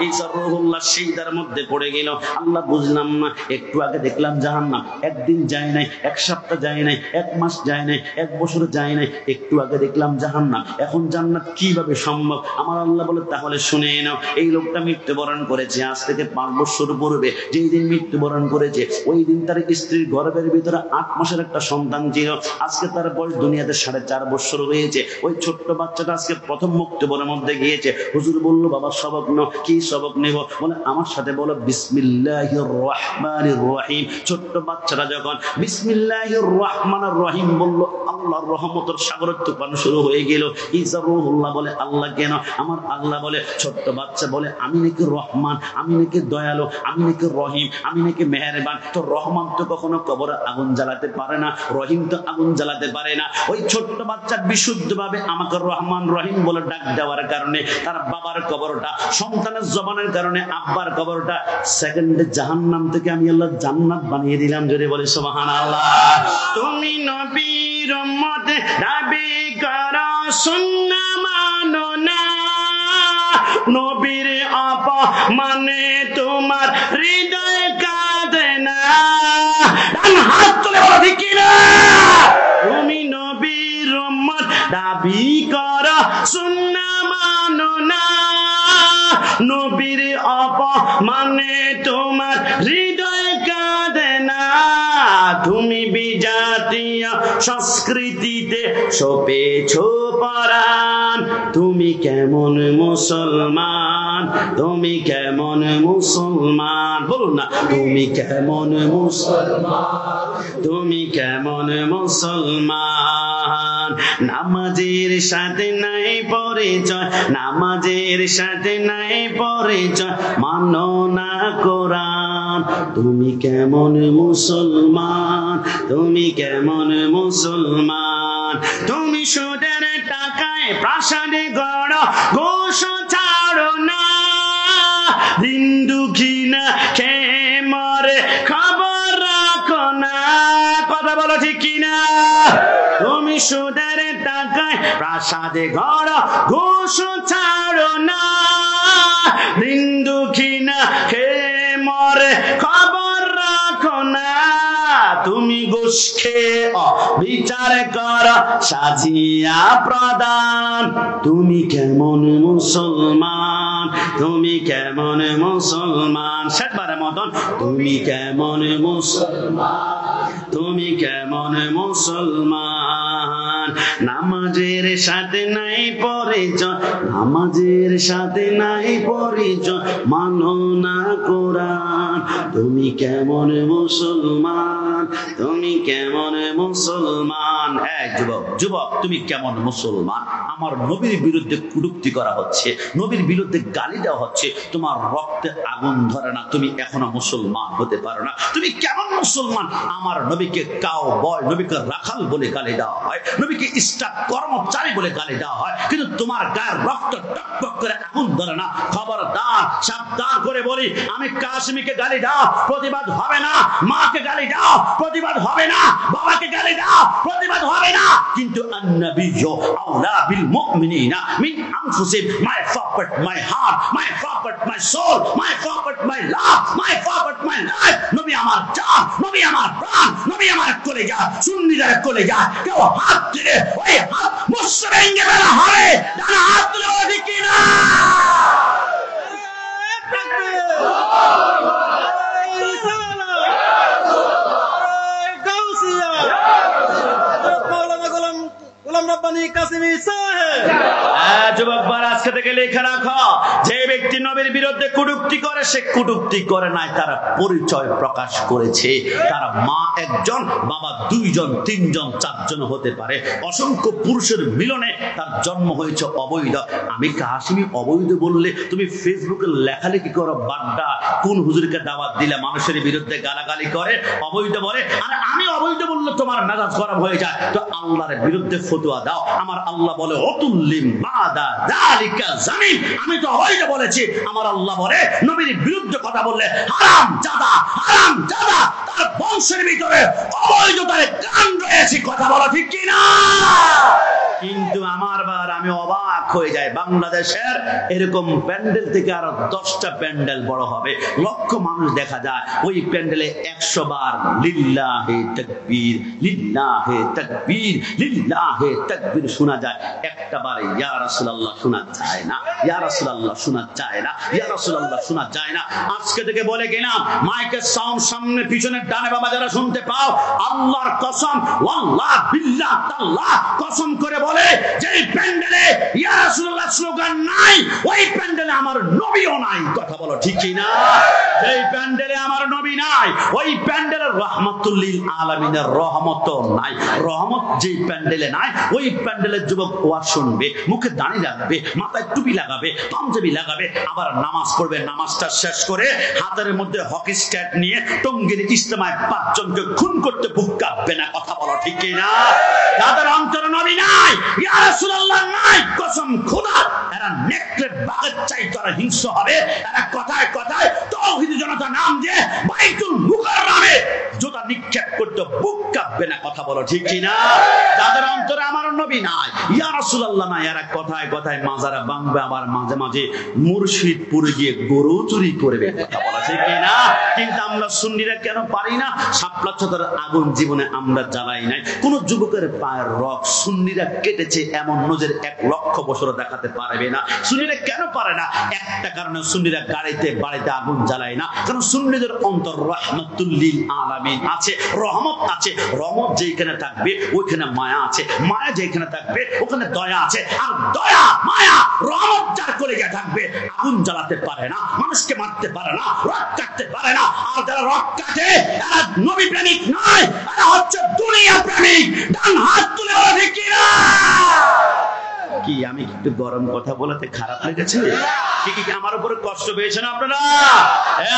ঈসা রূহুল্লাহ সিজদার মধ্যে পড়ে গেল। আল্লাহ বুঝলাম না, একটু আগে দেখলাম জাহান্নাম, একদিন যায় নাই, 1 সপ্তাহ যায় নাই, 1 মাস যায় নাই, 1 বছর যায় নাই, একটু আগে দেখলাম জাহান্নাম, এখন জান্নাত কিভাবে সম্ভব? আমার আল্লাহ বলে তাহলে শুনে নাও, এই লোকটা মৃত্যুবরণ করেছে আজ থেকে 5 বছর পূর্বে। যেই দিন মৃত্যুবরণ করেছে ওই দিন তার স্ত্রীর গর্ভের ভিতরে 8 মাসের একটা সন্তান ছিল। আজকে তার বয়স দুনিয়াতে 4.5 বছর হয়েছে। ওই ছোট্ট বাচ্চাটা আজকে প্রথম মুক্তিবরণের মধ্যে গিয়েছে। হুজুর বলল, বাবা সবক নাও। কি সবক নেব? বলে আমার সাথে বলো বিসমিল্লাহির রহমানির রহিম। ছোট্ট বাচ্চাটা যখন বিসমিল্লাহির রহমানির রহিম বলল, আল্লাহর রহমতের সাগরের তুফান শুরু হয়ে গেল। ঈসা রূহুল্লাহ বলে, আল্লাহ কেন? আমার আল্লাহ বলে, ছোট্ট বাচ্চা বলে, আমি নাকি রহমান, আমি নাকি দয়ালু, আমি নাকি রহিম, আমি নাকি মেহেরবান। তো রহমান তো কখনো কবরে আগুন জ্বালাতে পারে না, রহিম তো আগুন জ্বালাতে পারে না। ওই ছোট্ট বাচ্চা বিশুদ্ধভাবে আমাকে রহমান রহিম বলে ডাক দেওয়ার কারণে তার বাবার কবরটা, সন্তানের জবানের কারণে আব্বার কবরটা সেকেন্ডে জাহান্নাম থেকে আমি আল্লাহ জান্নাত বানিয়ে দিলাম। জোরে বলে সুবহানাল্লাহ। তুমি নবীর উম্মত দাবি করো, সুন্নাহ মানো না, নবীর অপমানে তোমার হৃদয় কাঁদে না। ডান হাত তুলে বলো ঠিক কি না? তুমি নবীর উম্মত দাবি করো, সুন্নাহ মানো না, নবীর অপমানে তোমার হৃদয় কাঁদে না। তুমি বিজাতীয় সংস্কৃতিতে সপেছো পরাণ, তুমি কেমন মুসলমান, তুমি কেমন মুসলমান? বলুন না, তুমি কেমন মুসলমান, তুমি কেমন মুসলমান? নামাজের সাথে নাই পরিচয়, নামাজের সাথে নাই পরিচয়, মানো না কোরআন, তুমি কেমন মুসলমান, তুমি কেমন মুসলমান? তুমি সুদের টাকায় প্রাসাদে গড়, ঘোষ ছাড়ো না, দিন দুঃখী না খেয়ে মরে খবর রাখো না। কথা বলো ঠিক কিনা? তুমি সুদের টাকায় প্রাসাদে গড়, ঘোষ ছাড়ো না, দিন দুঃখী না খেয়ে মরে খবর রাখো না। তুমি ঘুষ খেয়ে বিচার কর সাজিয়া প্রদান। তুমি কেমন মুসলমান, তুমি কেমন মুসলমান, শেষবারের মতন, তুমি কেমন মুসলমান, তুমি কেমন মুসলমান। নামাজের সাথে নাই পরিচয়, নামাজের সাথে নাই পরিচয়, মানো না কোরআন। তুমি কেমন মুসলমান, তুমি কেমন মুসলমান। যুবক, যুবক, তুমি কেমন মুসলমান? আমার নবীর বিরুদ্ধে কটূক্তি করা হচ্ছে, নবীর বিরুদ্ধে গালি দেওয়া হচ্ছে, তোমার রক্তে আগুন ধরে না, তুমি এখনো মুসলমান হতে পারো না। তুমি কেমন মুসলমান? আমার নবীকে কাও বয়, নবীকে রাখাল বলে গালি দেওয়া হয়, নবীকে স্টাফ কর্মচারী বলে গালি দেওয়া হয়, কিন্তু তোমার গায়ের রক্ত টকটক করে আগুন ধরে না। খবরদার, সাবধান করে বলি, আমি কাশিমকে গালি দাও, প্রতিবাদ হবে না। মাকে গালি দাও, প্রতিবাদ হবে না। বাবাকে গালি দাও, প্রতিবাদ হবে না। কিন্তু আন-নাবিয়্যু আওলা বিল মুমিনিনা মিন আনফুসিহিম, my property, my heart, my property, my soul, my property, my love, my property, my life. নবী আমার জান, নবী আমার প্রাণ, নবী আমার কলিজা, সুন্নিদের কলিজা। কেউ হাত দিলে ওই হাত মুসলিম ভেঙে ফেলা হবে। যারা হাত তুলে ওঠে কিনা আজকে থেকে লেখা রাখো, যে ব্যক্তি নবীর বিরুদ্ধে কটূক্তি করে, সে কটূক্তি করে নাই, তার পরিচয় প্রকাশ করেছে। তার মা একজন, বাবা দুইজন, তিনজন, চারজন হতে পারে। অসংখ্য পুরুষের মিলনে তার জন্ম হয়েছে অবৈধ। আমি কাশিমি অবৈধ বললে তুমি ফেসবুকে লেখালেখি করো, বাড্ডা কোন হুজুরকে দাওয়াত দিলে মানুষের বিরুদ্ধে গালাগালি করে, অবৈধ বলে। আর আমি অবৈধ বললে তোমার মেজাজ গরম হয়ে যায়, তো আল্লাহর বিরুদ্ধে ফতোয়া দাও। আমার আল্লাহ বলে অতুল্লিম বাদা যালিকা জামিন। আমি তো অবৈধ বলেছি, আমার আল্লাহ বলে নবীর বিরুদ্ধে কথা বললে হারাম জাদা, হারাম জাদা। তার বংশের ভিতরে অবৈধতার গান রয়েছে, কথা বলো ঠিক কি না? কিন্তু আমার বার আমি অবাক হয়ে যাই, বাংলাদেশের এরকম প্যান্ডেল থেকে আরো 10টা প্যান্ডেল বড় হবে, লক্ষ মানুষ দেখা যায়, ওই প্যান্ডেলে 100 বার লিল্লাহে তাকবীর, লিল্লাহে তাকবীর, লিল্লাহে তাকবীর শোনা যায়। একটা বার ইয়া রাসূলুল্লাহ শোনা যায় না, ইয়া রাসূলুল্লাহ শোনা যায় না, ইয়া রাসূলুল্লাহ শোনা যায় না। আজকে থেকে বলে গেলাম, মাইকের সাউন্ড সামনে পিছনে ডানে বাবা যারা শুনতে পাও, আল্লাহর কসম, ওয়াল্লাহ বিল্লাহ তাআলা কসম করে বলে, যে প্যান্ডেলে ইয়া রাসূলুল্লাহ স্লোগান নাই, ওই প্যান্ডেলে আমার নবীও নাই, কথা বলো ঠিক কি না? যেই প্যান্ডেলে আমার নবী নাই, ওই প্যান্ডেলের রাহমাতুল লিল আলামিনের রহমতও নাই। রহমত যেই প্যান্ডেলে নাই, ওই প্যান্ডেলের যুবক ওয়াজ শুনবে, মুখে দাড়ি রাখবে, মাথায় টুপি লাগাবে, পাঞ্জাবি লাগাবে, আবার নামাজ পড়বে। নামাজটা শেষ করে হাতের মধ্যে হকি স্ট্যাট নিয়ে টঙ্গীর ইজতেমায় 5 জনকে খুন করতে বুক কাঁপবে না, কথা বলো ঠিক কি না? যাদের অন্তরে নবী নাই, ইয়া রাসূলুল্লাহ নাই, কসম খোদার, এরা নেকড়ের বাঘের চাইতে তারা হিংস্র হবে। এরা কথায় কথায় তাওহীদ জনতা নাম দিয়ে বাইতুল মুকাররমে জুতা নিক্ষেপ করতে বুক কাঁপবে না, কথা বলো ঠিক কি না? যাদের অন্তরে আমার নবী নাই, ইয়া রাসূলুল্লাহ নাই, এরা কথায় কথায় মাজারা ভাঙবে, আবার মাঝে মাঝে মুর্শিদপুরে গিয়ে গরু চুরি করবে, কথা বলো ঠিক কি না? কিন্তু আমরা সুন্নিরা কেন পারি না? শাপলা চত্বরের আগুন জীবনে আমরা জ্বালাই নাই। কোন যুবকের পায়ের রক সুন্নিরা কেটেছে এমন নজর 1 লক্ষ বছর দেখাতে পারবে না। সুন্নিরা কেন পারে না? একটা কারণে, সুন্নিরা গাড়িতে বাড়িতে আগুন জ্বালায় না, কারণ সুন্নিদের অন্তর রাহমাতুল লিল আলামিন আছে, রহমত আছে। রহমত যেখানে থাকবে ওইখানে মায়া আছে, মায়া যেখানে থাকবে ওখানে দয়া আছে, আর দয়া মায়া রহমত যার কলিজায় থাকবে আগুন জ্বালাতে পারে না, মানুষকে মারতে পারে না, রক কাটতে পারে না। আর যারা রক কাটে এরা নবী প্রেমিক নয়, এরা হচ্ছে দুনিয়া প্রেমিক। ডান হাত তুলে বলো ঠিক কি না? কি আমি একটু গরম কথা বলতে খারাপ লেগেছে? কি আমার উপরে কষ্ট পেয়েছেন আপনারা?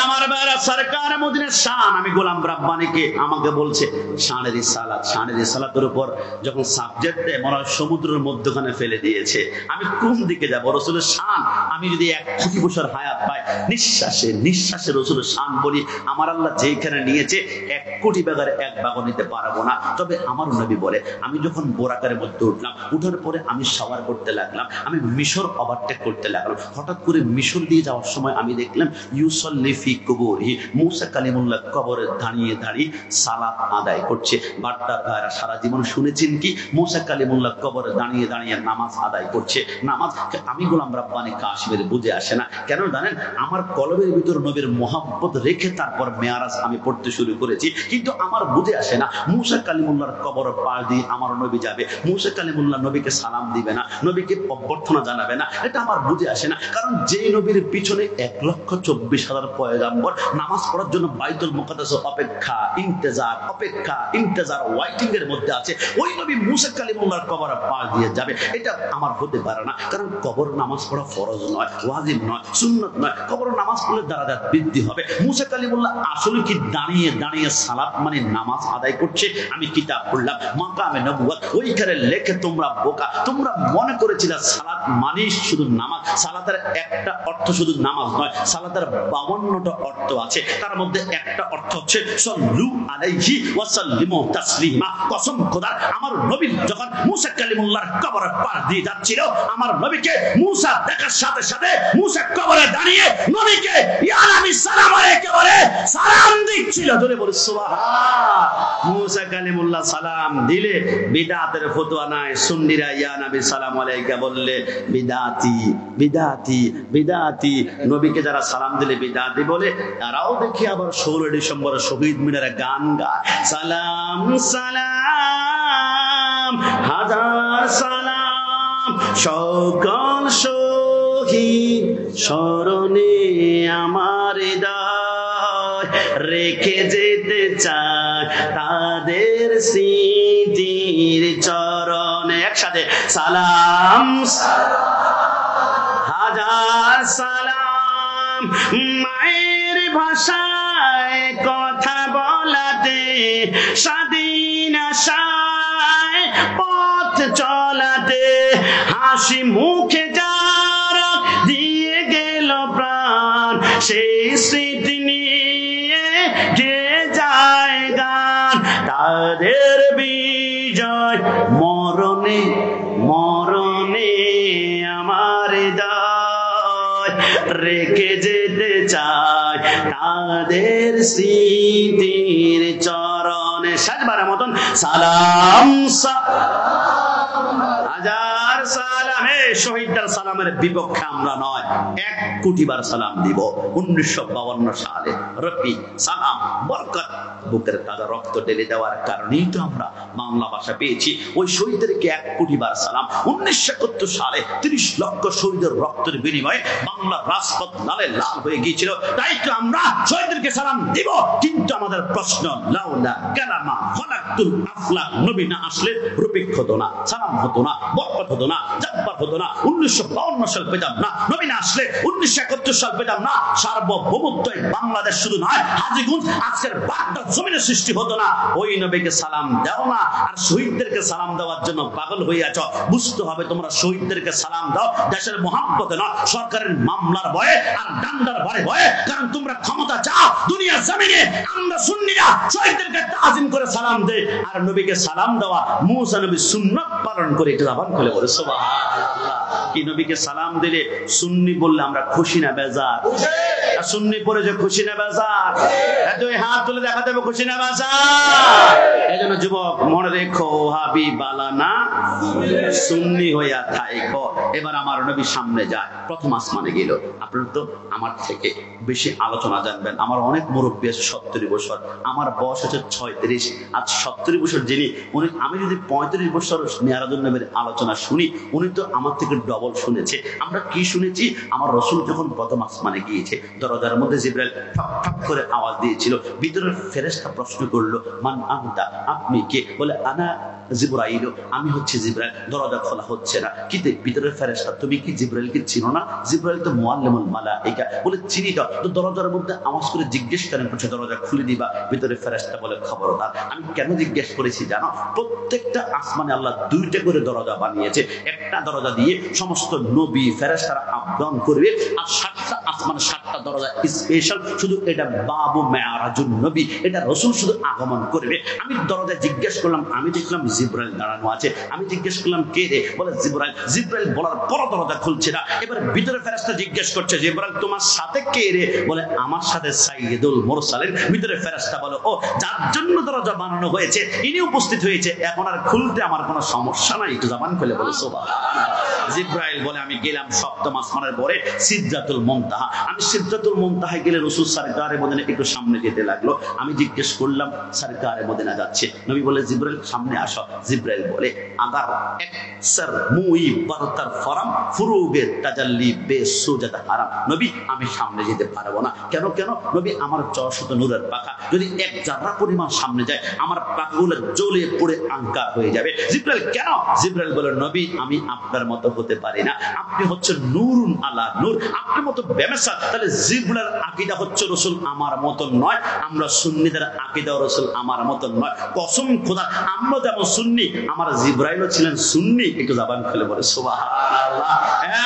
আমার ভাইরা, সরকার মদিনার শান, আমি গোলাম রাব্বানিকে আমাকে বলছে শানের রিসালাত, শানের রিসালাতের উপর যখন সাবজেক্ট দেয় মনে হয় সমুদ্রের মধ্যখানে ফেলে দিয়েছে। আমি কোন দিকে যাব? রাসূলের শান আমি যদি 1 কোটি বছর হায়াত পাই, নিঃশ্বাসে নিঃশ্বাসে রসুলের শান বলি, আমার আল্লাহ যেখানে নিয়েছে 1 কোটি ভাগের 1 ভাগও নিতে পারবো না। তবে আমার নবী বলে, আমি যখন বোরাকারের মধ্যে উঠলাম, উঠার পরে আমি শাওয়ার করতে লাগলাম, আমি মিশর ওভারটেক করতে লাগলাম। হঠাৎ করে মিশর দিয়ে যাওয়ার সময় আমি দেখলাম ইউসাল্লি ফি কুবুরিহি, মুসা কালিমুল্লাহ কবরে দাঁড়িয়ে দাঁড়িয়ে সালাত আদায় করছে। বার্তার ভাইরা সারা জীবন শুনেছেন কি মুসা কালিমুল্লাহ কবরে দাঁড়িয়ে দাঁড়িয়ে নামাজ আদায় করছে। নামাজ আমি গোলাম রাব্বানী কাশিমের বুঝে আসে না কেন জানেন? আমার কলবের ভিতর নবীর মোহাব্বত রেখে তারপর মেয়ারাজ আমি পড়তে শুরু করেছি, কিন্তু আমার বুঝে আসে না মুসা কালিমুল্লাহর কবর পার দিয়ে আমার নবী যাবে, মুসা কালিমুল্লাহ নবীকে সালাম দিবে না, নবীকে অভ্যর্থনা জানাবে না, এটা আমার বুঝে আসে না। কারণ যে নবীর পিছনে 1,24,000 পয়গাম্বর নামাজ পড়ার জন্য বাইতুল মুকাদ্দাস অপেক্ষা ইন্তেজার ওয়াইটিং এর মধ্যে আছে, ওই নবী মুসা কালিমুল্লাহর কবর পার দিয়ে যাবে, এটা আমার হতে পারে না। কারণ কবর নামাজ পড়া ফরজ নয়, ওয়াজিব নয়, সুন্নাত নয়। কবর নামাজ পড়লে দারাজাত বৃদ্ধি হবে। মুসা কালিমুল্লাহ আসলে কি দাঁড়িয়ে দাঁড়িয়ে সালাত মানে নামাজ আদায় করছে? আমি কিতাব পড়লাম মাকামে নবুয়ত, ওইখানে লেখে তোমরা বোকা, তোমরা মনে করেছিলে সালাত মানে শুধু নামাজ। সালাতের একটা অর্থ শুধু নামাজ নয়, সালাতের 52টা অর্থ আছে। তার মধ্যে একটা অর্থ হচ্ছে সাল্লু আলাইহি ওয়া সাল্লিমু তাসলিমা। কসম খোদার, আমার নবী যখন মুসা কালিমুল্লাহর কবরের পার দিয়ে যাচ্ছিল, আমার নবীকে মুসা দেখার সাথে সাথে মুসা কবরে দাঁড়িয়ে নবীকে ইয়া নবী সালাম আলাইকুম বলে সালাম দিচ্ছিল। জোরে বলে সুবহান। মুসা কালিমুল্লাহ সালাম দিলে বিদআতের ফতোয়া নাই, সুন্নিরা ইয়া নবী সালাম আলাইকুম বললে বিদআতি বিদআতি বিদআতি। নবীকে যারা সালাম দিলে বিদআতি বলে, তারাও দেখি আবার 16 ডিসেম্বর শহীদ মিনারে গান গায়, সালাম সালাম হাজার সালাম সকল শহীদ স্মরণে আমার হৃদয় রেখে যেতে চায় তাদের স্মৃতির চরণে। একসাথে সালাম হাজার সালাম। মায়ের ভাষায় কথা বলাতে, স্বাধীন আশায় পথ চলাতে, হাসি মুখে যারা দিয়ে গেল প্রাণ, সেই স্মৃতি নিয়ে গে যায় গান। তাদের বিজয় মরণে মরণে আমার হৃদয় রেখে যেতে চায় তাদের স্মৃতির চরণে। সাজবার মতন সালাম হাজার সালাম। শহীদদের সালামের বিপক্ষে আমরা নয়, 1 কোটি বার সালাম দিব। 1952 সালে রফি সালাম বরকত বুকের তাজা রক্ত ঢেলে দেওয়ার কারণেই তো আমরা বাংলা ভাষা পেয়েছি। ওই শহীদদেরকে 1 কোটি বার সালাম। 1971 সালে 30 লক্ষ শহীদের রক্তের বিনিময়ে বাংলার রাজপথ লালে লাল হয়ে গিয়েছিল, তাই তো আমরা শহীদদেরকে সালাম দিব। কিন্তু আমাদের প্রশ্ন, লাউলা কালামা খলাকতুল আফলাক, নবী না আসলে রফিক হতো না, সালাম হতো না, বরকত হতো না, জাব্বার হতো না, 1952 সাল পেতাম না। নবী না আসলে 1971 সাল পেতাম না। সার্বভৌমত্ব বাংলাদেশ শুধু নয়, হাজীগঞ্জ আজকের বাগদাদ জমিনে সৃষ্টি হতো না। ওই নবীকে সালাম দাও না, আর শহীদদেরকে সালাম দেওয়ার জন্য পাগল হয়ে আছো। বুঝতে হবে তোমরা শহীদদেরকে সালাম দাও দেশের মহাব্বতে না, সরকারের মামলার ভয়ে আর ডান্ডার ভয়ে। কারণ তোমরা ক্ষমতা চাও দুনিয়ার জমিনে। আমরা সুন্নিরা শহীদদেরকে তাজিম করে সালাম দেই, আর নবীকে সালাম দেওয়া মুসা নবী সুন্নাত পালন করে। এটা জবান খুলে বলে সুবহানাল্লাহ। কি নবীকে সালাম দিলে সুন্নি বললে আমরা খুশি না বেজার? সুন্নি পরে যে খুশি না বেজার? এত হাত তুলে দেখাতে হবে খুশি না বেজার? এজন্য যুবক মনে রেখো, ওহাবি বালানা সুন্নি হইয়া থাইকো। এবার আমার নবী সামনে যায়, প্রথম আসমানে গেল। আপনারা তো আমার থেকে বেশি আলোচনা জানবেন। আমার অনেক মুরব্বী আছে 70 বছর, আমার বয়স হচ্ছে 36। আজ 70 বছর যিনি, উনি, আমি যদি 35 বছর মিরাজুন নবীর আলোচনা শুনি, উনি তো আমার থেকে ডবল শুনেছে। আমরা কি শুনেছি? আমার রসুল যখন প্রথম আসমানে গিয়েছে, দরজার মধ্যে জিবরাইল ঠক ঠক করে আওয়াজ দিয়েছিল। ভিতরের ফেরেশতা প্রশ্ন করলো, মান আনতা, আপনি কে? বলে আনা জিবরাইল, আমি হচ্ছে জিবরাইল। দরজা খোলা হচ্ছে না। কিন্তু ভিতরের ফেরেশতা, তুমি কি জিবরাইলকে চিনো না? জিবরাইল তো মুআল্লিমুল মালাইকা। বলে চিনি তো দরজার মধ্যে আওয়াজ করে জিজ্ঞেস করেন, করছে দরজা খুলে দিবা? ভিতরের ফেরেশতা বলে, খবরদার। আমি কেন জিজ্ঞেস করেছি জানো? প্রত্যেকটা আসমানে আল্লাহ দুইটা করে দরজা বানিয়েছে। একটা দরজা দিয়ে সমস্ত নবী ফেরেশতারা আহ্বান করবে, আর 7টা আসমানে 7টা দরজা স্পেশাল, শুধু এটা বাবু মেরাজুন নবী, এটা রাসূল শুধু আগমন করবে। আমি দরজা জিজ্ঞেস করলাম, আমি দেখলাম জিবরাইল দাঁড়ানো আছে। আমি জিজ্ঞেস করলাম, কে রে? বলে জিবরাইল। জিবরাইল বলার পর দরজা খুলছে না। এবার ভিতরে ফেরেশতা জিজ্ঞেস করছে, জিবরাইল তোমার সাথে কে রে? বলে আমার সাথে সাইয়্যিদুল মুরসালিন। ভিতরে ফেরেশতা বলে, ও যার জন্য দরজা বানানো হয়েছে ইনি উপস্থিত হয়েছে, এখন আর খুলতে আমার কোনো সমস্যা নাই। একটু জবান খুলে বলে সুবহানাল্লাহ। জিবরাইল বলে, আমি গেলাম 7ম আসমানের পরে সিদরাতুল মুনতাহা। আমি সিদরাতুল মুনতাহায় গেলে রাসূল সরকারে মদিনা একটু সামনে যেতে লাগলো। আমি জিজ্ঞেস করলাম, সরকারে মদিনা যাচ্ছে। নবী বলে, জিবরাইল সামনে আসো। জিবরাইল বলে, আগার একসর মুই বারতার ফরাম ফুরুগে তাজাল্লি বেসুজাত হারাম। নবী আমি সামনে যেতে পারবো না। কেন? নবী আমার 64 নূরের পাখা যদি এক জাররা পরিমাণ সামনে যায়, আমার পাখাগুলো জ্বলে পড়ে আঙ্কার হয়ে যাবে। জিবরাইল কেন? জিবরাইল বলে, নবী আমি আপনার মতো হতে পারি না, আপনি হচ্ছে নূরুন আলা নূর, আপনার মতো বেমেসাল। তাহলে জিবরাইলের আকীদা হচ্ছে রাসূল আমার মত নয়, আমরা সুন্নিদের আকীদা রাসূল আমার মত নয়। কসম খোদা, আমরা যেমন সুন্নি, আমার জিবরাইলও ছিলেন সুন্নি। একটু জবান খুলে বলে সুবহানাল্লাহ।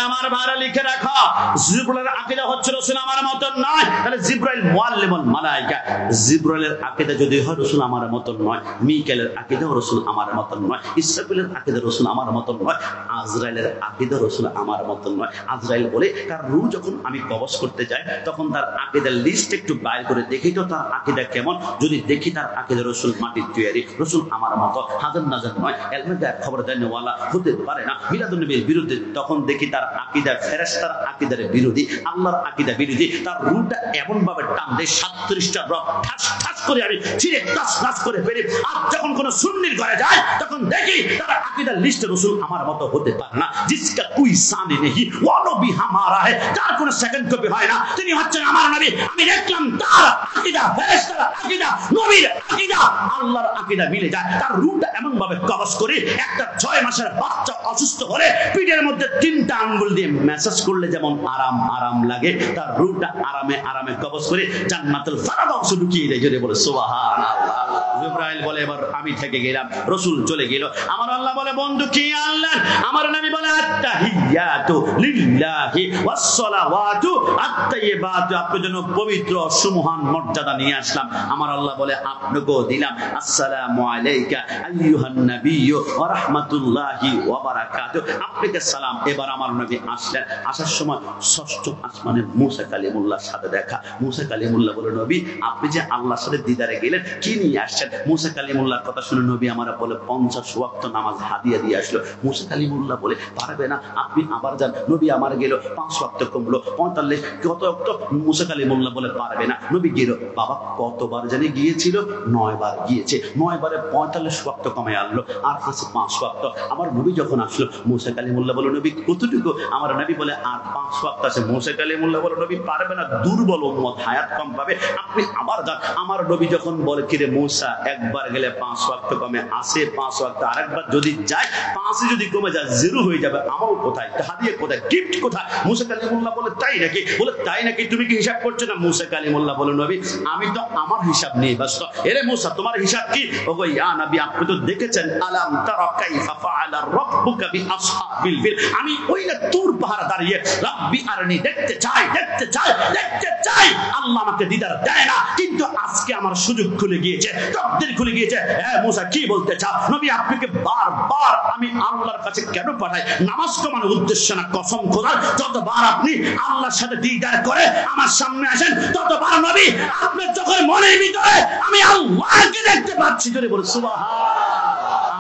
আমার ভাইরা লিখে রাখো, জিবরাইলের আকীদা হচ্ছে রাসূল আমার মত নয়। তাহলে জিবরাইল মুআল্লিমুল মালাইকা। জিবরাইলের আকীদা যদি হয় রাসূল আমার মত নয়, মিকাইলের আকীদা রাসূল আমার মত নয়, ইসরাফিলের আকীদা রাসূল আমার মত নয়, আজরাইলের আকীদা রাসূল আমার মত নয়। আজরাইল বলে, কার রূহ যখন আমি কবজ করতে যাই তখন তার আকীদার লিস্ট একটু বাইর করে দেখি তো তার আকীদা কেমন। যদি দেখি তার আকীদা রাসূল মাটির তৈরি, রাসূল আমার মত হাজার নাজার নয়, এলমে গায়ব খবর দেনওয়ালা হতে পারে না, মিলাদুন নবীর বিরুদ্ধে, তখন দেখি তার আকীদা ফেরেশতার আকীদার বিরোধী, আল্লাহর আকীদা বিরোধী, তার রূহটা এমন ভাবে টান দেয় 37টা রক ঠাস ঠাস করে আমি ছিঁড়ে টাস টাস করে ফেলি। আর যখন কোন সুন্নির ঘরে যায় তখন দেখি তার আকীদার লিস্টে রাসূল আমার মত হতে পারে না। জিসকা কোই সানি নেই ওয়া নবী হামারা है, যার কোন সেকেন্ড কপি হয় না, তিনি হচ্ছেন আমার নবী। আমি দেখলাম তার আকীদা ফেরেশতার আকীদা নবীর আকীদা আল্লাহর আকীদা মিলে যায়। তার রূহটা এমন ভাবে কবজ করে, একটা 6 মাসের বাচ্চা অসুস্থ হলে পিঠের মধ্যে 3টা আঙ্গুল দিয়ে মেসেজ করলে যেমন আরাম আরাম লাগে, তার রূহটা আরামে আরামে কবজ করে জান্নাতুল ফেরদাউস ঢুকিয়ে দেয়। জোরে বলে সুবহানাল্লাহ। জিবরাইল বলে, এবার আমি থেকে গেলাম, রাসূল চলে গেল। আমার আল্লাহ বলে, বন্ধু কি আনলেন? আমার নবী বলে, আত্তাহিয়াতু লিল্লাহি ওয়াস সালাওয়াতু আত-তাইয়্যিবাতু, আপনার জন্য পবিত্র সুমহান মর্যাদা নিয়ে আসলাম। আমার আল্লাহ বলে, আপনাকেও দিলাম আসসালামু আলাইকা আইয়ুহান নাবিয়্যু ওয়া রাহমাতুল্লাহি ওয়া বারাকাতুহু, আপনাকে সালাম। এবার আমার নবী আসলেন। আসার সময় 6ম আসমানে মুসা কালিমুল্লাহর সাথে দেখা। মুসা কালিমুল্লাহ বলে, নবী আপনি যে আল্লাহর সাথে দিদারে গেলেন, কি নিয়ে আসছেন? মুসা কালিমুল্লাহর কথা শুনে নবী আমার বলে 50 ওয়াক্ত নামাজ হাদিয়া দিয়ে আসলো। মুসা কালিমুল্লাহ বলে, পারবে না, আপনি আবার যান। নবী আমার গেল, 5 ওয়াক্ত কমলো, 45 কত ওয়াক্ত? মুসা কালিমুল্লাহ বলে, পারবে না। নবী গেল। বাবা কতবার জানি গিয়েছিল? 9 বার গিয়েছে। 9 বারে 45 ওয়াক্ত কমে আনলো, আর আছে 5 ওয়াক্ত। আমার নবী যখন আসলো, মুসা কালিমুল্লাহ বলে, নবী কতটুকু? আমার নবী বলে, আর 5 ওয়াক্ত আছে। মুসা কালিমুল্লাহ বলে, নবী পারবে না, দুর্বল উম্মত, হায়াত কম পাবে, আপনি আবার যান। আমার নবী যখন বলে, কিরে মুসা, একবার গেলে 5 ওয়াক্ত কমে আসে, 5 ওয়াক্ত, আরেকবার যদি যায় 5 যদি কমে যায় 0 হয়ে যাবে, আমল কোথায়, হাদিয়া কোথায়, গিফট কোথায়? মুসা কালিমুল্লাহ বলে, তাই নাকি? বলে, তাই নাকি, তুমি কি হিসাব করছো না? মুসা কালিমুল্লাহ বলে, নবী আমি তো আমার হিসাব নিয়ে ব্যস্ত। এরে মুসা, তোমার হিসাব কি? ওগো ইয়া নবী, আপনি তো দেখেছেন, আলাম তারা কাইফা ফাআলা রাব্বুকা বিআসহাবিল ফিল, আমি ওই না তুর পাহাড়ে দাঁড়িয়ে রাব্বি আরনি দেখতে চাই, দেখতে চাই, দেখতে চাই। আল্লাহ আমাকে দিদার দেয় না, কিন্তু আজকে আমার সুযোগ খুলে গিয়েছে, তকদির খুলে গিয়েছে। হ্যাঁ মুসা, কি বলতে চাও? নবী আপনাকে বারবার আমি আল্লাহর কাছে কেন পাঠাই? নামাজ কমানোর উদ্দেশ্য না, কসম খোদার, যতবার আপনি আল্লাহর সাথে দিদার করে আমার সামনে আসেন, ততবার নবী আপনার চোখের মনের ভিতরে আমি আল্লাহকে দেখতে পাচ্ছি। জোরে বলে সুবহানাল্লাহ।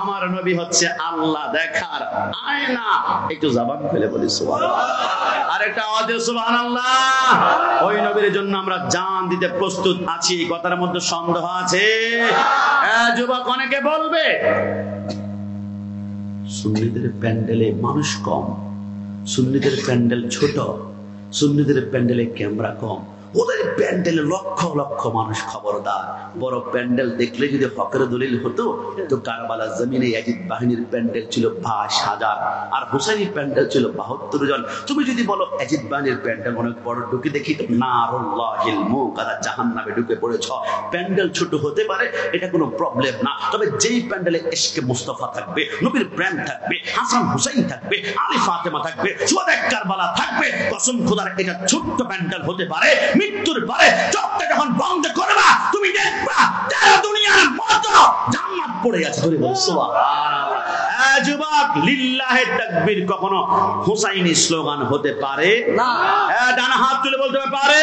আমার নবী হচ্ছে আল্লাহ দেখার আয়না। একটু জবান খুলে বলি সুবহানাল্লাহ। আরেকটা আওয়াজ দিয়ে সুবহানাল্লাহ। ওই নবীর জন্য আমরা জান দিতে প্রস্তুত আছি, কথার মধ্যে সন্দেহ আছে? যুবক অনেকে বলবে, সুন্নিদের প্যান্ডেলে মানুষ কম, সুন্নিদের প্যান্ডেল ছোট, সুন্নিদের প্যান্ডেলে ক্যামেরা কম। ওদের প্যান্ডেলে লক্ষ লক্ষ মানুষ। খবরদার, বড় প্যান্ডেল দেখলে যদি হকের দলিল হতো তো কারবালার জমিনে ইয়াজিদ বাহিনীর প্যান্ডেল ছিল 22,000 আর হুসাইনের প্যান্ডেল ছিল 72 জন। তুমি যদি বলো ইয়াজিদ বাহিনীর প্যান্ডেল অনেক বড়, ঢুকে দেখি তো নারুল্লাহিল মুকাদা, জাহান্নামে ঢুকে পড়েছ। প্যান্ডেল ছোট হতে পারে, এটা কোনো প্রবলেম না, তবে যেই প্যান্ডেলে ইশকে মুস্তাফা থাকবে, নবীর প্রেম থাকবে, হাসান হুসাইন থাকবে, আলী ফাতেমা থাকবে, সুহাদায়ে কারবালা থাকবে, কসম খোদার এটা ছোট্ট প্যান্ডেল হতে পারে। মৃত্যুর পরে চোখটা যখন বন্ধ করবা তুমি দেখবা সারা দুনিয়ার মতো জান্নাত পড়ে আছে। ধরে বল সুবহানাল্লাহ। যুবক, লিল্লাহে তাকবীর কখনো হুসাইনি স্লোগান হতে পারে না। ডান হাত তুলে বলতে পারে,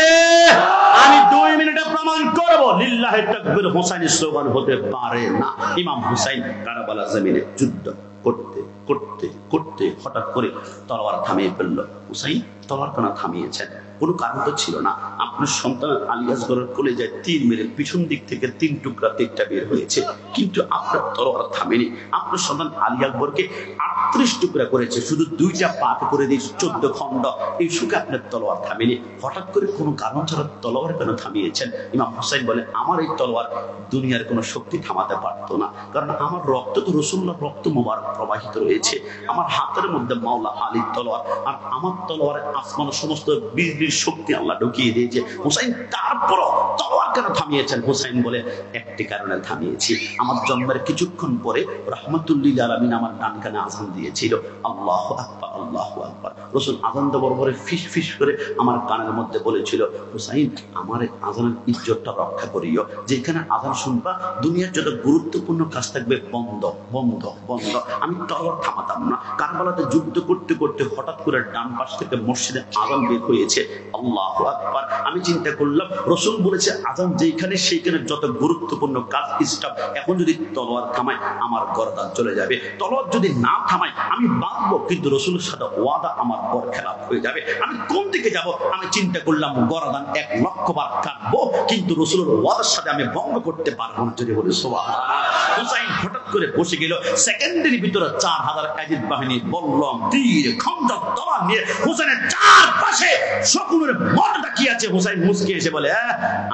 আমি 2 মিনিটে প্রমাণ করব লিল্লাহে তাকবীর হুসাইনি স্লোগান হতে পারে না। ইমাম হুসাইন কারবালার জমিনে যুদ্ধ করতে করতে করতে হঠাৎ করে তলোয়ার থামিয়ে ফেললো। হুসাইন তলোয়ার কেন থামিয়েছেন? কোনো কারণ তো ছিল না। আপনার সন্তান আলী আসগরের কলেজায় তীর মেরে পিছন দিক থেকে 3 টুকরা তীরটা বের হয়েছে, কিন্তু আপনার তলোয়ার থামেনি। আপনার সন্তান আলী আকবরকে 38 টুকরা করেছে, শুধু 2টা পাক করে দিয়েছে 14 খণ্ড। এই সুখে আপনার তলোয়ার থামেনি। হঠাৎ করে কোনো কারণ ছাড়া তলোয়ার কেন থামিয়েছেন? ইমাম হুসাইন বলে, আমার এই তলোয়ার দুনিয়ার কোনো শক্তি থামাতে পারতো না, কারণ আমার রক্ত তো রাসূলুল্লাহর রক্ত মোবারক প্রবাহিত রয়েছে। আমার হাতের মধ্যে মাওলা আলীর তলোয়ার, আর আমার তলোয়ারে আসমানের সমস্ত বিজলির শক্তি আল্লাহ ঢুকিয়ে দিয়েছে। হুসাইন তারপরও তলোয়ার কেন থামিয়েছেন? হুসাইন বলে, একটি কারণে থামিয়েছি। আমার জন্মের কিছুক্ষণ পরে রাহমাতুল্লিল আলামিন আমার ডান কানে আযান দিয়েছিল, আল্লাহু আকবার আল্লাহু আকবার। রাসূল আযান দেওয়ার পরে ফিস ফিস করে আমার কানের মধ্যে বলেছিল, হুসাইন আমার আযানের ইজ্জতটা রক্ষা করিও। যেখানে আযান শুনবা দুনিয়ার যত গুরুত্বপূর্ণ কাজ থাকবে বন্ধ বন্ধ বন্ধ। আমি তলোয়ার থামাতাম না। কারবালাতে যুদ্ধ করতে করতে হঠাৎ করে ডান পাশ থেকে মসজিদে আযান বের হয়েছে, আল্লাহু আকবার। আমি চিন্তা করলাম, রাসূল বলেছে আযান যেখানে সেইখানে যত গুরুত্বপূর্ণ কাজ স্টপ। এখন যদি তলোয়ার থামাই আমার গর্দান চলে যাবে, তলোয়ার যদি না থামাই আমি বাঁচবো, কিন্তু রাসূলের সাথে ওয়াদা আমার বরখেলাপ হয়ে যাবে। আমি কোন দিকে যাব? আমি চিন্তা করলাম গর্দান 1 লক্ষ বার কাটবো, কিন্তু রাসূলের ওয়াদার সাথে আমি ভঙ্গ করতে পারবো না। যদি বলি সুবহানাল্লাহ। হুসাইন হঠাৎ করে বসে গেল। সেকেন্ডের ভিতরে 4000 ইয়াজিদ বাহিনী বল্লম তীর খন্দক তলোয়ার নিয়ে হুসাইনের চারপাশে শকুনের মত তাকিয়ে আছে। হুসাইন মুস্কি এসে বলে,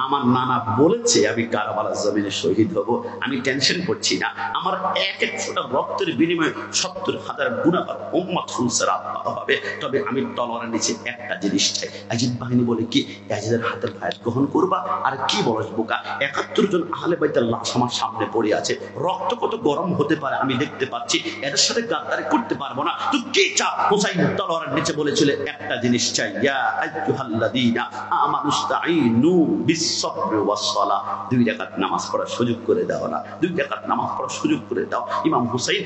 আমার নানা বলেছে আমি কারবালার জমিনে শহীদ হব, আমি টেনশন করছি না। আমার এক এক ফোঁটা রক্তের বিনিময়ে 70,000 গুনাহগার উম্মত ফুলসেরাত হবে, তবে আমি তলোয়ারের নিচে একটা জিনিস চাই। ইয়াজিদ বাহিনী বলে, কি? ইয়াজিদের হাতের বায়াত গ্রহণ করবা? আর কি বলছ বোকা, 71 জন আহলে বাইতের লাশ আমার সামনে পড়ে আছে, রক্ত কত গরম হতে পারে আমি দেখতে পাচ্ছি, এদের সাথে গাদ্দারি করতে পারবো না। তো কি চাও? হুসাইন তলোয়ারের নিচে বলেছিল, একটা জিনিস চাই, ইয়া আইয়ুহাল্লাযীনা আমানুস্তাঈনু বিস-সাবরি ওয়াস-সালাহ। 2 রাকাত নামাজ পড়ার সুযোগ করে দাও না, 2 রাকাত নামাজ পড়ার সুযোগ করে দাও। ইমাম হুসাইন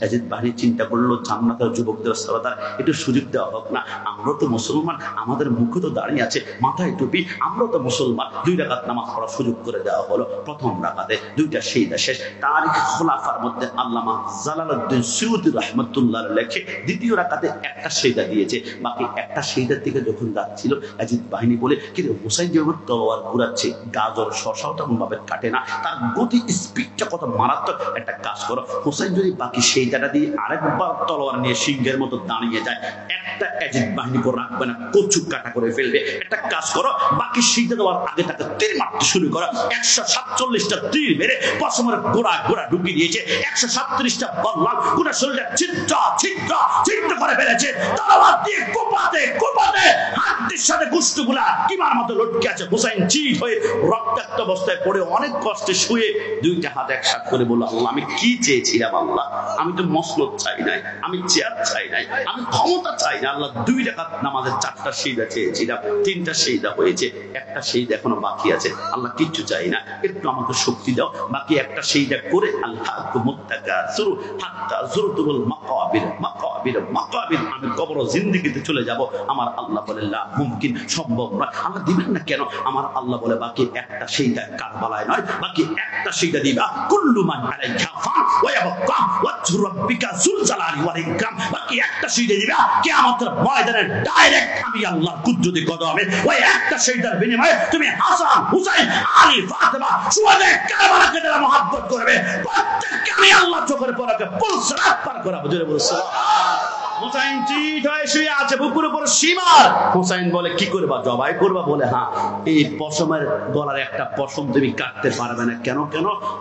ইয়াজিদ বাহিনী চিন্তা করলো, জান্নাতের যুবকদের সালাতার একটু সুযোগ দেওয়া হোক না। আমরা তো মুসলমান, আমাদের মুখে তো দাঁড়িয়ে আছে, মাথায় টুপি, আমরা তো মুসলমান। 2 রাকাত নামাজ পড়ার সুযোগ করে দেওয়া হলো। প্রথম রাকাতে 2টা সিজদা শেষ। তারিখ খোলাফার মধ্যে আল্লামা জালালউদ্দিন সুয়ুতী রাহমাতুল্লাহ লেখে, দ্বিতীয় রাকাতে একটা সিজদা দিয়েছে, বাকি একটা সিজদার দিকে যখন যাচ্ছিল ইয়াজিদ বাহিনী বলে, কিন্তু হুসাইন যেমন তলোয়ার ঘুরাচ্ছে, গাজর শশাও তেমন ভাবে কাটে না, তার গতি স্পিডটা কত মারাত্মক। একটা কাজ করো, হুসাইন যদি বাকি সেইটা দিয়ে আরেকবার তলোয়ার নিয়ে সিংহের মতো দাঁড়িয়ে যায়, একটা ইয়াজিদ বাহিনী করে রাখবে না, কচু কাটা করে ফেলবে। একটা কাজ করো, বাকি সিজদা দেওয়ার আগে তাকে তীর মারতে শুরু করো। 147টা তীর মেরে পশমের গোড়া গোড়া ঢুকিয়ে দিয়েছে, 137টা বল্লাম গোটা শরীরে ছিদ্র ছিদ্র ছিদ্র করে ফেলেছে। তলোয়ার দিয়ে কোপাতে কোপাতে হাতের সাথে গোশতগুলা কিমার মতো লটকে আছে। হুসাইন চিট হয়ে রক্তাক্ত অবস্থায় পড়ে অনেক কষ্টে শুয়ে 2টা হাত একসাথে করে বলল, আল্লাহ আমি কি চেয়েছিলাম? আল্লাহ আমি তো মসনদ চাই নাই, আমি চেয়ার চাই নাই, আমি ক্ষমতা চাই না। আল্লাহ 2 রাকাত নামাজের 4টা সিজদা চেয়েছিলাম, 3টা সিজদা হয়েছে, একটা সিজদা এখনো বাকি আছে। আল্লাহ কিচ্ছু চাই না, একটু আমাকে শক্তি দাও, বাকি একটা সিজদা করে আল্লাহ মুত্তাকাসিরু হাত্তা যুরতুল মাকাবির মাকাবির মাকাবির, আমি কবর ও জিন্দেগিতে চলে যাব। আমার আল্লাহ বলে লা মুমকিন, সম্ভব নয়। আল্লাহ দিবেন না কেন? আমার আল্লাহ বলে, বাকি একটা সিজদা কারবালায় নয়, বাকি একটা সিজদা দিবা কুল্লু মান আলাইহা ফান ওয়া ইয়াবকা ওয়াজহু রাব্বিকা যুল জালালি ওয়াল ইকরাম। বাকি একটা সিজদা দিবা কিয়ামতের ময়দানে ডাইরেক্ট আমি আল্লাহর কুদরতি কদমে। ওই একটা সিজদার বিনিময়ে তুমি হাসান হুসাইন আলী ফাতেমা সুহাদায়ে কারবালাকে যারা মহব্বত করবে, প্রত্যেককে আমি আল্লাহ চোখের পলকে পুলসিরাত পার করাবো। জোরে বলো সুবহানাল্লাহ। হুসাইন চিত হয়ে শুয়ে আছে, বুকুর উপর সীমার। হুসাইন বলে কি করবা, জবাই করবা? বলে হ্যাঁ। এই পশমের গলার একটা পশম তুমি কাটতে পারবে না। কেন?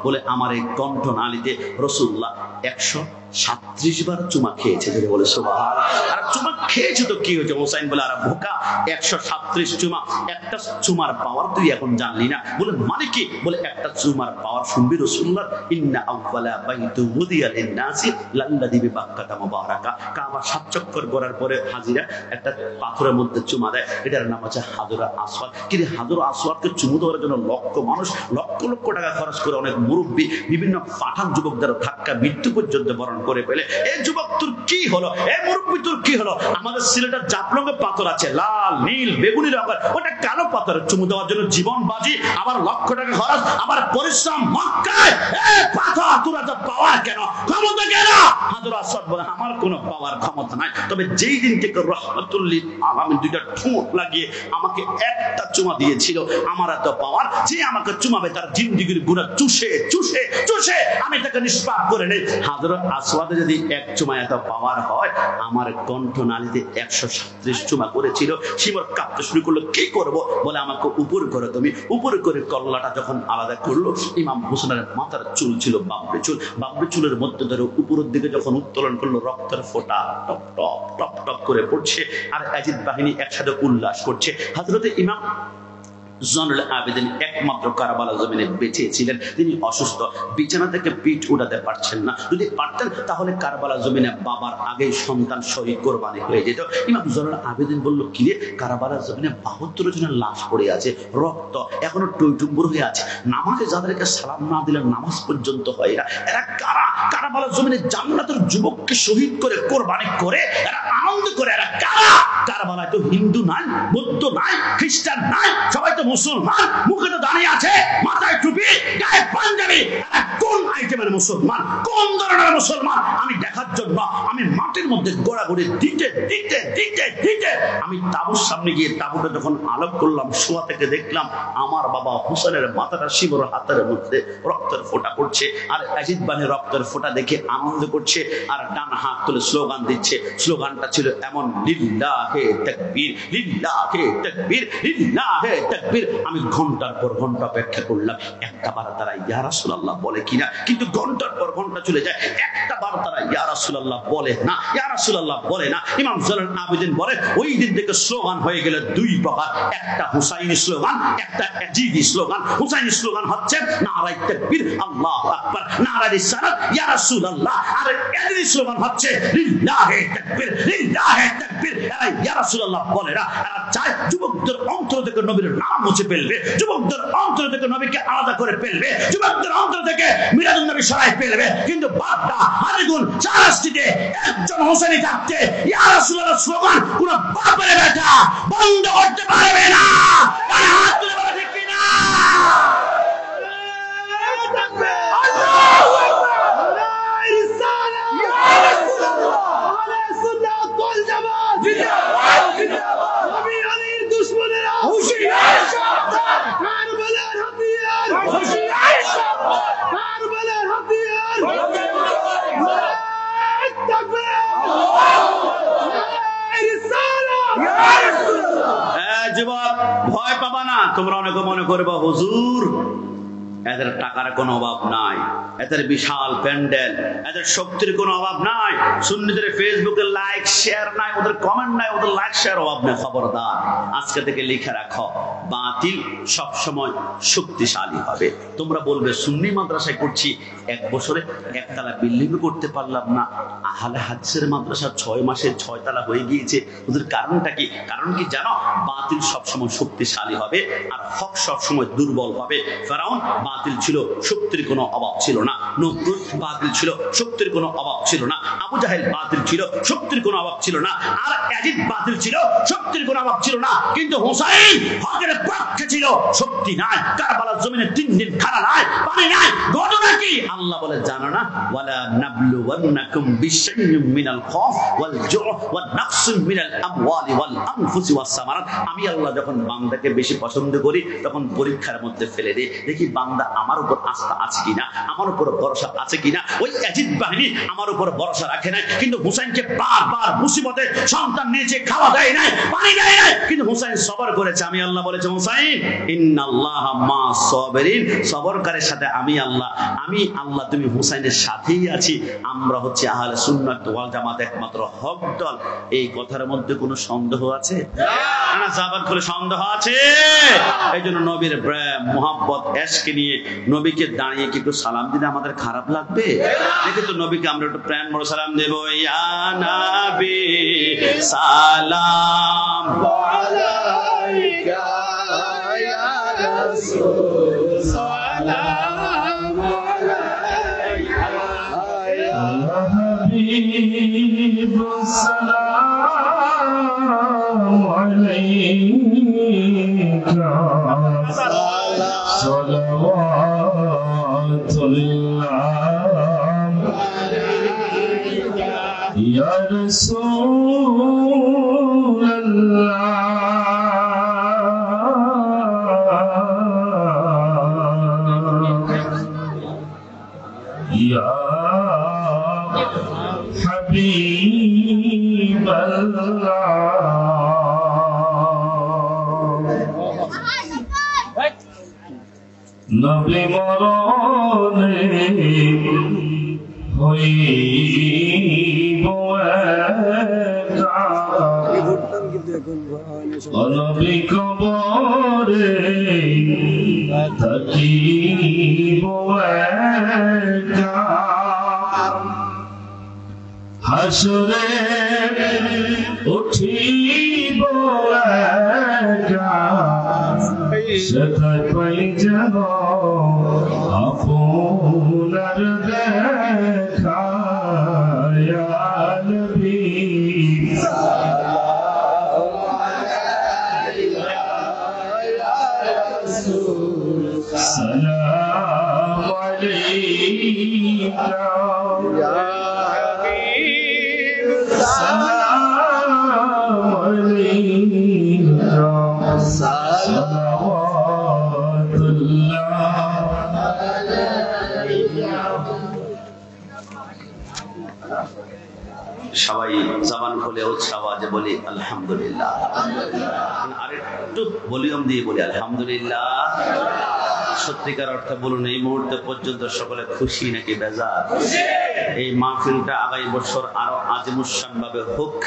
বলে আমার এই কণ্ঠ নালীতে রাসূলুল্লাহ 137 বার চুমা খেয়েছে। বলে সুবহানাল্লাহ। আর চুমা খেয়েছে তো কি হয়েছে? হুসাইন বলে আরে বোকা, 137 চুমা, একটা চুমার পাওয়ার তুই এখন জানলি না? বলে মানে কি? বলে একটা চুমার পাওয়ার শুনবি রাসূলুল্লাহ, ইন্না আউওয়ালা বাইতু উদিয়া লিন-নাসি লাল্লাযী বিবাক্কাতা মুবারাকা। কাবা 7 চক্কর করার পরে হাজিরা একটা পাথরের মধ্যে চুমা দেয়, এটার নাম হচ্ছে হাজরা আসওয়াদ। কিন্তু হাজরা আসওয়াদকে চুমু দেওয়ার জন্য লক্ষ মানুষ লক্ষ লক্ষ টাকা খরচ করে, অনেক মুরব্বী বিভিন্ন পাঠান যুবকদের ধাক্কা মৃত্যু পর্যন্ত বরণ করে ফেলে। এই যুবক তোর কি হলো? এই মুরব্বী তোর কি হলো? আমাদের সিলেটের জাফলংয়ে পাথর আছে, লাল নীল বেগুনি রঙের, ওটা কালো পাথর। চুমু দেওয়ার জন্য জীবন বাজি, আবার লক্ষ টাকা খরচ, আবার পরিশ্রম। মক্কায় এই পাথর তোরা তো পাওয়ার কেন, ক্ষমতা কেন? হাজরা আসওয়াদ বলে আমার কোনো পাওয়ার ক্ষমতা নাই, তবে যেই দিন থেকে রহমাতুল লিল আলামিন দুইটা ঠোঁট লাগিয়ে আমাকে একটা চুমা দিয়েছিল, আমার এত পাওয়ার যে আমাকে চুমাবে তার জিন্দেগির গুনাহ চুষে চুষে চুষে আমি তাকে নিষ্পাপ করে নেই। হাজরা আসওয়াদে যদি এক চুমা এত পাওয়ার হয়, আমার কণ্ঠ নালীতে 137 চুমা করেছিল। শিমর কাঁপতে শুরু করলো, কি করব? বলে আমাকে উপর করে তুমি। উপর করে কল্লাটা যখন আলাদা করলো, ইমাম হোসেনের মাথার চুল ছিল বাবরি চুল, বাবরি চুলের মধ্যে ধরে উপরের দিকে যখন উত্তোলন করলো, রক্তের ফোঁটা টপ টপ টপ টপ করে পড়ছে, আর ইয়াজিদ বাহিনী একসাথে উল্লাস করছে। হযরতে ইমাম জয়নুল আবেদিন একমাত্র কারবালা জমিনে বেঁচে ছিলেন। তিনি অসুস্থ, বিছানা থেকে পিঠ উঠাতে পারছেন না। যদি পারতেন তাহলে কারবালা জমিনে বাবার আগেই সন্তান শহীদ কোরবানি হয়ে যেত। ইমাম জয়নুল আবেদিন বলল, কিরে, কারবালা জমিনে 72 জনের লাশ পড়ে আছে, রক্ত এখনো টইটুম্বুর হয়ে আছে, নামাজে যাদেরকে সালাম না দিলে নামাজ পর্যন্ত হয় না, এরা কারা? কারবালা জমিনে জান্নাতের যুবককে শহীদ করে কোরবানি করে এরা আনন্দ করে, এরা কারা? কারবালায় তো হিন্দু নাই, বৌদ্ধ নাই, খ্রিস্টান নাই, সবাই তো মুসলমান। মুখে তো দাঁড়িয়ে আছে, মাথায় টুপি, গায়ে পাঞ্জাবি। কোন আইটেমের মুসলমান, কোন ধরনের মুসলমান আমি দেখার জন্য আমি মাটির মধ্যে গোড়াগড়ি দিতে দিতে দিতে দিতে আমি তাবুর সামনে গিয়ে তাবুটা যখন আলোক করলাম, শোয়া থেকে দেখলাম আমার বাবা হোসেনের মাথাটা শিবর হাতের মধ্যে রক্তের ফোঁটা পড়ছে, আর ইয়াজিদ বাহিনী রক্তের ফোঁটা দেখে আনন্দ করছে, আর ডান হাত তুলে স্লোগান দিচ্ছে। স্লোগানটা ছিল এমন, লিল্লাহে তাকবীর, লিল্লাহে তাকবীর, লিল্লাহে তাকবীর। আমি ঘন্টার পর ঘন্টা অপেক্ষা করলাম, একটা বার তারা ইয়া রাসূলুল্লাহ বলে কিনা, কিন্তু ঘন্টার পর ঘন্টা চলে যায়, একটা বার তারা ইয়া রাসূলুল্লাহ বলে না, ইয়া রাসূলুল্লাহ বলে না। ইমাম জয়নুল আবেদিন বলে, ওই দিন থেকে স্লোগান হয়ে গেল দুই প্রকার, একটা হুসাইনি স্লোগান, একটা ইয়াজিদি স্লোগান। হুসাইনি স্লোগান হচ্ছে নারায়ে তাকবীর, আল্লাহু আকবার, নারায়ে রিসালাত, ইয়া রাসূলুল্লাহ। আর ইয়াজিদি স্লোগান হচ্ছে লিল্লাহে তাকবীর, লিল্লাহে তাকবীর। ইয়া রাসূলুল্লাহ বলে না, এরা চায় যুবকদের অন্তর থেকে নবীর নাম মুছে ফেলবে, যুবকদের অন্তর থেকে নবীকে আলাদা করে ফেলবে, যুবকদের অন্তর থেকে মিলাদুন নবী সরাই ফেলবে। কিন্তু বাদটা হারিগুন চারাস্তিতে একজন হোসেনি থাকতে ইয়া রাসূলুল্লাহ স্লোগান কোন বাপের বেটা বন্ধ করতে পারবে না। হাত তুলে বলে ঠিক কিনা? যুবক, ভয় পাবা না। তোমরা অনেকে মনে করবে হুজুর এদের টাকার কোনো অভাব নাই, এদের বিশাল প্যান্ডেল, এদের শক্তির কোনো অভাব নাই, সুন্নিদের ফেসবুকে লাইক শেয়ার নাই, ওদের কমেন্ট নাই, ওদের লাইক শেয়ার অভাব নেই। খবরদার, আজকে থেকে লিখে রাখো, বাতিল সব সময় শক্তিশালী হবে। তোমরা বলবে সুন্নি মাদ্রাসায় করছি, 1 বছরে 1 তলা বিল্ডিং করতে পারলাম না। আহলে হাদিসের মাদ্রাসা 6 মাসে 6 তলা হয়ে গিয়েছে। ওদের কারণটা কি? কারণ কি জানো? বাতিল সব সময় শক্তিশালী হবে আর হক সব সময় দুর্বল হবে। ফেরাউন বাতিল ছিল, শক্তির কোনো অভাব ছিল না। নমরুদ বাতিল ছিল, শক্তির কোনো অভাব ছিল না। আবু জাহেল বাতিল ছিল, শক্তির কোনো অভাব ছিল না। আর ইয়াজিদ বাতিল ছিল, শক্তির কোনো অভাব ছিল না। কিন্তু হুসাইন হকের পক্ষে ছিল, শক্তি শক্তি নাই, কারবালার জমিনে 3 দিন খাড়া নাই, পানি নাই, ঘটনা কি? আল্লাহ বলে জানো না? ওয়ালা নাবলুওয়ান্নাকুম বিশাইইম মিনাল খাউফ ওয়াল জু' ওয়ান নাকসিম মিনাল আমওয়ালি ওয়াল আনফুসি ওয়াস সামারাত। আমি আল্লাহ যখন বান্দাকে বেশি পছন্দ করি তখন পরীক্ষার মধ্যে ফেলে দিই, দেখি বান্দা আমার উপর আস্থা আছে কিনা, আমার উপর ভরসা আছে কিনা। ওই ইয়াজিদ বাহিনী আমার উপর ভরসা রাখে নাই, কিন্তু হুসাইনকে বারবার মুসিবতে সন্তান নিয়েছে, খাওয়া দেয় নাই, পানি দেয় নাই, কিন্তু হুসাইন সবর করেছে। আমি আল্লাহ বলেছে হুসাইন ইন্নাল্লাহা মা সাবিরিন, সবরকারীর সাথে আমি আল্লাহ তুমি হুসাইনের সাথেই আছি। আমরা হচ্ছে আহলে সুন্নাত ওয়াল জামাত একমাত্র হক দল। এই কথার মধ্যে কোনো সন্দেহ আছে না? জাবাত করে সন্দেহ আছে? এই জন্য নবীর মুহাব্বত এশকে নিয়ে নবীকে দাঁড়িয়ে কি একটু সালাম দিলে আমাদের খারাপ লাগবে? দেখে তো নবীকে আমরা একটু প্রেম ভরে সালাম দেব, ইয়া নবী সালাম আলাইকা ইয়া রাসূল সালাম আলাইকা ইয়া হাবিব সালাম আলাইকা সালাওয়াতুল্লাহ ইয়া রাসূলুল্লাহ ইয়া হাবিবাল্লাহ। নবী মরণে হইব একা, নবী কবরে থাকিব একা, হাসরে উঠিব একা, সেথায় পাই যেন আপনার দেখা, ইয়া নবী সালাম আলাইকা ইয়া হাবিব সালাম আলাইকা সালাওয়াতুল্লাহ আলাইকা। সবাই জবান খুলে উচ্চ আওয়াজে বলি আলহামদুলিল্লাহ। আরেকটু ভলিউম দিয়ে বলি আলহামদুলিল্লাহ। সত্যিকার অর্থে বলুন, এই মুহূর্তে পর্যন্ত সকলে খুশি নাকি বেজার? এই মাহফিলটা আগামী বছর আরো আজিমুসান ভাবে হোক।